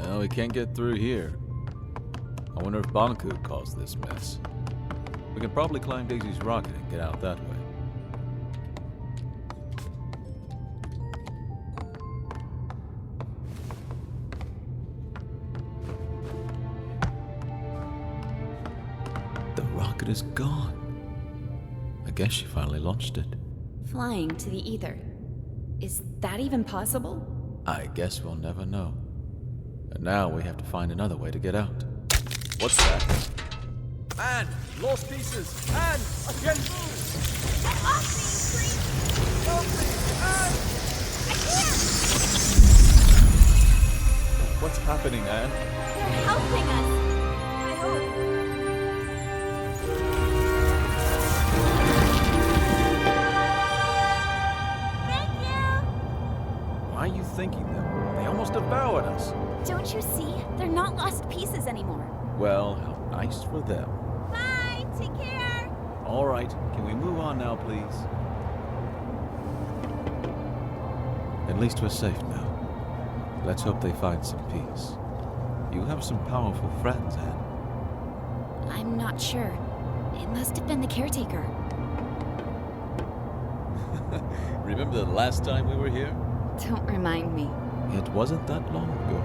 Oh, we can't get through here. I wonder if Bonku caused this mess. We can probably climb Daisy's rocket and get out that way. The rocket is gone. I guess she finally launched it. Flying to the ether. Is that even possible? I guess we'll never know. And now we have to find another way to get out. What's that? Anne! Lost pieces! Anne! I can't move! Get off me, please! Help me! Anne! I can't! What's happening, Anne? They're helping us! I hope. Thank you! Why are you thinking them? They almost devoured us. Don't you see? They're not lost pieces anymore. Well, how nice for them. Bye! Take care! All right, can we move on now, please? At least we're safe now. Let's hope they find some peace. You have some powerful friends, Anne. I'm not sure. It must have been the caretaker. Remember the last time we were here? Don't remind me. It wasn't that long ago.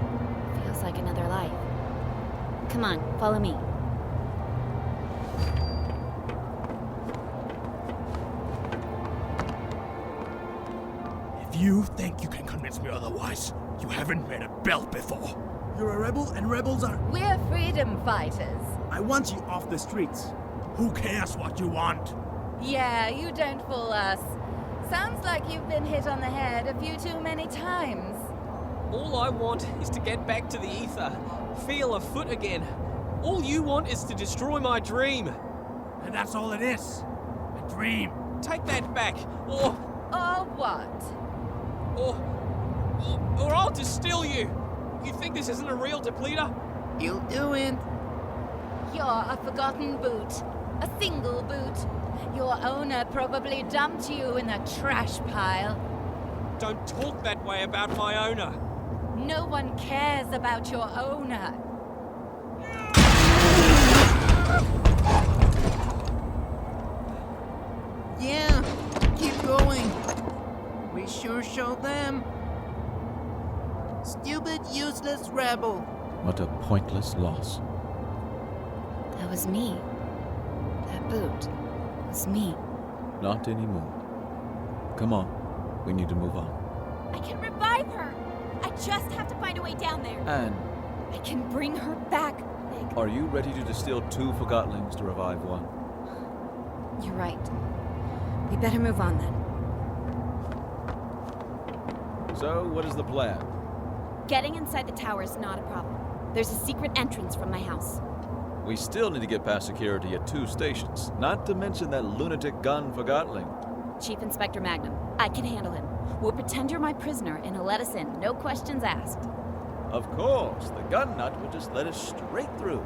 Feels like another life. Come on, follow me. If you think you can convince me otherwise, you haven't made a belt before. You're a rebel, and rebels are... We're freedom fighters. I want you off the streets. Who cares what you want? Yeah, you don't fool us. Sounds like you've been hit on the head a few too many times. All I want is to get back to the ether, feel a foot again. All you want is to destroy my dream. And that's all it is. A dream. Take that back, or what? Or I'll distill you. You think this isn't a real depleter? You'll do it. You're a forgotten boot. A single boot. Your owner probably dumped you in the trash pile. Don't talk that way about my owner. No one cares about your owner. Yeah, keep going. We sure showed them. Stupid, useless rebel. What a pointless loss. That was me. That boot was me. Not anymore. Come on, we need to move on. I can revive her. I just have to find a way down there. Anne, I can bring her back. are you ready to distill 2 Forgotlings to revive 1? You're right. We better move on then. So, what is the plan? Getting inside the tower is not a problem. There's a secret entrance from my house. We still need to get past security at 2 stations, not to mention that lunatic gun Forgotling. Chief Inspector Magnum, I can handle him. We'll pretend you're my prisoner and he'll let us in, no questions asked. Of course, the gun nut will just let us straight through.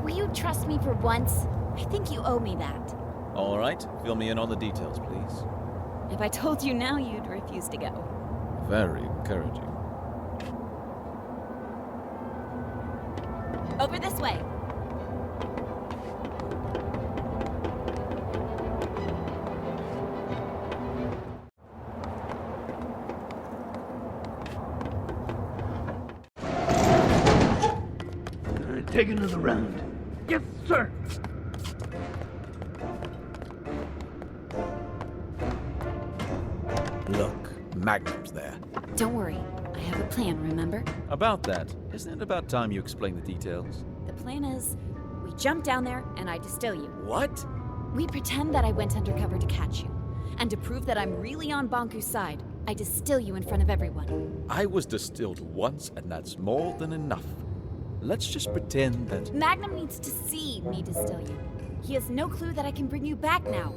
Will you trust me for once? I think you owe me that. All right, fill me in on the details, please. If I told you now, you'd refuse to go. Very encouraging. Over this way. Take another round. Yes, sir. Look, Magnum's there. Don't worry. I have a plan, remember? About that, isn't it about time you explain the details? The plan is, we jump down there and I distill you. What? We pretend that I went undercover to catch you. And to prove that I'm really on Bonku's side, I distill you in front of everyone. I was distilled once, and that's more than enough. Let's just pretend that... Magnum needs to see me distill you. He has no clue that I can bring you back now.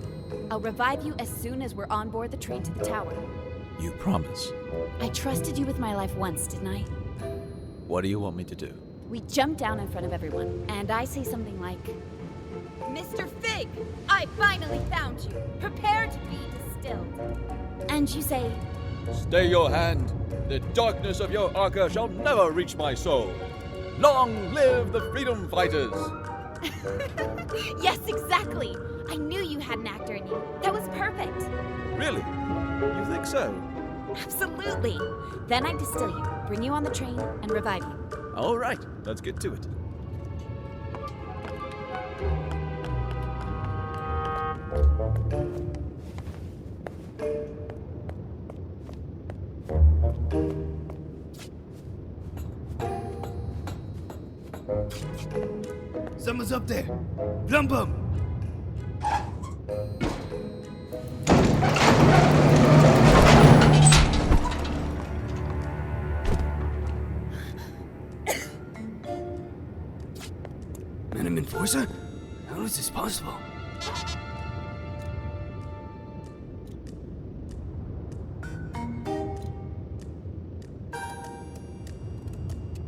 I'll revive you as soon as we're on board the train to the tower. You promise? I trusted you with my life once, didn't I? What do you want me to do? We jump down in front of everyone, and I say something like, Mr. Fig, I finally found you. Prepare to be distilled. And you say, Stay your hand. The darkness of your arca shall never reach my soul. Long live the freedom fighters! Yes, exactly. I knew you had an actor in you. That was perfect. Really? You think so? Absolutely. Then I distill you, bring you on the train, and revive you. All right, let's get to it. Someone's up there. Lump 'em. Madam Enforcer? How is this possible?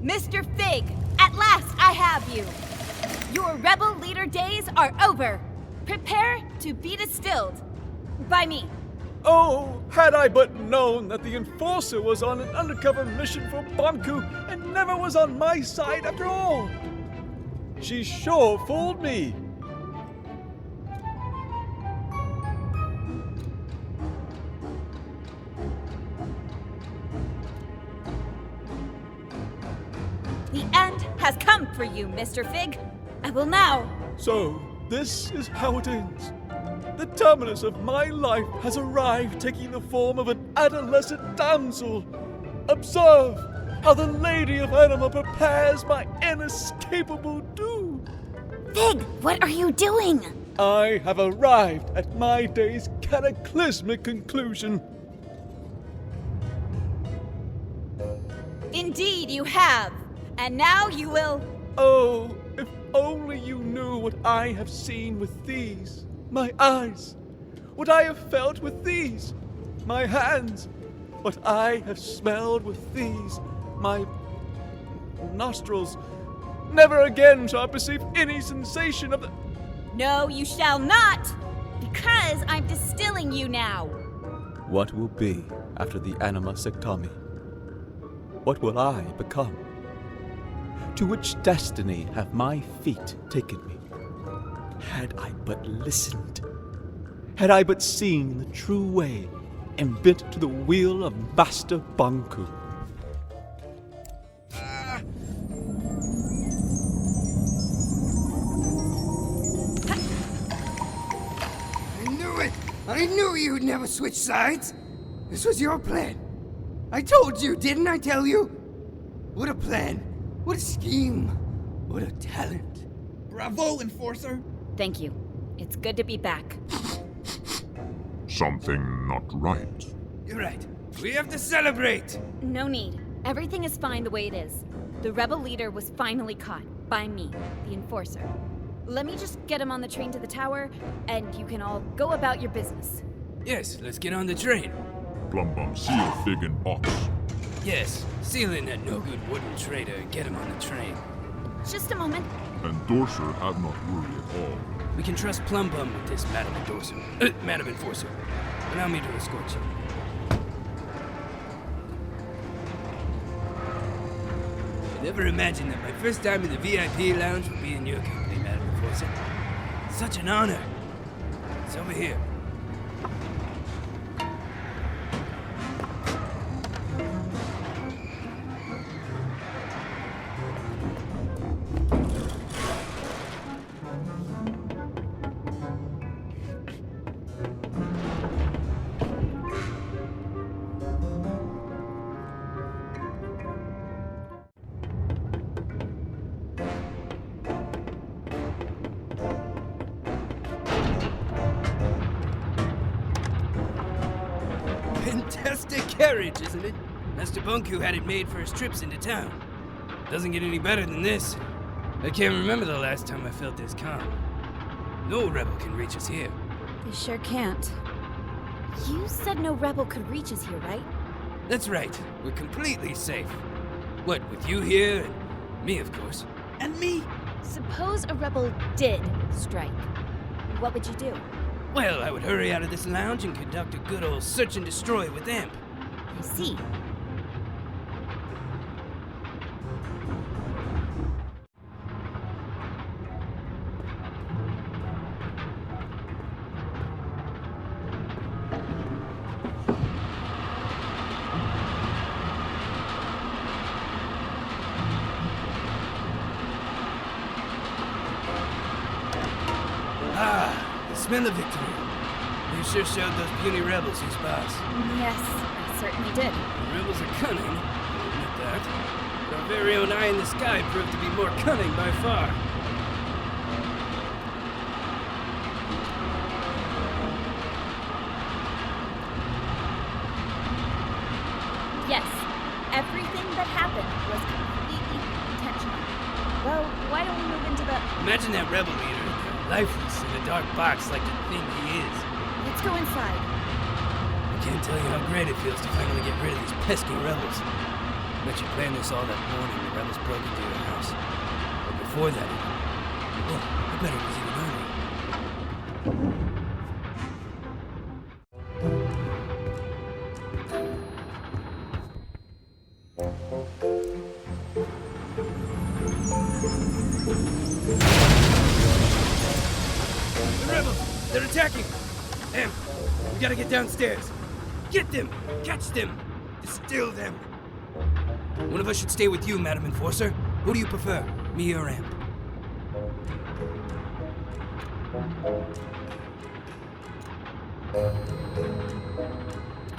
Mr. Fig, at last I have you. Your rebel leader days are over. Prepare to be distilled. By me. Oh, had I but known that the Enforcer was on an undercover mission for Bonku and never was on my side after all! She sure fooled me! The end has come for you, Mr. Fig. I will now. So, this is how it ends. The terminus of my life has arrived, taking the form of an adolescent damsel. Observe how the Lady of Anima prepares my inescapable doom. Fig, what are you doing? I have arrived at my day's cataclysmic conclusion. Indeed, you have. And now you will... Oh, if only you knew what I have seen with these, my eyes. What I have felt with these, my hands. What I have smelled with these, my nostrils. Never again shall I perceive any sensation of the... No, you shall not! Because I'm distilling you now. What will be after the anima sectami? What will I become? To which destiny have my feet taken me? Had I but listened, had I but seen the true way and bent to the will of Master Bonku. I knew it! I knew you'd never switch sides! This was your plan. I told you, didn't I tell you? What a plan. What a scheme. What a talent. Bravo, Enforcer! Thank you. It's good to be back. Something not right. You're right. We have to celebrate! No need. Everything is fine the way it is. The rebel leader was finally caught. By me, the enforcer. Let me just get him on the train to the tower, and you can all go about your business. Yes, let's get on the train. Plum Bum, seal Fig and Box. Yes, seal in that no-good wooden traitor and get him on the train. Just a moment. And Dorser have not worry at all. We can trust Plum Bum with this, Madam Endorser. Madam Enforcer. Allow me to escort you. I never imagined that my first time in the VIP lounge would be in your company, Madam Enforcer. Such an honor. It's over here. Fantastic carriage, isn't it? Master Bonku had it made for his trips into town. Doesn't get any better than this. I can't remember the last time I felt this calm. No rebel can reach us here. They sure can't. You said no rebel could reach us here, right? That's right. We're completely safe. What, with you here and me, of course. And me? Suppose a rebel did strike. What would you do? Well, I would hurry out of this lounge and conduct a good old search and destroy with Amp. I see. Smell of victory. You sure showed those puny rebels who's boss. Yes, I certainly did. The rebels are cunning, I'll admit that. But our very own eye in the sky proved to be more cunning by far. Yes, everything that happened was completely intentional. Well, why don't we move into the... Imagine that rebel leader, lifeless in a dark box like the thing he is. Let's go inside. I can't tell you how great it feels to finally get rid of these pesky rebels. I bet you planned this all that morning the rebels broke into your house. But before that even... Oh, I bet it was even earlier. They're attacking! Em, we gotta get downstairs. Get them! Catch them! Distill them! One of us should stay with you, Madam Enforcer. Who do you prefer, me or Amp?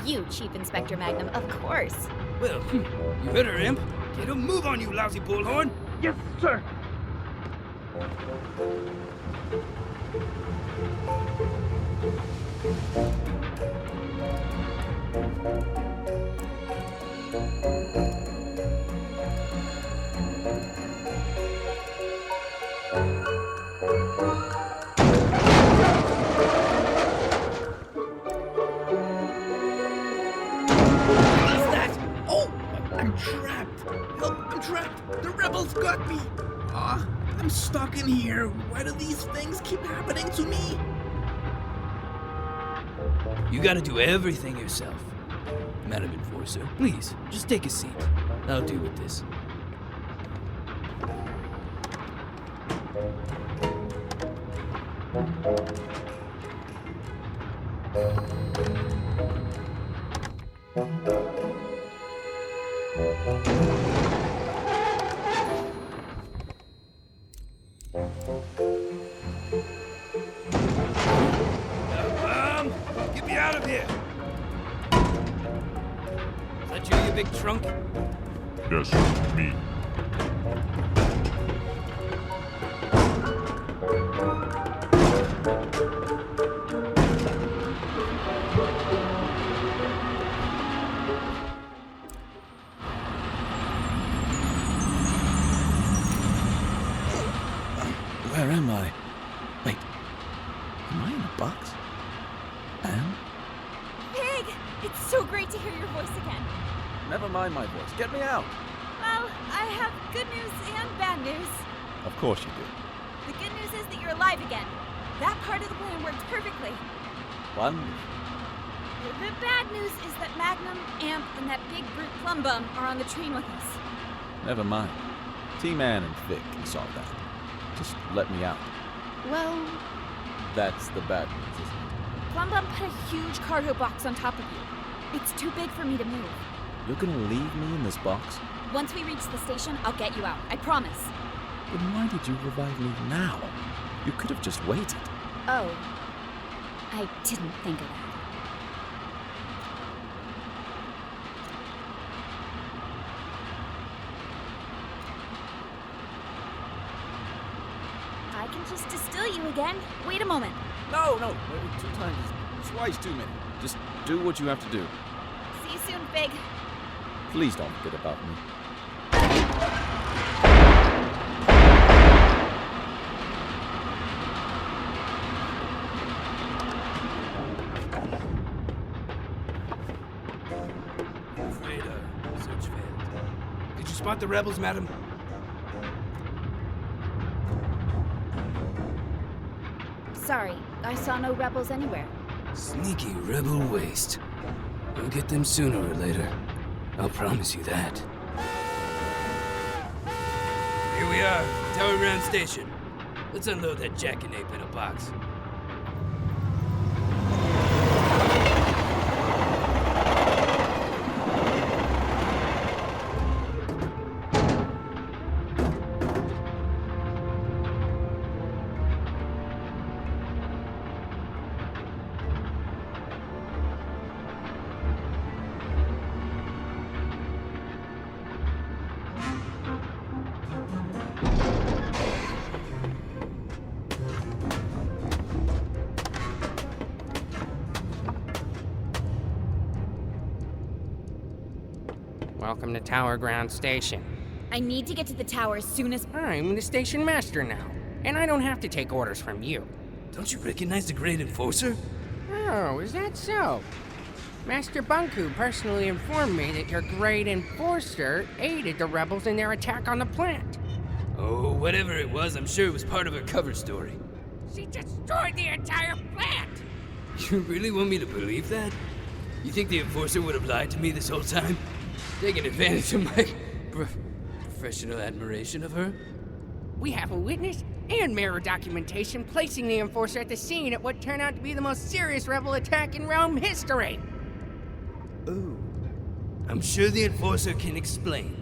You, Chief Inspector Magnum, of course. Well, you heard her, Imp. Get a move on, you lousy bullhorn! Yes, sir! I'm trapped! Help, I'm trapped! The rebels got me! I'm stuck in here. Why do these things keep happening to me? You gotta do everything yourself. Madam Enforcer, please, just take a seat. I'll deal with this. Get me out of here! Is that you big trunk? Yes, me. am I? Wait, am I in a box? Anne? Pig! It's so great to hear your voice again. Never mind my voice. Get me out. Well, I have good news and bad news. Of course you do. The good news is that you're alive again. That part of the plan worked perfectly. Wonderful. The bad news is that Magnum, Amp, and that big brute Plumbum are on the train with us. Never mind. Team Anne and Vic can solve that. Just let me out. Well, That's the bad news, isn't it? Plumbum put a huge cargo box on top of you. It's too big for me to move. You're gonna leave me in this box? Once we reach the station, I'll get you out. I promise. Then why did you revive me now? You could have just waited. Oh. I didn't think of that. I can just distill you again. Wait a moment. No. 2 times is twice too many. Just do what you have to do. See you soon, Big. Please don't forget about me. Search failed. Did you spot the rebels, madam? Sorry, I saw no rebels anywhere. Sneaky rebel waste. We'll get them sooner or later. I'll promise you that. Here we are, Tower Ground Station. Let's unload that jackknape in a box. Welcome to Tower Ground Station. I need to get to the tower as soon as... I'm the station master now, and I don't have to take orders from you. Don't you recognize the Great Enforcer? Oh, is that so? Master Bonku personally informed me that your Great Enforcer aided the rebels in their attack on the plant. Oh, whatever it was, I'm sure it was part of her cover story. She destroyed the entire plant! You really want me to believe that? You think the Enforcer would have lied to me this whole time? Taking advantage of my professional admiration of her? We have a witness and mirror documentation placing the Enforcer at the scene at what turned out to be the most serious rebel attack in Rome history. Ooh. I'm sure the Enforcer can explain.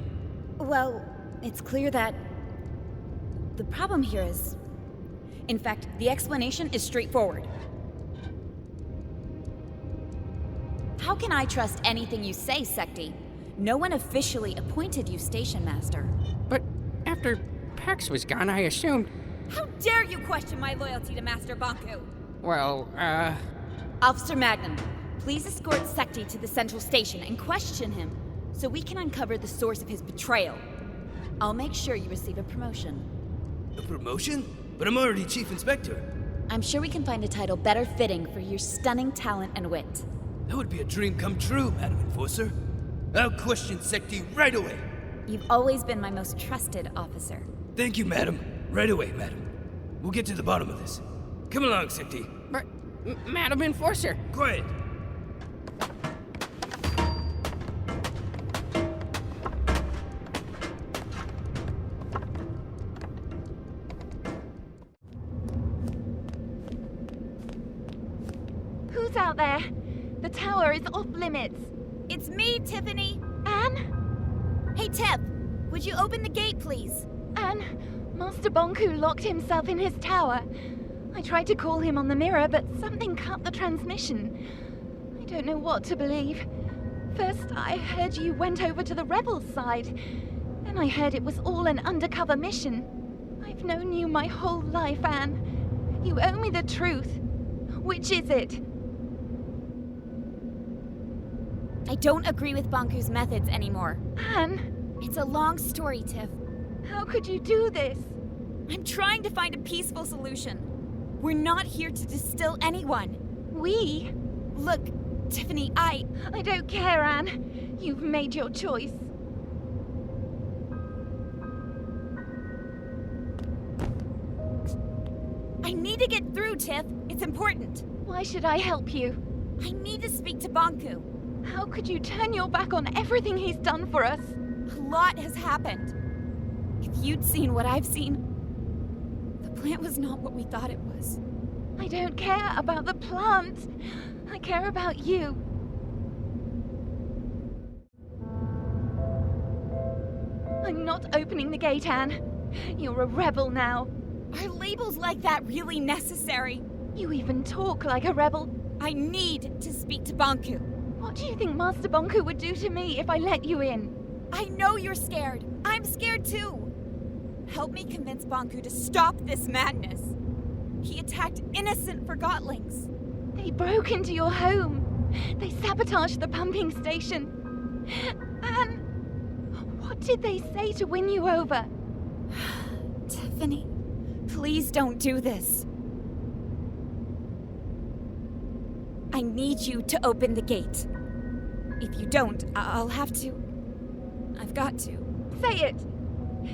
Well, it's clear that... the problem here is... In fact, the explanation is straightforward. How can I trust anything you say, Secti? No one officially appointed you station master. But after Pax was gone, I assumed... How dare you question my loyalty to Master Bonku? Well, Officer Magnum, please escort Secti to the central station and question him so we can uncover the source of his betrayal. I'll make sure you receive a promotion. A promotion? But I'm already Chief Inspector. I'm sure we can find a title better fitting for your stunning talent and wit. That would be a dream come true, Madam Enforcer. I'll question Secti right away. You've always been my most trusted officer. Thank you, madam. Right away, madam. We'll get to the bottom of this. Come along, Secti. But, Madam Enforcer. Quiet. Who's out there? The tower is off limits. It's me, Tiffany. Anne? Hey, Tiff. Would you open the gate, please? Anne, Master Bonku locked himself in his tower. I tried to call him on the mirror, but something cut the transmission. I don't know what to believe. First, I heard you went over to the rebels' side. Then I heard it was all an undercover mission. I've known you my whole life, Anne. You owe me the truth. Which is it? I don't agree with Bonku's methods anymore. Anne? It's a long story, Tiff. How could you do this? I'm trying to find a peaceful solution. We're not here to distill anyone. We? Look, Tiffany, I don't care, Anne. You've made your choice. I need to get through, Tiff. It's important. Why should I help you? I need to speak to Bonku. How could you turn your back on everything he's done for us? A lot has happened. If you'd seen what I've seen, the plant was not what we thought it was. I don't care about the plant. I care about you. I'm not opening the gate, Anne. You're a rebel now. Are labels like that really necessary? You even talk like a rebel. I need to speak to Bonku. What do you think Master Bonku would do to me if I let you in? I know you're scared. I'm scared too. Help me convince Bonku to stop this madness. He attacked innocent Forgotlings. They broke into your home. They sabotaged the pumping station. Anne, what did they say to win you over? Tiffany, please don't do this. I need you to open the gate. If you don't, I'll have to. I've got to. Say it!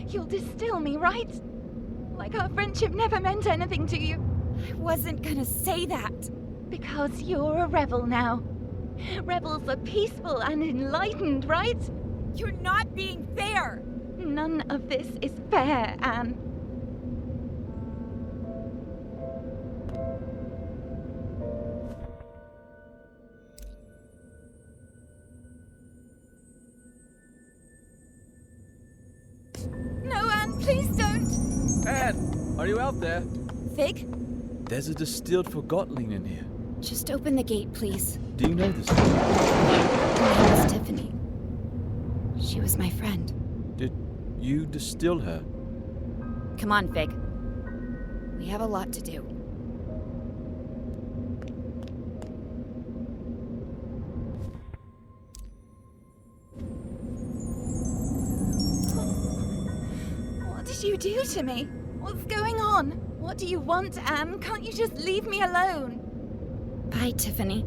You'll distill me, right? Like our friendship never meant anything to you. I wasn't gonna say that. Because you're a rebel now. Rebels are peaceful and enlightened, right? You're not being fair! None of this is fair, Anne. No, Anne, please don't! Anne, are you out there? Fig? There's a distilled Forgotling in here. Just open the gate, please. Do you know this? Her name is Tiffany. She was my friend. Did you distill her? Come on, Fig. We have a lot to do. What did you do to me? What's going on? What do you want, Anne? Can't you just leave me alone? Bye, Tiffany.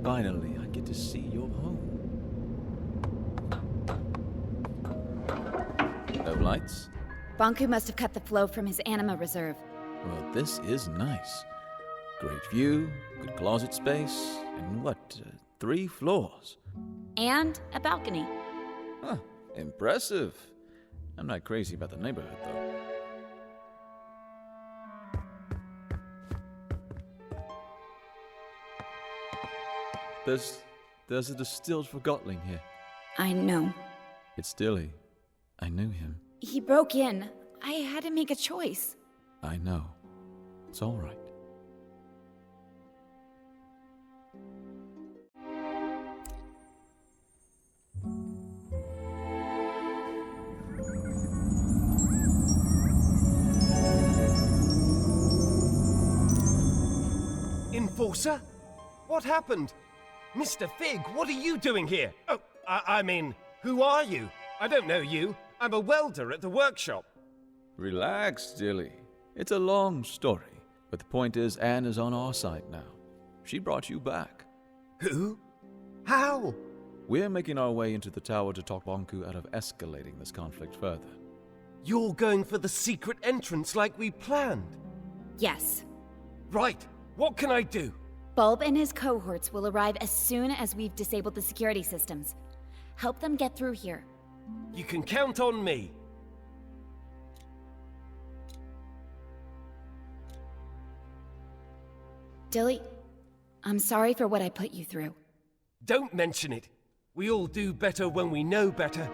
Finally, I get to see your home. No lights? Bonku must have cut the flow from his anima reserve. Well, this is nice. Great view, good closet space, and what, 3 floors? And a balcony. Huh, impressive. I'm not crazy about the neighborhood, though. There's a distilled Forgotling here. I know. It's Dilly. I knew him. He broke in. I had to make a choice. I know. It's all right. Enforcer? What happened? Mr. Fig, what are you doing here? Oh, I mean, who are you? I don't know you. I'm a welder at the workshop. Relax, Dilly. It's a long story, but the point is Anne is on our side now. She brought you back. Who? How? We're making our way into the tower to talk Bonku out of escalating this conflict further. You're going for the secret entrance like we planned? Yes. Right. What can I do? Bulb and his cohorts will arrive as soon as we've disabled the security systems. Help them get through here. You can count on me. Dilly, I'm sorry for what I put you through. Don't mention it. We all do better when we know better.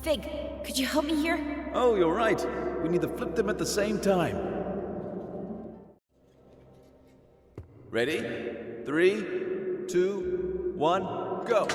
Fig, could you help me here? Oh, you're right. We need to flip them at the same time. Ready? 3, 2, 1, go!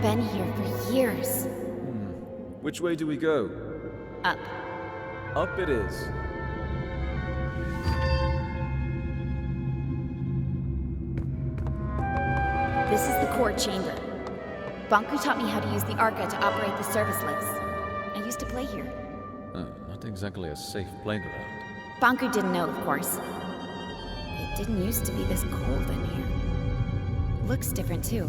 Been here for years. Which way do we go? Up. Up it is. This is the core chamber. Bonku taught me how to use the Arca to operate the service lifts. I used to play here. Not exactly a safe playground. Bonku didn't know, of course. It didn't used to be this cold in here. Looks different, too.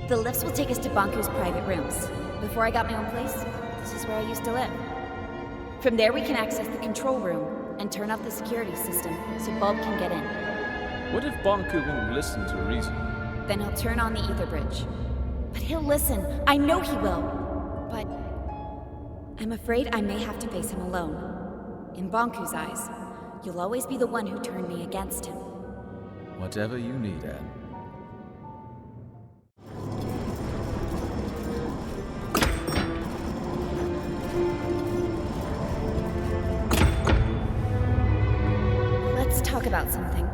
The lifts will take us to Bonku's private rooms. Before I got my own place, this is where I used to live. From there we can access the control room and turn off the security system so Bulb can get in. What if Bonku won't listen to reason? Then he'll turn on the ether bridge. But he'll listen. I know he will. But I'm afraid I may have to face him alone. In Bonku's eyes, you'll always be the one who turned me against him. Whatever you need, Anne. Talk about something.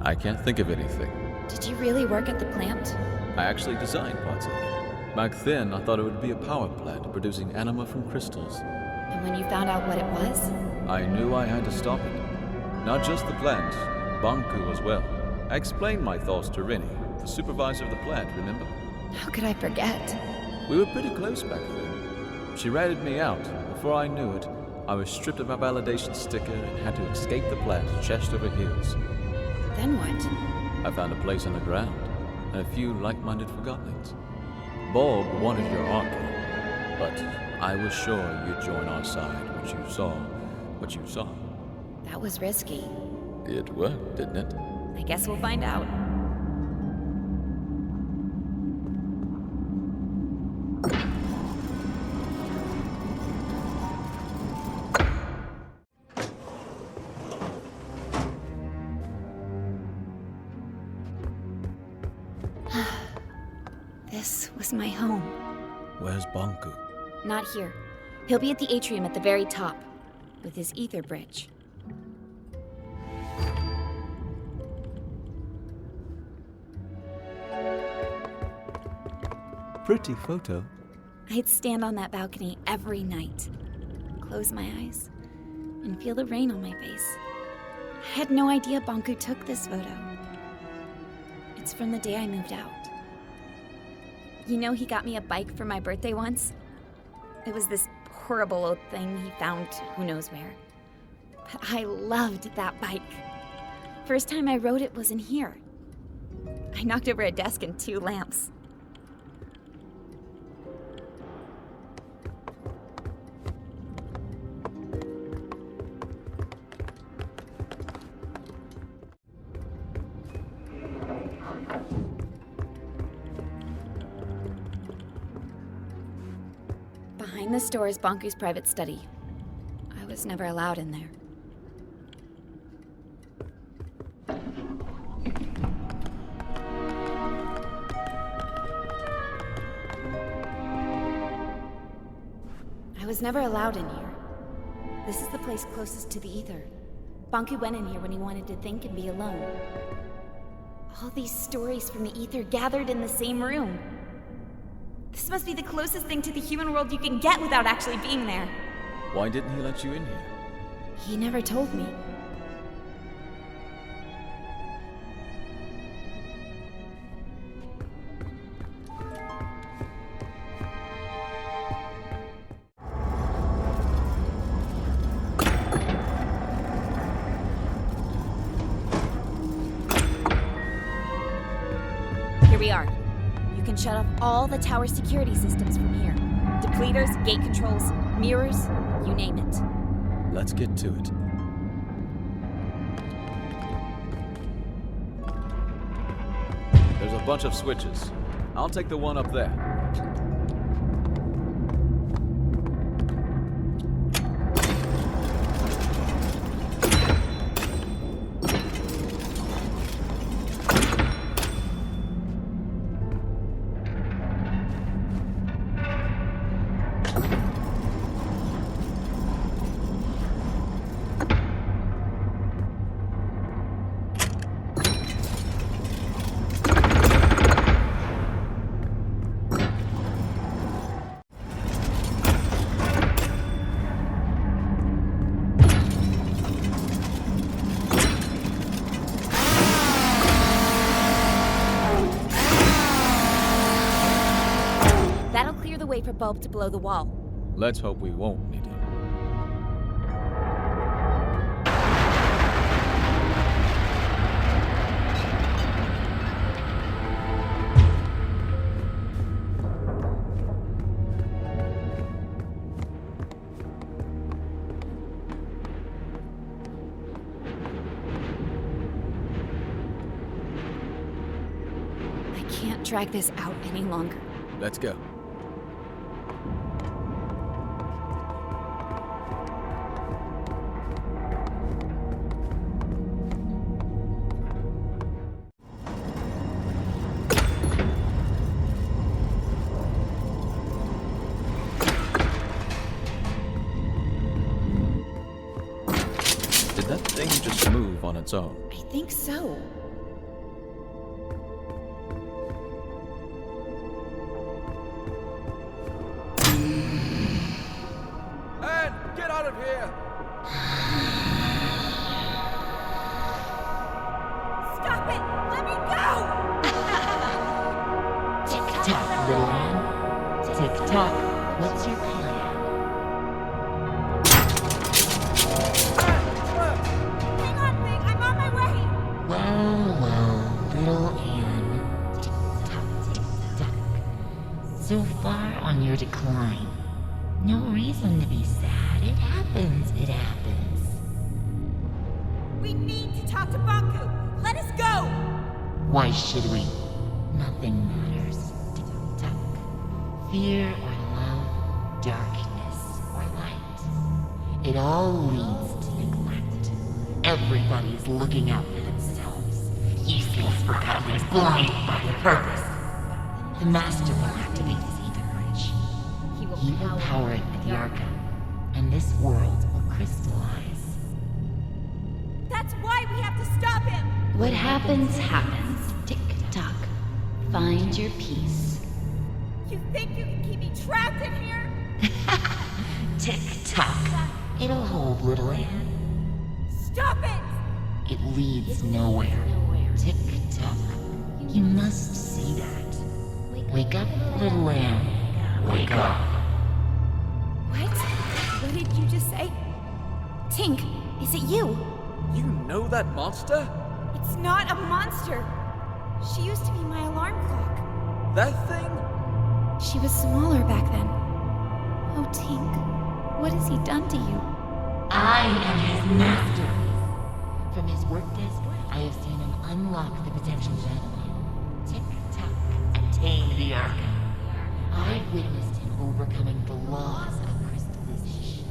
I can't think of anything. Did you really work at the plant? I actually designed parts of it. Back then, I thought it would be a power plant producing anima from crystals. And when you found out what it was? I knew I had to stop it. Not just the plant, Bonku as well. I explained my thoughts to Rini, the supervisor of the plant, remember? How could I forget? We were pretty close back then. She ratted me out. Before I knew it, I was stripped of my validation sticker and had to escape the plant chest over heels. Then what? I found a place underground and a few like-minded Forgotlings. Bulb wanted your Arca, but I was sure you'd join our side once you saw what you saw. That was risky. It worked, didn't it? I guess we'll find out. This was my home. Where's Bonku? Not here. He'll be at the atrium at the very top, with his ether bridge. Pretty photo. I'd stand on that balcony every night, close my eyes, and feel the rain on my face. I had no idea Bonku took this photo. It's from the day I moved out. You know, he got me a bike for my birthday once? It was this horrible old thing he found who knows where. But I loved that bike. First time I rode it was in here. I knocked over a desk and 2 lamps. Behind this door is Bonku's private study. I was never allowed in there. I was never allowed in here. This is the place closest to the ether. Bonku went in here when he wanted to think and be alone. All these stories from the ether gathered in the same room. This must be the closest thing to the human world you can get without actually being there. Why didn't he let you in here? He never told me. can shut off all the tower security systems from here. Depleters, gate controls, mirrors, you name it. Let's get to it. There's a bunch of switches. I'll take the one up there. That'll clear the way for Bulb to blow the wall. Let's hope we won't need him. I can't drag this out any longer. Let's go. Did that thing just move on its own? I think so. Anne, get out of here! Stop it! Let me go! Tick-tock, little Anne. Tick-tock, what's your plan? Hang on, Big. I'm on my way. Well, little Anne. Tick-tock, tick-tock. So far on your decline. No reason to be sad. It happens, it happens. We need to talk to Bonku. Let us go. Why should we? Nothing matters. Tick-tock. Fear or love, darkness or light. It all leads to neglect. Everybody's looking out for themselves. Useless Forgotlings blinded by their purpose. The Master will activate his ether bridge. He will power it with the Arca, and this world will crystallize. That's why we have to stop him. What happens, happens. Tick-tock. Find your peace. You think you can keep me trapped in here? Tick-tock. It'll hold, little Anne. Stop it! It leads nowhere. Tick-tock. You must see that. Wake up, little Anne. Wake up. What? What did you just say? Tink, is it you? You know that monster? It's not a monster. She used to be my alarm clock. That thing? She was smaller back then. Oh, Tink, what has he done to you? I am his master. From his work desk, I have seen him unlock the potential of Anne. Tick-tock, attain the Arca. I witnessed him overcoming the laws of crystallization.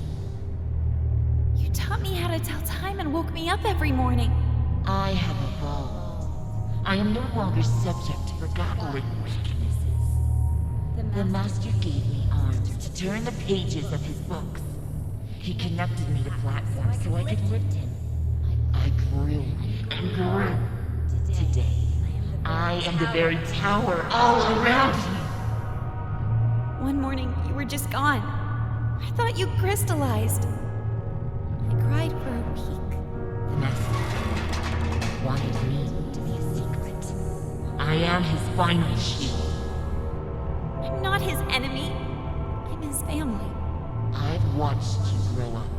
You taught me how to tell time and woke me up every morning. I have evolved. I am no longer subject to Forgotling weaknesses. The Master gave me arms to turn the pages of his books. He connected me to platforms so I could lift him. I grew and grew. Today, I am the very tower all around you. One morning, you were just gone. I thought you crystallized. I cried for a week. The Master wanted me to be a secret. I am his final shield. I'm not his enemy. I'm his family. I've watched you grow up.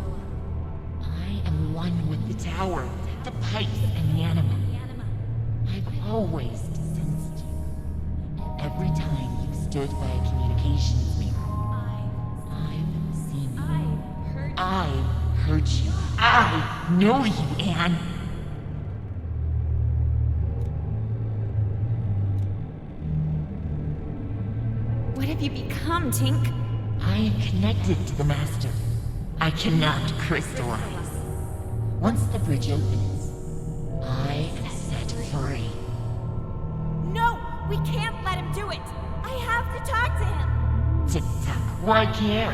I am one with the tower, the pipes, and the anima. I've always sensed you. Every time stood by a communications mirror. I've seen you. I've heard you. I know you, Anne. What have you become, Tink? I am connected to the Master. I cannot crystallize. Once the bridge opens, I am set free. No! We can't let him do it! I have to talk to him! Tick-tock, why care?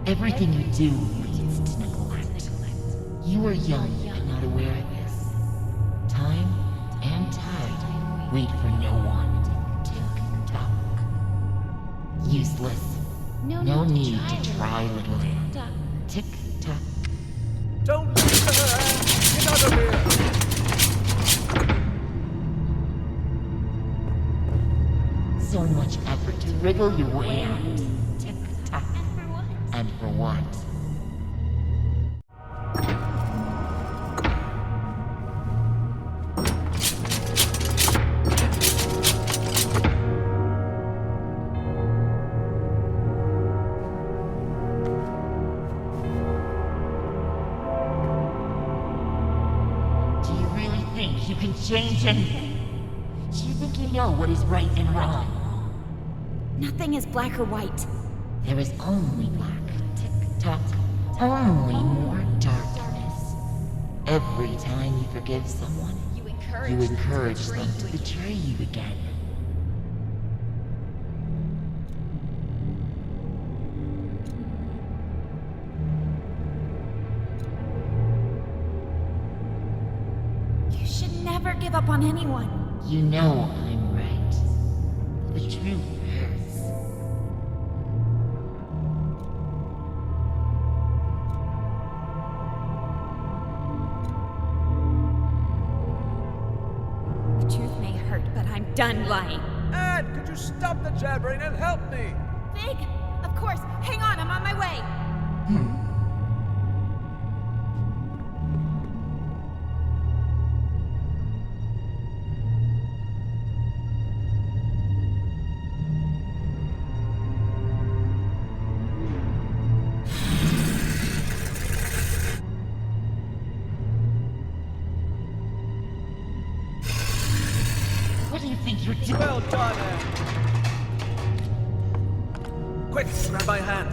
Everything you do leads to neglect. You are young and not aware of this. Time and tide wait for no one. Tick-tock. Useless. No need to try, little Anne. Tick-tock. Don't listen to her, Anne! Get out of here! So much effort to wriggle your way out. Tick-tock. And for what? You can change anything. Do you think you know what is right and wrong? Nothing is black or white. There is only black. Tick-tock. Only more darkness. Every time you forgive someone, you encourage them to betray you again. Never give up on anyone. You know I'm right. The truth hurts. The truth may hurt, but I'm done lying. Anne, could you stop the jabbering and help me? Big! Of course! Hang on, I'm on my way! What do you think you're doing? Well done, Anne. Quick, grab my hand.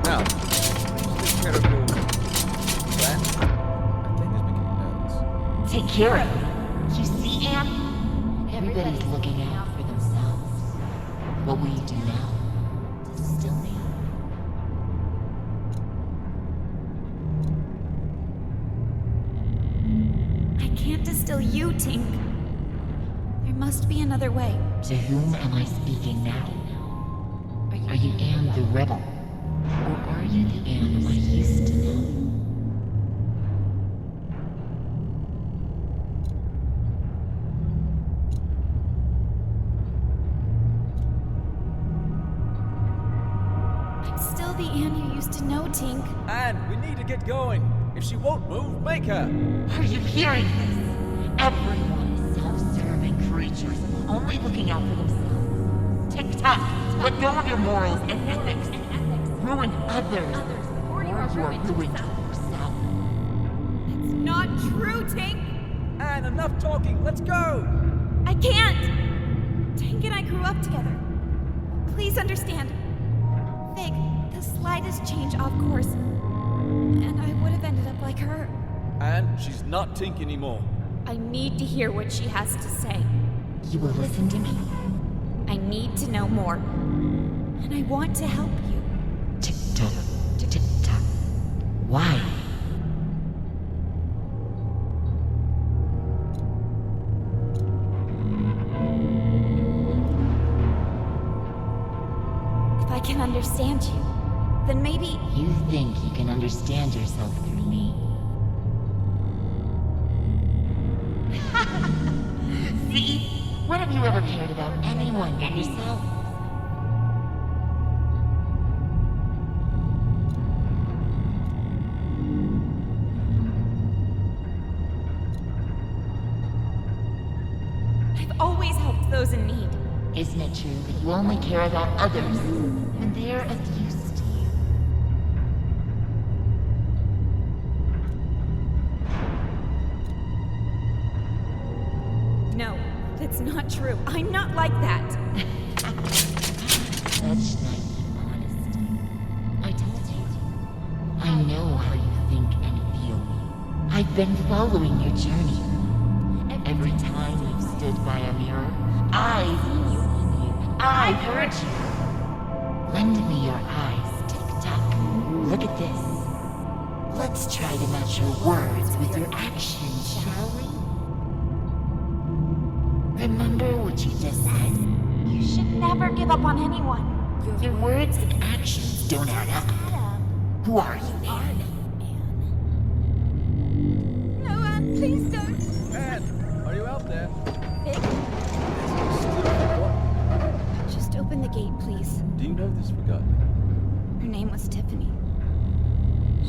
Now, take care of your friend. I think is making me nervous. Take care of it. You see, Anne? Everybody's looking out for themselves. What will you do now? Distill me? I can't distill you, Tink. There must be another way. To whom am I speaking now? Are you Anne the Rebel? Or are you the Anne I used to know? The Anne you used to know, Tink. Anne, we need to get going. If she won't move, make her. Are you hearing this? Everyone is self-serving creatures, only looking out for themselves. Tick-tock, let go of your morals and ethics. Ruin others, or you are ruined yourself. That's not true, Tink! Anne, enough talking. Let's go! I can't! Tink and I grew up together. Please understand. Fig, the slightest change off course, and I would have ended up like her. And she's not Tink anymore. I need to hear what she has to say. You will listen to me? I need to know more. And I want to help you. Tick-tock, tick-tock. Why? If I can understand you, then maybe... You think you can understand yourself through me? See? When have you ever cared about anyone but yourself? I've always helped those in need. Isn't it true that you only care about others when they're of use to you? No, that's not true. I'm not like that. Such naive honesty. I told you. I know how you think and feel. I've been following your journey. Every time you've stood by a mirror, I've seen you. I've heard you. Lend me your eyes, Tick-Tock. Look at this. Let's try to match your words with your actions, shall we? Remember what you just said? You should never give up on anyone. Your words and actions don't add up. Who are you, Anne? No, Anne, please don't. Anne, are you out there? Vic? Just open the gate, please. Do you know this Forgotten? Her name was Tiffany.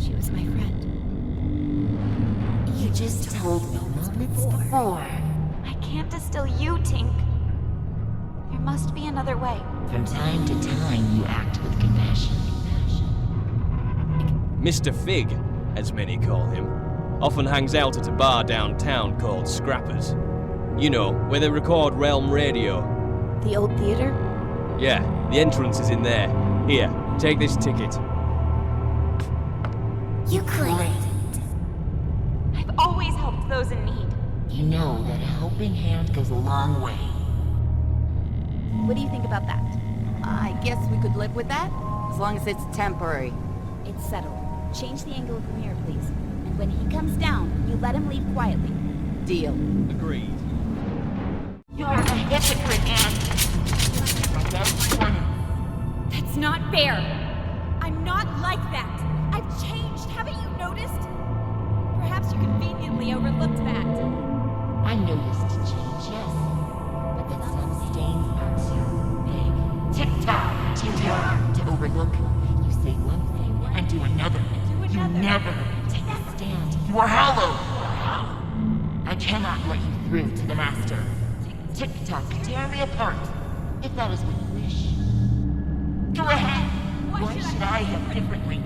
She was my friend. You just told me moments before. I can't distill you, Tink. There must be another way. From time to time, you act with compassion. Mr. Fig, as many call him, often hangs out at a bar downtown called Scrappers. You know, where they record Realm Radio. The old theater? Yeah, the entrance is in there. Here, take this ticket. You claimed. I've always helped those in need. You know that a helping hand goes a long way. What do you think about that? I guess we could live with that, as long as it's temporary. It's settled. Change the angle of the mirror, please. And when he comes down, you let him leave quietly. Deal. Agreed. You're a hypocrite, Anne. Like everyone. That's not fair. I'm not like that. I've changed, haven't you noticed? Perhaps you conveniently overlooked that. I noticed a change, yes. But that some stains are too big. Tick-tock, too hard to overlook. You say one thing and do another. You never take a stand. You are hollow. I cannot let you through to the master. Tick-tock, tear me apart, if that is what you wish. Go ahead. Why should I have differently?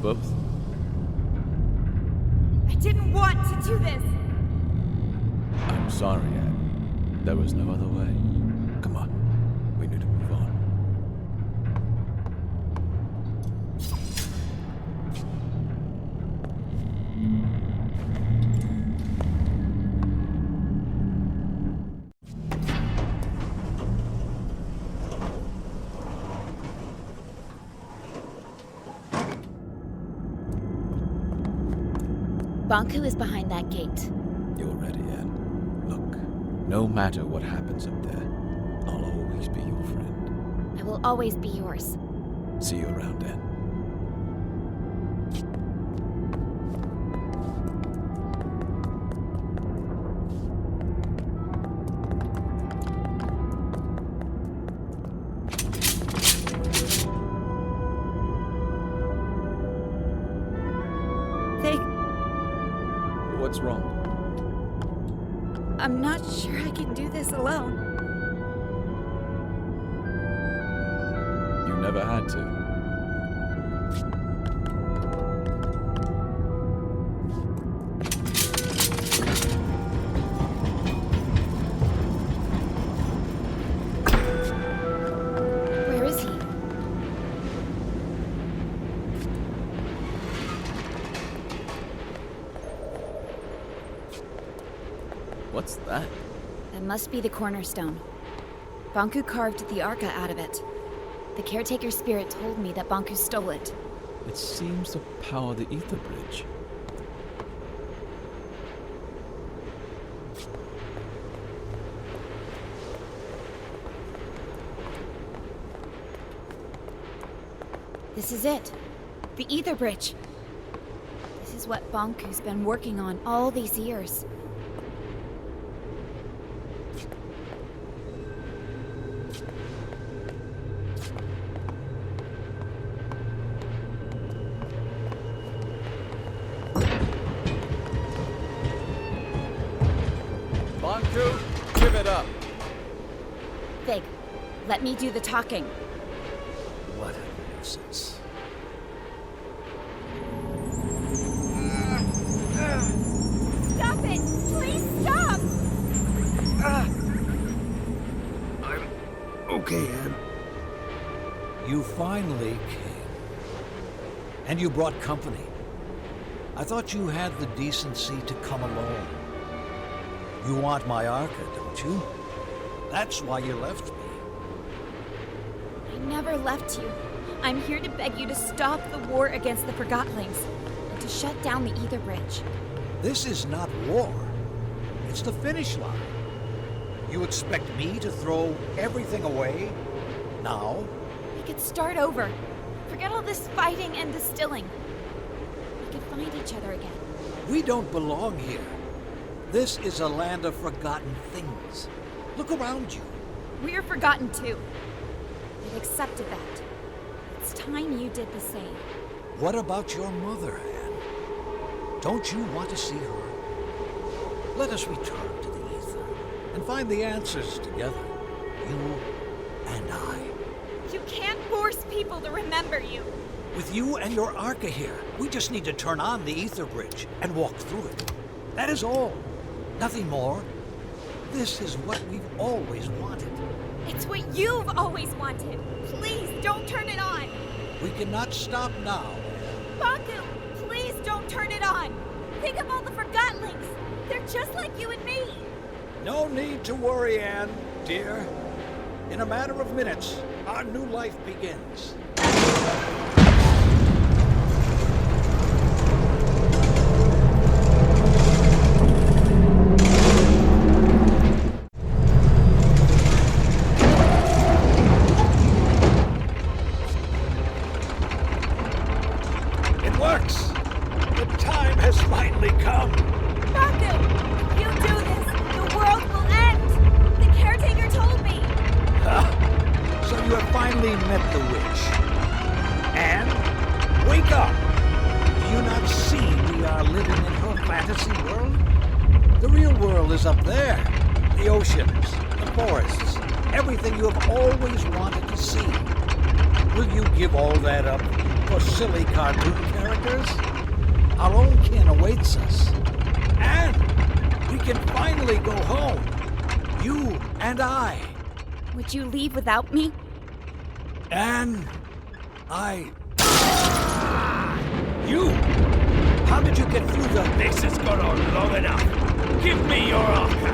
Both? I didn't want to do this. I'm sorry, Anne. There was no other way. Come on. We need to move on. Bonku is behind that gate. You're ready, Anne. Look, no matter what happens up there, I'll always be your friend. I will always be yours. See you around, Anne. What's wrong? I'm not sure I can do this alone. never had to. Where is he? What's that? That must be the cornerstone. Bonku carved the Arca out of it. The caretaker's spirit told me that Bonku stole it. It seems to power the ether bridge. This is it. The ether bridge. This is what Bonku's been working on all these years. Bonku, give it up. Fig, let me do the talking. What a nuisance. Stop it! Please stop! I'm okay, Anne. You finally came. And you brought company. I thought you had the decency to come alone. You want my Arca, don't you? That's why you left me. I never left you. I'm here to beg you to stop the war against the Forgotlings and to shut down the ether bridge. This is not war. It's the finish line. You expect me to throw everything away? Now? We could start over. Forget all this fighting and distilling. We could find each other again. We don't belong here. This is a land of forgotten things. Look around you. We're forgotten too. We've accepted that. It's time you did the same. What about your mother, Anne? Don't you want to see her? Let us return to the ether and find the answers together. You and I. You can't force people to remember you. With you and your Arca here, we just need to turn on the ether bridge and walk through it. That is all. Nothing more. This is what we've always wanted. It's what you've always wanted. Please don't turn it on. We cannot stop now. Bonku, please don't turn it on. Think of all the Forgotlings. They're just like you and me. No need to worry, Anne, dear. In a matter of minutes, our new life begins. It works! The time has finally come! Bonku, if you do this, the world will end. The caretaker told me. So you have finally met the witch. Anne, wake up! Do you not see we are living in her fantasy world? The real world is up there. The oceans, the forests, everything you have always wanted to see. Will you give all that up for silly cartoon characters? Our own kin awaits us. And we can finally go home. You and I. Would you leave without me? And You! How did you get through the... This has gone on long enough. Give me your Arca.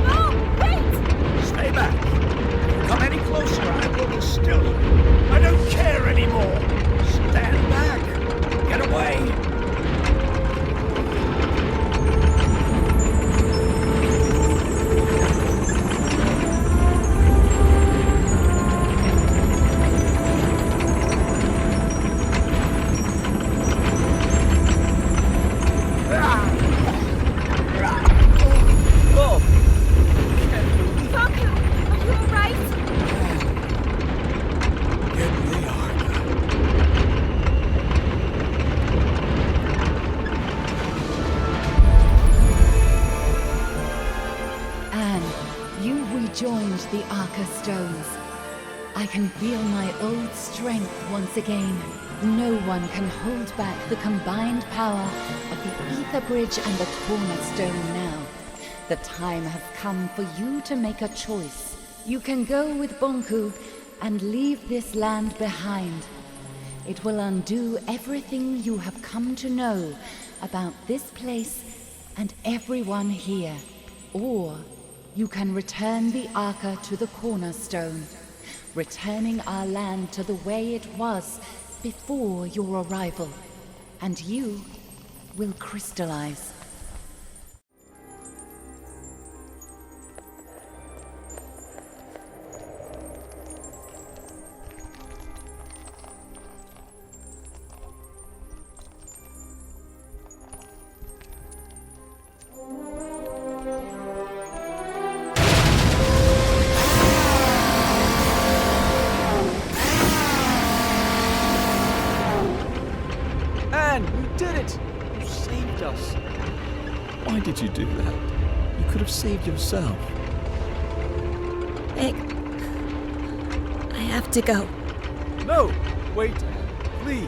No, wait! Stay back. Come any closer, I will distill you. I don't care anymore. Stand back. Get away. Anne, you rejoined the Arca Stones. I can feel my old strength once again. No one can hold back the combined power of the Ether Bridge and the Cornerstone now. The time has come for you to make a choice. You can go with Bonku and leave this land behind. It will undo everything you have come to know about this place and everyone here. Or you can return the Arca to the Cornerstone, returning our land to the way it was before your arrival, and you will crystallize. Anne, you did it! You saved us. Why did you do that? You could have saved yourself. Vic, I have to go. No! Wait, Anne, please.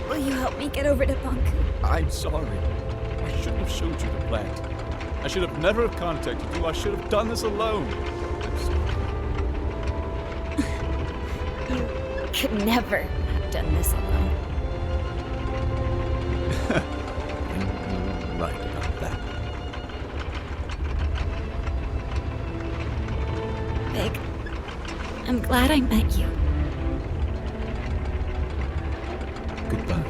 Will you help me get over to Bonku? I'm sorry. I shouldn't have showed you the plant. I should have never have contacted you. I should have done this alone. I'm sorry. You could never have done this alone. You're right about that. Vic, I'm glad I met you. Goodbye.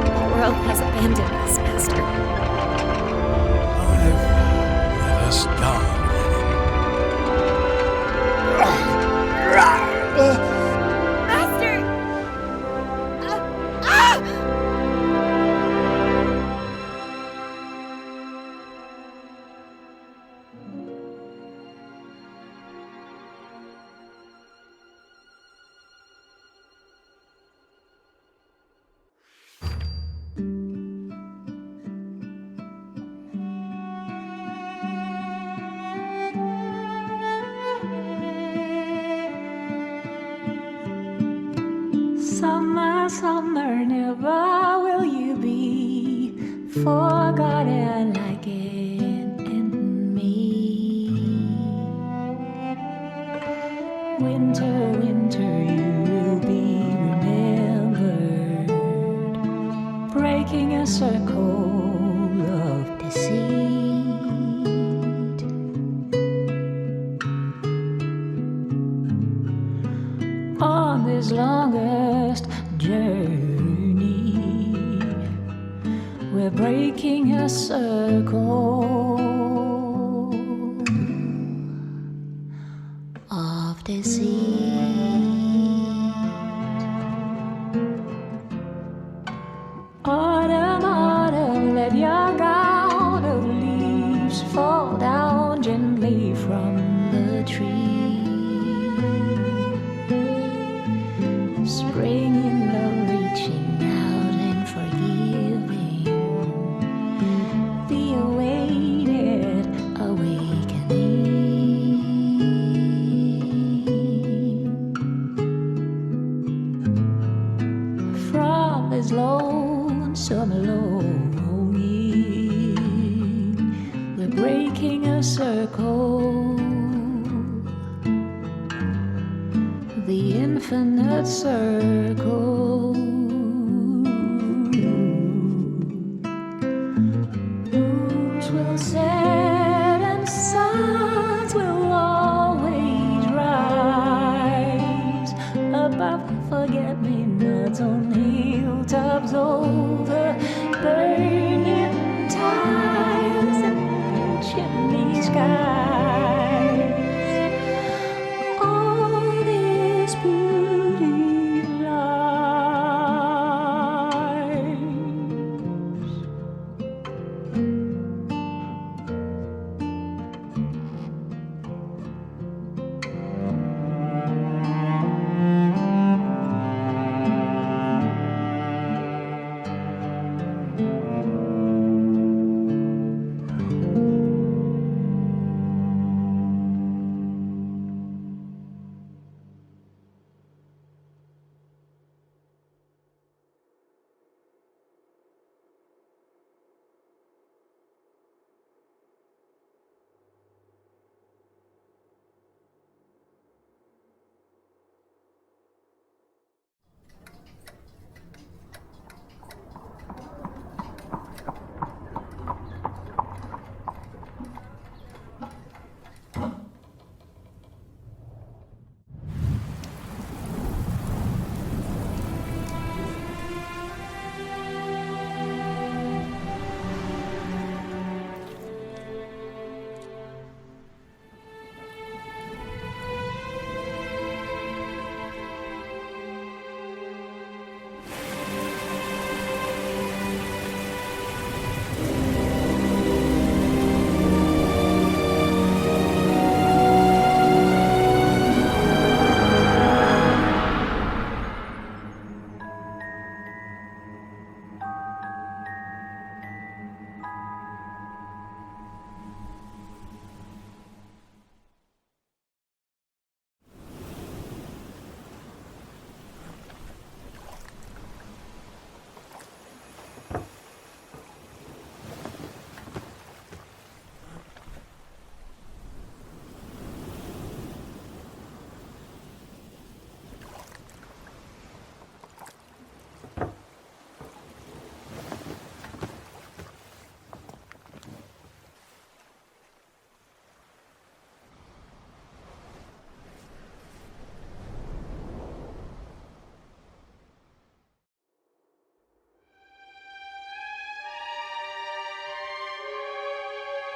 The world has abandoned us, Master. Let us die. Master! Summer, summer, never will you be forgotten like it in me. Winter, winter, you will be remembered, breaking a circle of deceit. On this longest journey, we're breaking a circle of deceit. Autumn, autumn, let your gown of leaves fall down gently from the tree. Spring in love, reaching out and forgiving the awaited awakening. From this lonesome longing, we're breaking a circle, the infinite circle. Moons will set and suns will always rise above forget-me-nots on hilltops over burning tiles and chimney skies. All this beauty lies.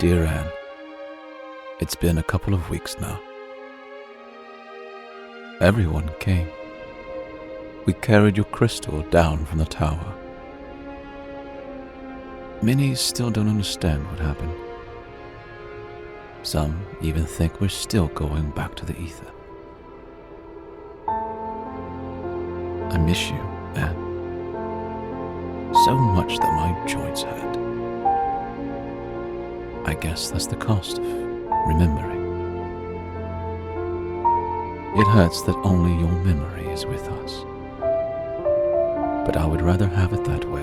Dear Anne, it's been a couple of weeks now. Everyone came. We carried your crystal down from the tower. Many still don't understand what happened. Some even think we're still going back to the ether. I miss you, Anne. So much that my joints hurt. I guess that's the cost of remembering. It hurts that only your memory is with us. But I would rather have it that way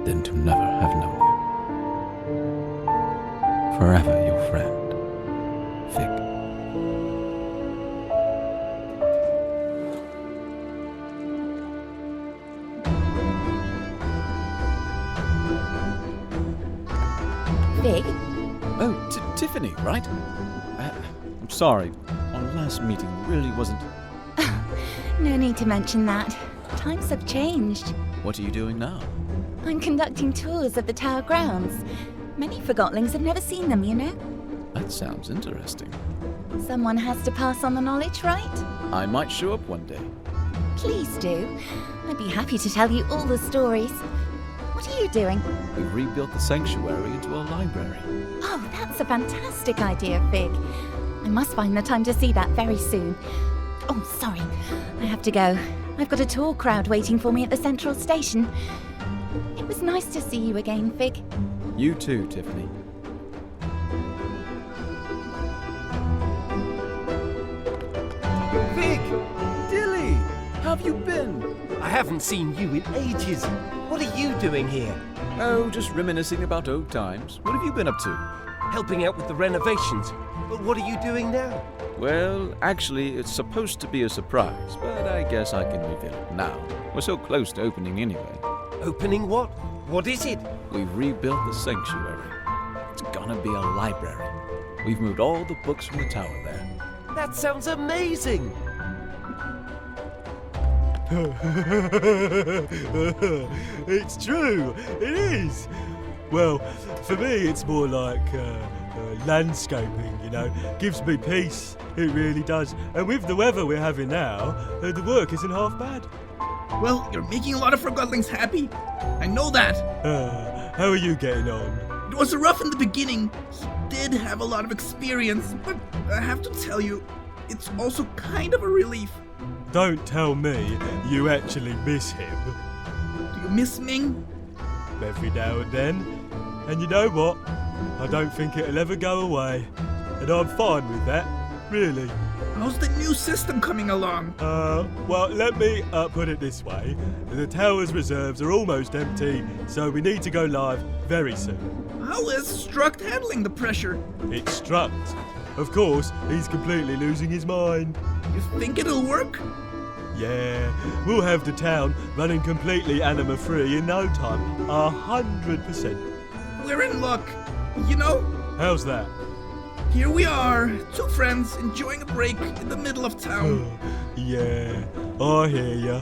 than to never have known you. Forever your friend, Fig. Fig? Oh, Tiffany, right? I'm sorry. Our last meeting really wasn't... No need to mention that. Times have changed. What are you doing now? I'm conducting tours of the tower grounds. Many Forgotlings have never seen them, you know? That sounds interesting. Someone has to pass on the knowledge, right? I might show up one day. Please do. I'd be happy to tell you all the stories. What are you doing? We've rebuilt the sanctuary into a library. Oh, that's a fantastic idea, Fig. I must find the time to see that very soon. Oh, sorry. I have to go. I've got a tour crowd waiting for me at the central station. It was nice to see you again, Fig. You too, Tiffany. Fig! Dilly! How have you been? I haven't seen you in ages. What are you doing here? Oh, just reminiscing about old times. What have you been up to? Helping out with the renovations. But what are you doing now? Well, actually, it's supposed to be a surprise, but I guess I can reveal it now. We're so close to opening anyway. Opening what? What is it? We've rebuilt the sanctuary. It's gonna be a library. We've moved all the books from the tower there. That sounds amazing! It's true, it is. Well, for me, it's more like landscaping, you know. Gives me peace, it really does. And with the weather we're having now, the work isn't half bad. Well, you're making a lot of Forgotlings happy. I know that. How are you getting on? It was rough in the beginning. He did have a lot of experience, but I have to tell you, it's also kind of a relief. Don't tell me you actually miss him. Do you miss Ming? Every now and then. And you know what? I don't think it'll ever go away. And I'm fine with that, really. How's the new system coming along? Well, let me put it this way. The tower's reserves are almost empty, so we need to go live very soon. How is Struct handling the pressure? It's Struct. Of course, he's completely losing his mind. You think it'll work? Yeah, we'll have the town running completely anima-free in no time. 100%. We're in luck. You know? How's that? Here we are, two friends enjoying a break in the middle of town. Yeah, I hear ya.